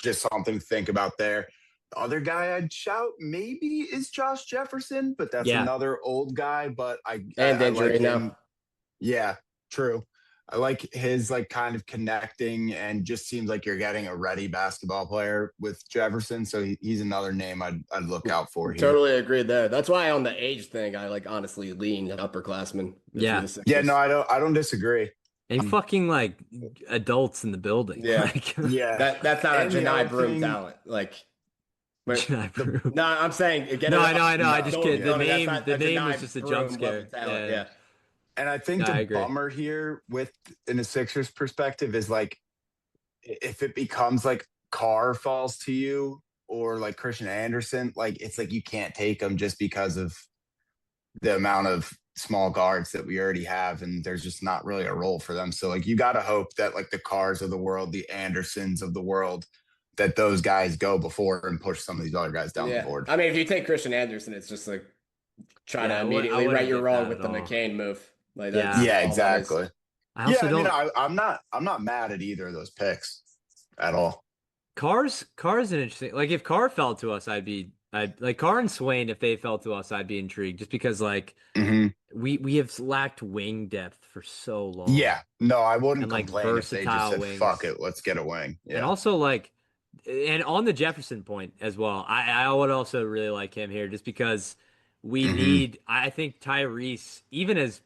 just something to think about there. The other guy I'd shout maybe is Josh Jefferson, but that's yeah. another old guy. But And I like injury now. him. Yeah, true. I like his like kind of connecting and just seems like you're getting a ready basketball player with Jefferson. So he's another name I'd look out for here. Totally agree there. That's why on the age thing, I like honestly lean upperclassmen if you're Yeah. the Yeah, no, Sixers. I don't disagree. And Um, fucking like adults in the building. Yeah, Like yeah, that's not a and the Janai other Broom thing, talent. Like, but I the approve. no, I'm saying get No, it I know, up. I know. I no, just kid. Don't, The yeah, don't, that's name, not the a name was Janai just a jump Broom level scare. talent. Yeah, Yeah. and I think no, the I agree. bummer here with in a Sixers perspective is like if it becomes like Carr falls to you or like Christian Anderson, like it's like you can't take them just because of the amount of small guards that we already have, and there's just not really a role for them. So like you got to hope that like the Cars of the world, the Andersons of the world, that those guys go before and push some of these other guys down the Yeah. board. I mean, if you take Christian Anderson, it's just like try Yeah, to I immediately right wouldn't your take wrong that with at the all. McCain move. Like that's Yeah, Yeah, all that is. exactly. I Yeah, also I mean, don't. I'm not mad at either of those picks at all. Carr's an interesting. Like if Carr fell to us, I'd like Carr and Swain. If they fell to us, I'd be intrigued. Just because like hmm we have lacked wing depth for so long, Yeah, no, I wouldn't and like complain if they just versatile said, "Fuck wings. it, let's get a wing." And Yeah. also like, and on the Jefferson point as well, I would also really like him here just because we hmm need. I think Tyrese, even as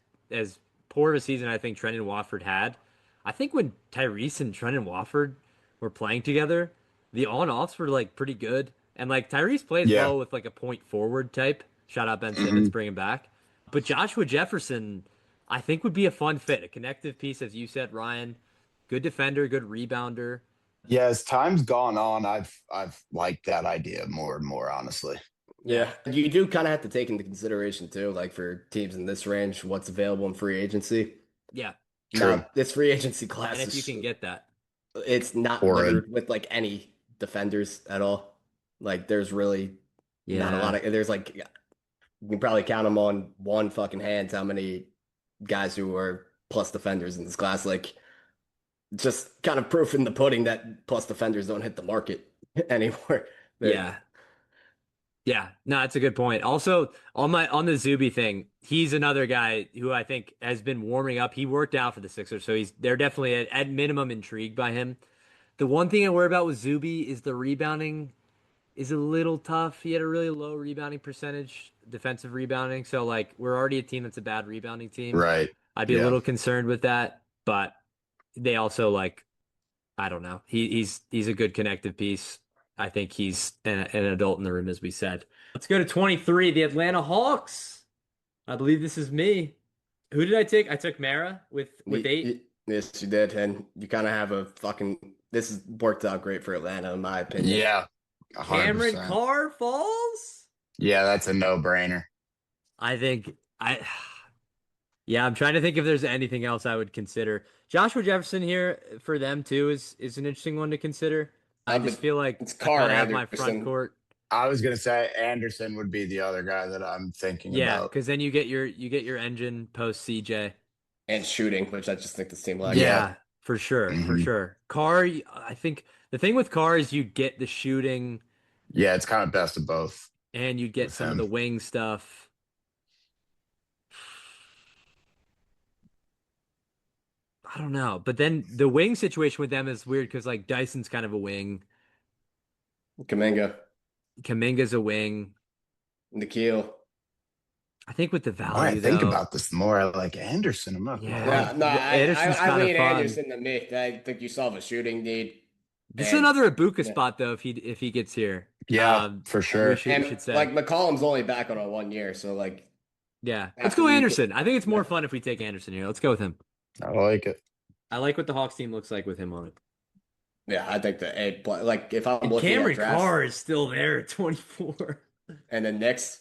poor of a season I think Trendon Watford had, I think when Tyrese and Trendon Watford were playing together, the on-offs were like pretty good, and like Tyrese plays Yeah. well with like a point forward type. Shout out Ben Simmons, hmm bring him back. But Joshua Jefferson, I think would be a fun fit, a connective piece, as you said, Ryan. Good defender, good rebounder. Yeah, as time's gone on, I've liked that idea more and more, honestly. Yeah, you do kind of have to take into consideration too, like for teams in this range, what's available in free agency. Yeah. True. Now, this free agency And class if you is can get that. it's not Horrid. littered with like any defenders at all. Like there's really not a lot Yeah. of there's like you can probably count them on one fucking hand how many guys who are plus defenders in this class. Like just kind of proof in the pudding that plus defenders don't hit the market anymore. Yeah. Yeah, no, that's a good point. Also, on the Zuby thing, he's another guy who I think has been warming up. He worked out for the Sixers, so they're definitely at minimum intrigued by him. The one thing I worry about with Zuby is the rebounding is a little tough. He had a really low rebounding percentage, defensive rebounding. So like we're already a team that's a bad rebounding team. Right. I'd be a Yeah. little concerned with that, but they also like I don't know. He's a good connective piece. I think he's an adult in the room, as we said. Let's go to 23, the Atlanta Hawks. I believe this is me. Who did I take? I took Mara with 8. Yes, you did, and you kind of have a fucking. This has worked out great for Atlanta, in my opinion. Yeah. Cameron 100%. Carr falls. Yeah, that's a no-brainer. I think I. Yeah, I'm trying to think if there's anything else I would consider. Joshua Jefferson here for them too is an interesting one to consider. I just feel like it's I Carr kind of have my Anderson. front court. I was gonna say Anderson would be the other guy that I'm thinking Yeah, about. because then you get your engine post CJ. And shooting, which I just think this team lacks. Yeah, for sure, for Mhm. sure. Carr, I think the thing with Carr is you get the shooting Yeah, it's kind of best of both and you get with some of him. the wing stuff. I don't know, but then the wing situation with them is weird because like Dyson's kind of a wing, Kuminga, Kaminga's a wing. Nikhil. I think with the The more I value think though, about this, the more I like Anderson. I'm not gonna Yeah. lie. No, Anderson's I kind of lean fun. Anderson to me. I think you solve a shooting need. This is And- another Ibuka yeah. spot though if he gets here. Yeah, for sure. We should say. Like McCollum's only back on a 1 year, so like Yeah, let's after go you Anderson. get- I think it's more Yeah. fun if we take Anderson here. Let's go with him. I like it. I like what the Hawks team looks like with him on it. yeah, I think the A like if I'm And looking Cameron at drafts, Carr is still there at 24. and then Knicks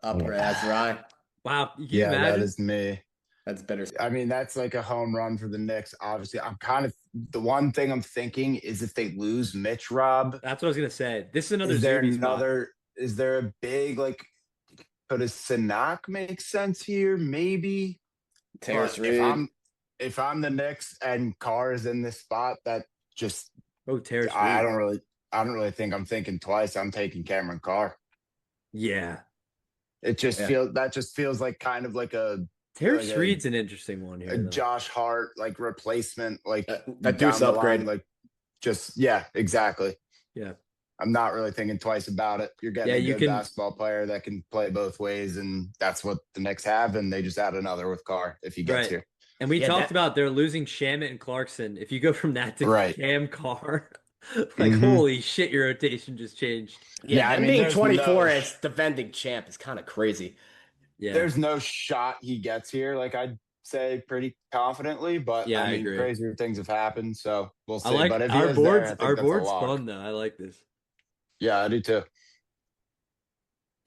up Yeah. as Ryan, Wow, you can Yeah, imagine? that is me. that's better. I mean, that's like a home run for the Knicks. Obviously, I'm kind of the one thing I'm thinking is if they lose Mitch Rob, That's what I was gonna say. This is another is there Zuby spot. is there a big like could a Sanak make sense here? Maybe. Terrace But Reed. if I'm the Knicks and Carr is in this spot, that just Oh, Terrace I Reed. don't really think I'm thinking twice. I'm taking Cameron Carr. Yeah. It just feels like kind of like a Terrace Like a- Reed's an interesting one here. though. Josh Hart like replacement, like That Deuce down the upgrade. line, like just yeah, exactly. Yeah. I'm not really thinking twice about it. You're getting Yeah, a you good can- basketball player that can play both ways, and that's what the Knicks have. And they just add another with Carr if he gets Right. here. And we Yeah, talked that- about they're losing Shamit and Clarkson. If you go from that to Right. Cam Carr, like Mhm. holy shit, your rotation just changed. Yeah, I and mean, being there's 24 no- as defending champ is kind of crazy. Yeah. There's no shot he gets here. Like I'd say pretty confidently, but Yeah, I I mean, agree. crazier things have happened, so we'll see. I like but if he our is there, boards. I think Our that's a board's lock. fun though. I like this. Yeah, I do too.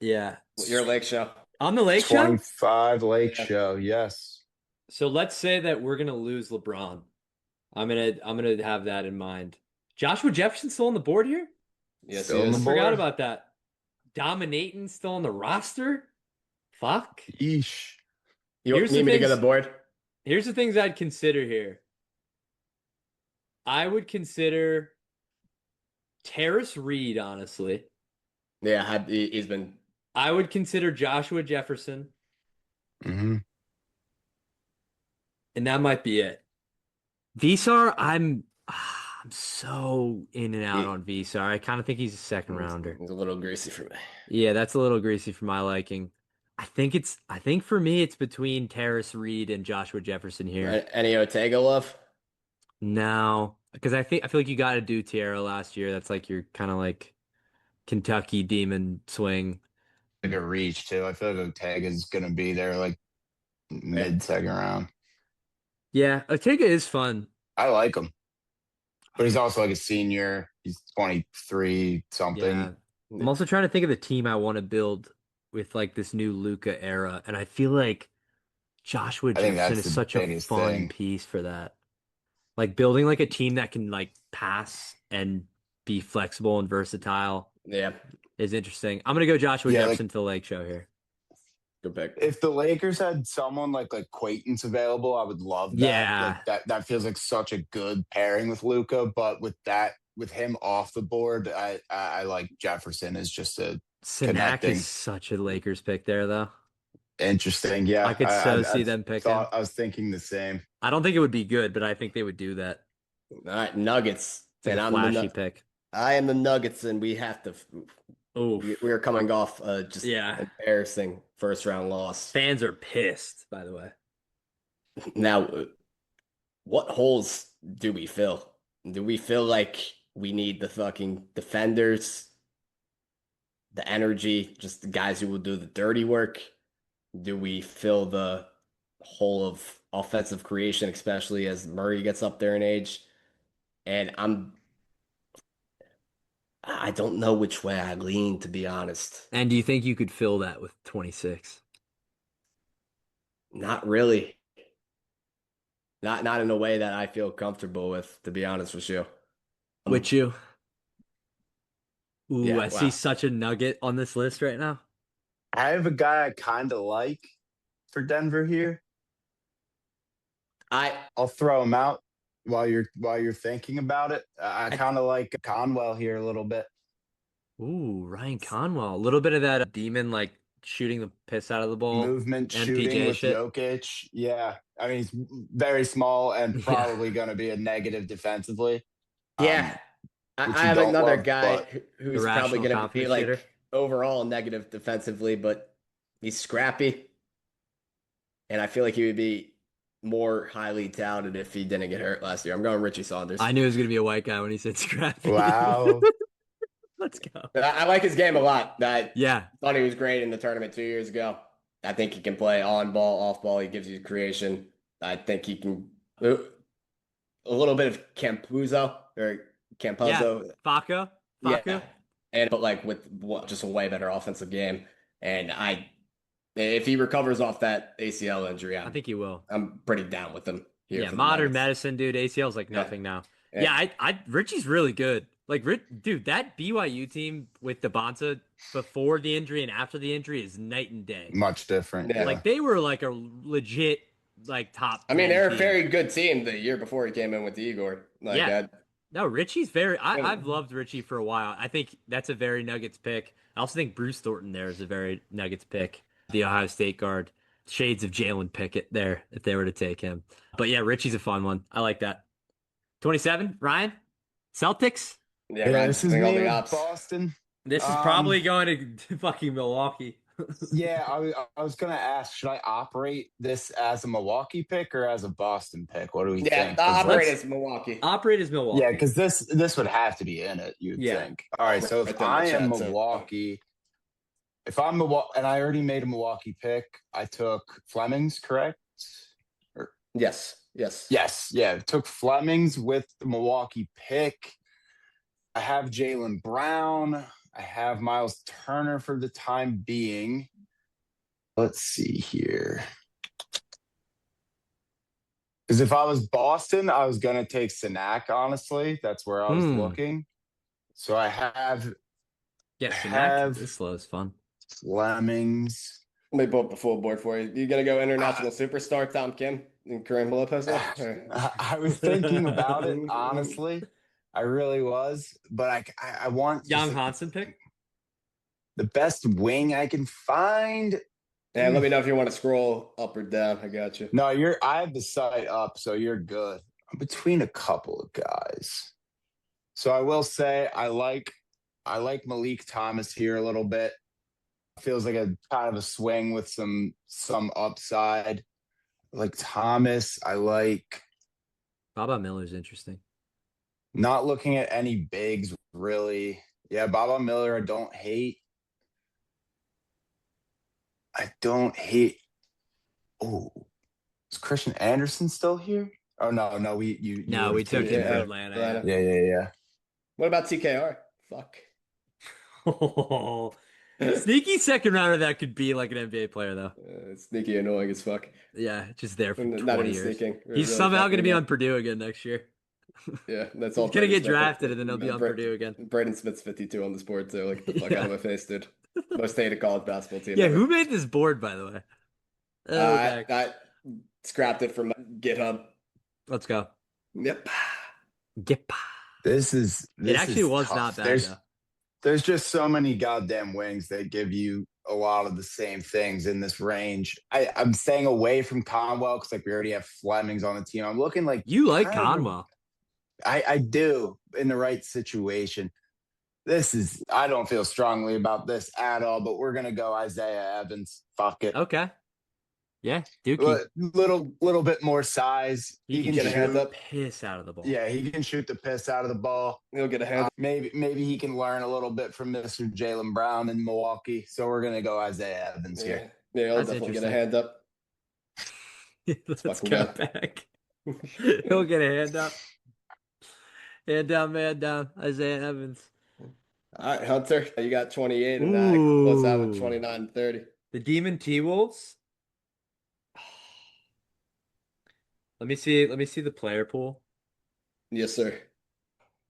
Yeah. Your Lake Show. On the Lake Show. 25 Lake Yeah. Show, yes. So let's say that we're gonna lose LeBron. I'm gonna have that in mind. Joshua Jefferson still on the board here? Yes, Still he on is. the board. Forgot about that. Dominating still on the roster? Fuck. Yeesh. You Here's need the me to get things- the board? Here's the things I'd consider here. I would consider Terrace Reed, honestly. Yeah, he's been. I would consider Joshua Jefferson, Mm-hmm. and that might be it. Vsar, I'm so in and out on Vsar. I kind of think he's a second rounder. He's a little greasy for me. Yeah, that's a little greasy for my liking. I think for me it's between Terrace Reed and Joshua Jefferson here. Any Ortega love? No, because I feel like you got to do Tierra last year. That's like your kind of like Kentucky demon swing. a reach too. I feel like Ortega is going to be there like mid-second round. Yeah, Ortega is fun. I like him, but he's also like a senior. He's 23 something. Yeah. I'm also trying to think of the team I want to build with like this new Luka era, and I feel like Joshua I think Jefferson that's is the such a biggest fun thing. piece for that. Like building like a team that can like pass and be flexible and versatile Yeah. is interesting. I'm gonna go Joshua Yeah, Jefferson like to the Lake Show here. Good pick. if the Lakers had someone like Quaintance available, I would love that. Yeah. Like that feels like such a good pairing with Luka. But with him off the board, I like Jefferson as just a Sanac connecting. is such a Lakers pick there, though. Interesting. Yeah. I could so see them picking. I was thinking the same. I don't think it would be good, but I think they would do that. All right, Nuggets. It's like a flashy pick. I am the Nuggets, and we have to. Oh, we are coming off just embarrassing first round loss. Fans are pissed, by the way. Now, what holes do we fill? Do we feel like we need the fucking defenders, the energy, just the guys who will do the dirty work? Do we fill the hole of offensive creation, especially as Murray gets up there in age? And I don't know which way I lean, to be honest. And do you think you could fill that with 26? Not really. Not in a way that I feel comfortable with, to be honest with you. With you? Ooh, Yeah, I see such a nugget on this list right now. I have a guy I kind of like for Denver here. I'll throw him out while you're thinking about it. I kind of like Conwell here a little bit. Ooh, Ryan Conwell. A little bit of that demon like shooting the piss out of the ball. Movement MPJ shooting with shit. Jokic. Yeah. I mean, he's very small and probably going to be a negative defensively. Yeah. I have another guy who's probably going to be like shooter. Overall negative defensively, but he's scrappy. And I feel like he would be more highly touted if he didn't get hurt last year. I'm going Richie Saunders. I knew it was going to be a white guy when he said scrappy. Wow. Let's go. I like his game a lot. I Yeah. thought he was great in the tournament 2 years ago. I think he can play on ball, off ball. He gives you creation. I think he can a little bit of Campuzzo. Yeah. Facu. Yeah. But like with just a way better offensive game. And if he recovers off that ACL injury, I think he will. I'm pretty down with him here. Yeah, modern medicine, dude. ACL is like nothing now. Yeah, Richie's really good. Like, dude, that BYU team with DeBonta before the injury and after the injury is night and day. Much different. Yeah. Like, they were like a legit, like, top. I mean, they're a very good team the year before he came in with Igor. No, Richie's very. I've loved Richie for a while. I think that's a very Nuggets pick. I also think Bruce Thornton there is a very Nuggets pick. The Ohio State guard. Shades of Jalen Pickett there if they were to take him. But yeah, Richie's a fun one. I like that. 27, Ryan? Celtics? Yeah, this is me with Boston. This is probably going to fucking Milwaukee. Yeah, I was going to ask, should I operate this as a Milwaukee pick or as a Boston pick? What do we think? Operate as Milwaukee. Operate as Milwaukee. Yeah, because this would have to be in it, you'd think. All right, so if I am Milwaukee, if I'm Milwaukee, and I already made a Milwaukee pick, I took Flemings, correct? Yes. Yeah, took Flemings with the Milwaukee pick. I have Jaylen Brown. I have Miles Turner for the time being. Let's see here. Because if I was Boston, I was going to take Sanac, honestly. That's where I was looking. So I have... Yeah, Sanac. This slow is fun. Flemings. Let me pull up the full board for you. You going to go international superstar Tom Kim and Kareem Lopez? I was thinking about it, honestly. I really was. But I want... Young Hansen pick? The best wing I can find. And let me know if you want to scroll up or down. I got you. No, I have the site up, so you're good. I'm between a couple of guys. So I will say I like Malik Thomas here a little bit. Feels like a kind of a swing with some upside. I like Thomas. I like Baba Miller's interesting. Not looking at any bigs really. Yeah, Baba Miller I don't hate. I don't hate. Oh, is Christian Anderson still here? Oh no, you No, would we have took taken him for him. Atlanta. Yeah. What about TKR? Fuck. Oh, sneaky second rounder that could be like an NBA player though. Sneaky annoying as fuck. Yeah, just there for Not 20 even years. sneaking. He's Really somehow going fucking to be on annoying. Purdue again next year. Yeah, that's He's all. going to Braden get Smith. drafted and then he'll be on Purdue again. Braden Smith's 52 on this board too. Like, get the fuck out Yeah. of my face, dude. Most hated college basketball team Yeah, ever. who made this board, by the way? Oh, Beck. I scrapped it from GitHub. Let's go. Yep. Yep. This It actually is was tough. not bad, though. There's just so many goddamn wings that give you a lot of the same things in this range. I'm staying away from Conwell because like we already have Flemings on the team. I'm looking like You like Conwell. I do in the right situation. I don't feel strongly about this at all, but we're gonna go Isaiah Evans. Fuck it. Okay. Yeah, Dookie. Little bit more size. He can get a hand shoot up. piss out of the ball. Yeah, he can shoot the piss out of the ball. He'll get a hand. Maybe he can learn a little bit from Mr. Jaylen Brown in Milwaukee. So we're gonna go Isaiah Evans here. Yeah, he'll definitely get a hand up. Let's go back. He'll get a hand up. Hand down, man down. Isaiah Evans. All right, Hunter, you got 28, and I close out with 29 and 30. The Demon T-Wolves. Let me see the player pool. Yes, sir.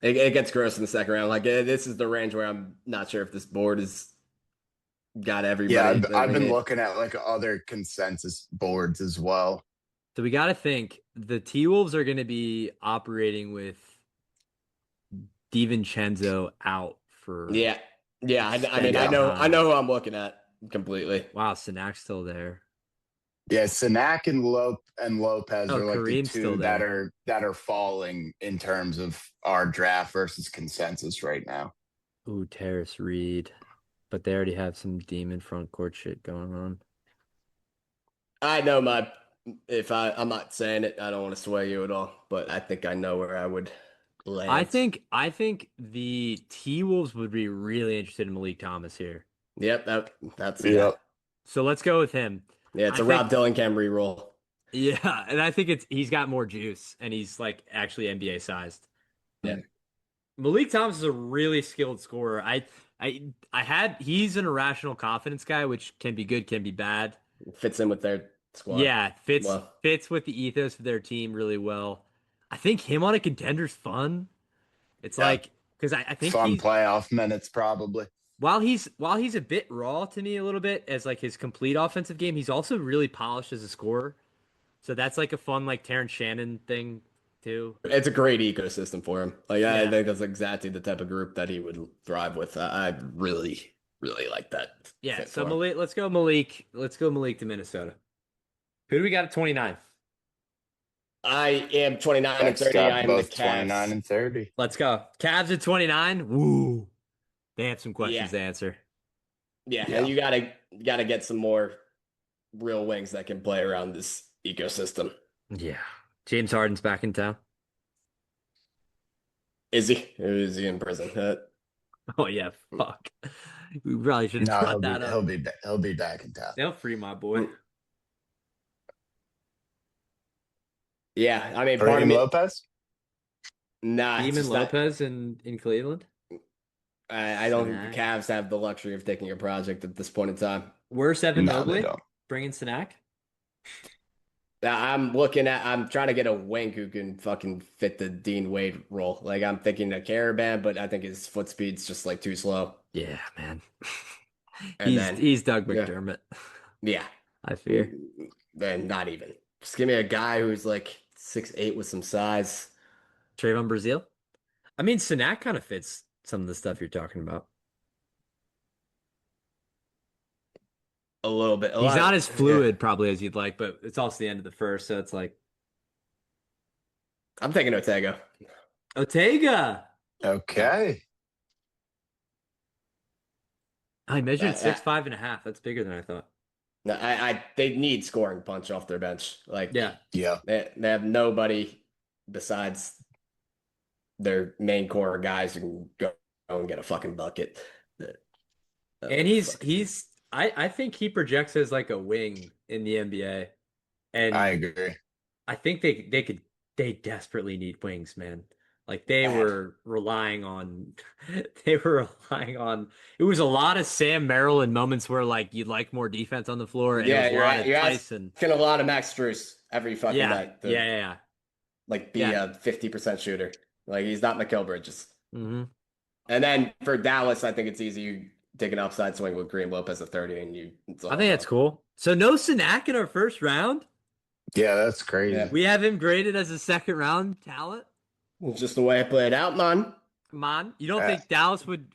It gets gross in the second round. Like, this is the range where I'm not sure if this board has got everybody. Yeah, I've been looking at like other consensus boards as well. So we got to think the T-Wolves are going to be operating with DiVincenzo out for. Yeah. I mean, I know who I'm looking at completely. Wow, Sinak's still there. Yeah, Sinak and Lopez are like Kareem's the two that are falling in terms of our draft versus consensus right now. Ooh, Terrace Reed. But they already have some demon front court shit going on. I know I'm not saying it, I don't want to sway you at all, but I think I know where I would land. I think the T-Wolves would be really interested in Malik Thomas here. Yep, that's Yep. So let's go with him. Yeah, it's Rob Dillingham reroll. Yeah, and I think he's got more juice and he's like actually NBA sized. Yeah. Malik Thomas is a really skilled scorer. He's an irrational confidence guy, which can be good, can be bad. Fits in with their squad. Yeah, fits with the ethos of their team really well. I think him on a contender's fun. It's like because I think fun playoff minutes probably. While he's a bit raw to me a little bit as like his complete offensive game, he's also really polished as a scorer. So that's like a fun like Terrence Shannon thing too. It's a great ecosystem for him. Like I think that's exactly the type of group that he would thrive with. I really, really like that. Yeah. So Malik, let's go Malik to Minnesota. Who do we got at 29? I am 29 and 30. I am the Cavs. 29 and 30. Let's go. Cavs at 29. Woo. They have some questions to answer. Yeah, and you gotta get some more real wings that can play around this ecosystem. Yeah. James Harden's back in town. Is he? Or is he in prison? Oh yeah, fuck. We probably should have brought that up. He'll be back in town. They'll free my boy. Yeah, I mean, Demon Lopez? Nah, Demon Lopez in Cleveland? I don't think the Cavs have the luxury of taking a project at this point in time. Where's Evan Mobley? Bringing Sinak? I'm trying to get a wing who can fucking fit the Dean Wade role. Like I'm thinking a Caravan, but I think his foot speed's just like too slow. Yeah, man. He's Doug McDermott. Yeah. I fear. Then not even. Just give me a guy who's like 6'8" with some size. Trayvon Brazile? I mean, Sinak kind of fits some of the stuff you're talking about. A little bit. He's not as fluid probably as you'd like, but it's also the end of the first, so it's like. I'm taking Ortega. Okay. I measured 6'5.5". That's bigger than I thought. No, they need scoring punch off their bench. Like yeah. They have nobody besides their main core guys who can go and get a fucking bucket. And he's I think he projects as like a wing in the NBA, I and agree. I think they desperately need wings, man. Like they Bad. were relying on they were relying on it was a lot of Sam Merrill in moments where like you'd like more defense on the floor, and it Yeah, was a lot of you're Tyson. asking a lot of Max Strus every fucking Yeah, night yeah, to yeah, like be yeah. a 50% shooter. Like he's not Mikal Bridges. Hmm. And then for Dallas, I think it's easy. You take an upside swing with Green Lopez at 30 and it's a I home think that's run. cool. So no Sinak in our first round. Yeah, that's Yeah. crazy. We have him graded as a second round talent. It's just the way I played out, man. Come on, you don't Uh, think Dallas would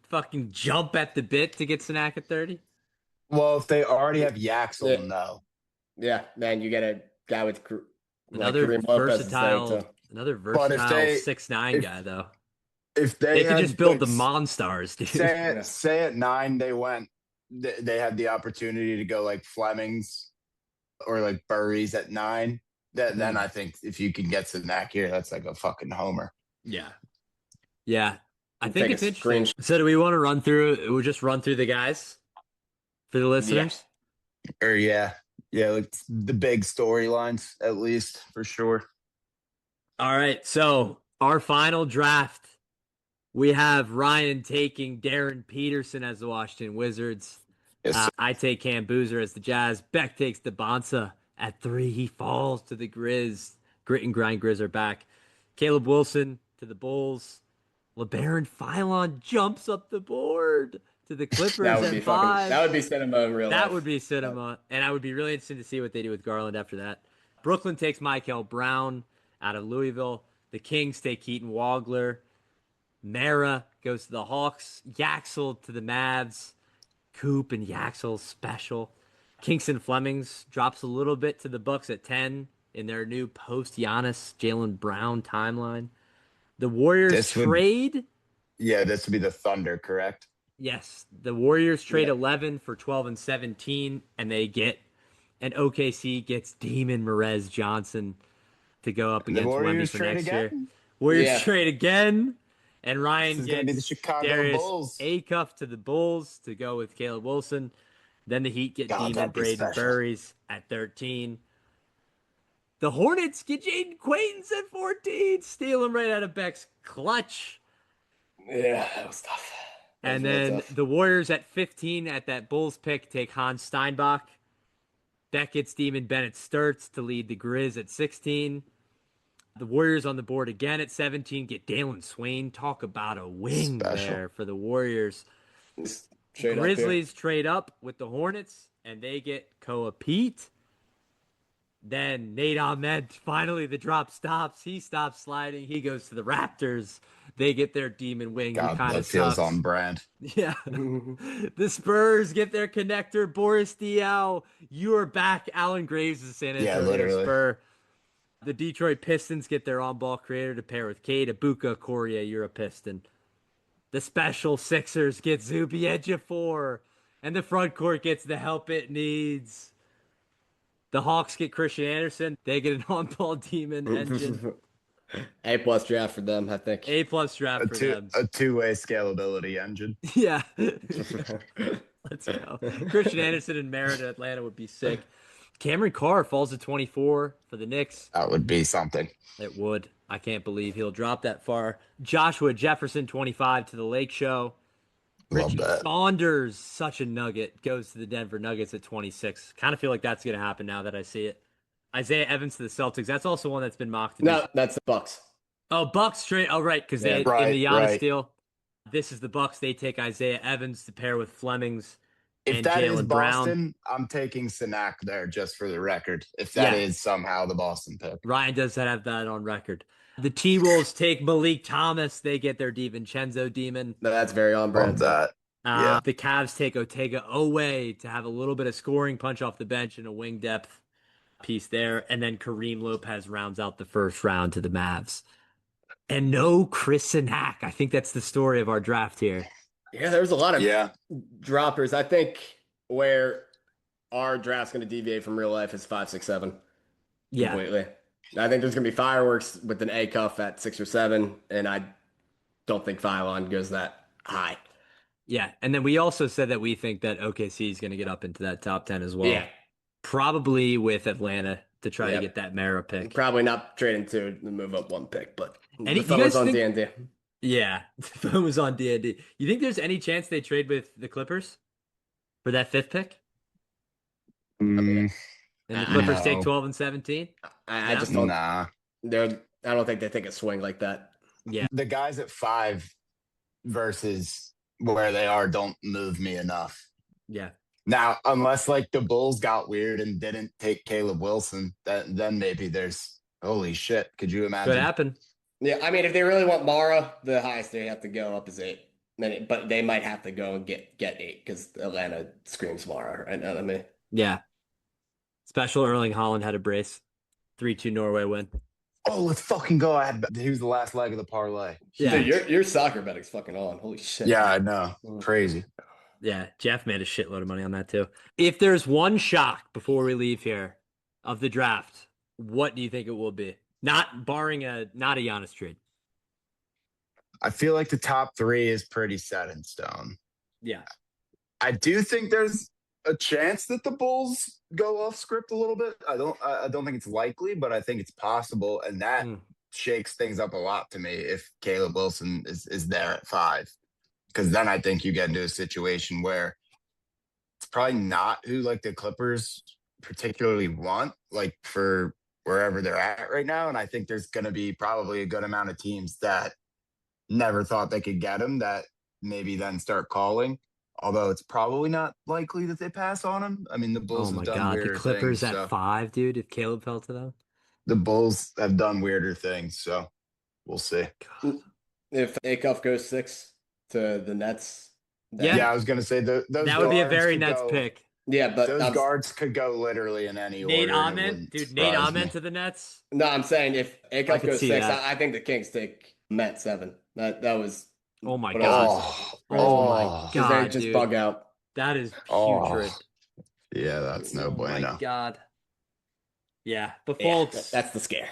fucking jump at the bit to get Sinak at 30? well, if they already have Yeah, Yaxel, no. yeah, man, you get a guy with like Another Kareem Lopez is there too. another But versatile 6'9" if guy though. if they They could just had build the Monstars, dude. Yeah. say at 9 they went, they had the opportunity to go like Flemings or like Burries at 9. That then Hmm. I think if you can get Sinak here, that's like a fucking homer. Yeah. Yeah. I think Take a it's interesting. screenshot. So do we want to run through we'll just run through the guys for the Yeah. listeners? Or yeah, like the big storylines at least for sure. All right. So our final draft, we have Ryan taking Darren Peterson as the Washington Wizards. Yes, I take Cam Boozer as the Jazz. Beck takes the Bonsa at 3. He falls to the Grizz. Grit and grind Grizz are back. Caleb Wilson to the Bulls. LeBaron Philon jumps up the board to the Clippers at 5. That would be cinema in real That would life. be But cinema. And I would be really interested to see what they do with Garland after that. Brooklyn takes Michael Brown out of Louisville. The Kings take Keaton Wagler. Mara goes to the Hawks. Yaxel to the Mavs. Coop and Yaxel special. Kingston Flemings drops a little bit to the Bucks at 10 in their new post Giannis Jalen Brown timeline. The Warriors this would trade. this would be the Thunder, correct? Yes, the Warriors trade yeah. 11 for 12 and 17, and they get and OKC gets Demon Merez Johnson to go up The against Wemby Warriors for trade next year. again. Warriors Yeah. trade again, and This Ryan is gonna be the gets Chicago Darius Bulls. Acuff to the Bulls to go with Caleb Wilson. Then the Heat get God, Demon that'd be Braden special. Burries at 13. The Hornets get Jaden Quaintance at 14, steal him right out of Beck's clutch. Yeah, that was tough. That was And real then tough. the Warriors at 15 at that Bulls pick take Hans Steinbach. Beck gets Demon Bennett Sturts to lead the Grizz at 16. The Warriors on the board again at 17 get Dalen Swain. Talk about a wing Special. there for the Warriors. Just straight up here. Grizzlies trade up with the Hornets and they get Koa Pete. Then Nate Ahmed, finally the drop stops. He stops sliding. He goes to the Raptors. They get their demon wing who God, kind of that feels sucks. on brand. Yeah. The Spurs get their connector, Boris Diaw. You are back. Alan Graves is a San Yeah, Antonio literally. Spur. The Detroit Pistons get their on-ball creator to pair with Cade Ibuka Correa. You're a Piston. The special Sixers get Zuby Ejiofor. And the front court gets the help it needs. The Hawks get Christian Anderson. They get an on-ball demon engine. A plus draft for them, I think. A plus draft for them. A two-way scalability engine. Yeah. Let's go. Christian Anderson and Merritt at Atlanta would be sick. Cameron Carr falls to 24 for the Knicks. That would be something. It would. I can't believe he'll drop that far. Joshua Jefferson, 25 to the Lake Show. Love Richie that. Saunders, such a nugget, goes to the Denver Nuggets at 26. Kind of feel like that's going to happen now that I see it. Isaiah Evans to the Celtics. That's also one that's been mocked to No, that's the Bucks. Oh, Bucks straight. Oh, right, because Yeah, they right, in the Giannis right. deal. This is the Bucks. They take Isaiah Evans to pair with Flemings If and that is Jalen Brown. Boston, I'm taking Sinak there just for the record. If that is somehow the Boston pick. Ryan does have that on record. The T-Wolves take Malik Thomas. They get their DiVincenzo demon. No, that's very on brand. Love that. The Cavs take Otega Owe to have a little bit of scoring punch off the bench and a wing depth piece there. And then Kareem Lopez rounds out the first round to the Mavs. And no Chris Sinak. I think that's the story of our draft here. Yeah, there's a lot of Yeah. droppers. I think where our draft's going to deviate from real life is 5, 6, 7. Yeah. Completely. I think there's going to be fireworks with an A cuff at 6 or 7, and I don't think Phylon goes that high. Yeah, and then we also said that we think that OKC is going to get up into that top 10 as well. Yeah. Probably with Atlanta to try to get that Mara pick. Probably not trading to move up one pick, but the phone was on D&D. Yeah, the phone was on D&D. You think there's any chance they trade with the Clippers for that 5th pick? And the Clippers take 12 and 17? I just don't. Nah. I don't think they take a swing like that. Yeah. The guys at 5 versus where they are don't move me enough. Yeah. Now, unless like the Bulls got weird and didn't take Caleb Wilson, then maybe there's holy shit. Could you imagine? Could happen. Yeah, I mean, if they really want Mara, the highest they have to go up is 8. But they might have to go and get 8 because Atlanta screams Mara right now. I mean, yeah. Special Erling Haaland had a brace. 3-2 Norway win. Oh, let's fucking go. He was the last leg of the parlay. Yeah, dude, your soccer betting's fucking on. Holy shit. Yeah, I know. Crazy. Yeah, Jeff made a shitload of money on that too. If there's one shock before we leave here of the draft, what do you think it will be? Not barring not a Giannis trade. I feel like the top 3 is pretty set in stone. Yeah. I do think there's a chance that the Bulls go off script a little bit. I don't think it's likely, but I think it's possible. And that shakes things up a lot to me if Caleb Wilson is there at 5. Because then I think you get into a situation where it's probably not who like the Clippers particularly want, like for wherever they're at right now. And I think there's going to be probably a good amount of teams that never thought they could get him that maybe then start calling. Although it's probably not likely that they pass on him. I mean, the Bulls have done weirder things. The Clippers things, at 5, dude, if Caleb fell to them. The Bulls have done weirder things, so we'll see. God. If Acuff goes 6 to the Nets. Yeah, I was going to say that would be a very Nets pick. Yeah, but those guards could go literally in any order. Nate Amen to the Nets. No, I'm saying if Acuff goes 6, I think the Kings take Met 7. That was. Oh my god! Oh my god! They just bug out. That is putrid. Yeah, that's no bueno. Oh my god. Yeah, but folks, that's the scare.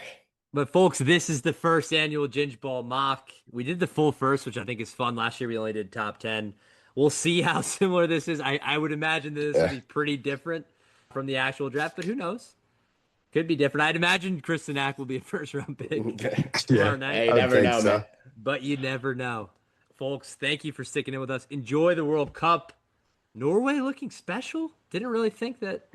But folks, this is the first annual Gingeball mock. We did the full first, which I think is fun. Last year we only did top 10. We'll see how similar this is. I would imagine this will be pretty different from the actual draft, but who knows? Could be different. I'd imagine Kristen Ack will be a first-round pick tomorrow night. Hey, you never know, man. But you never know. Folks, thank you for sticking in with us. Enjoy the World Cup. Norway looking special. Didn't really think that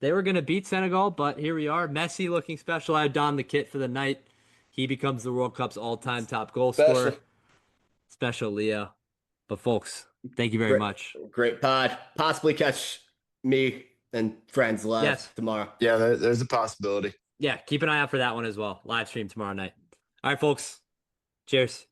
they were going to beat Senegal, but here we are. Messi looking special. I donned the kit for the night. He becomes the World Cup's all-time top goal scorer. Special Leo. But folks, thank you very much. Great pod. Possibly catch me and friends live tomorrow. Yeah, there's a possibility. Yeah, keep an eye out for that one as well. Live stream tomorrow night. All right, folks. Cheers.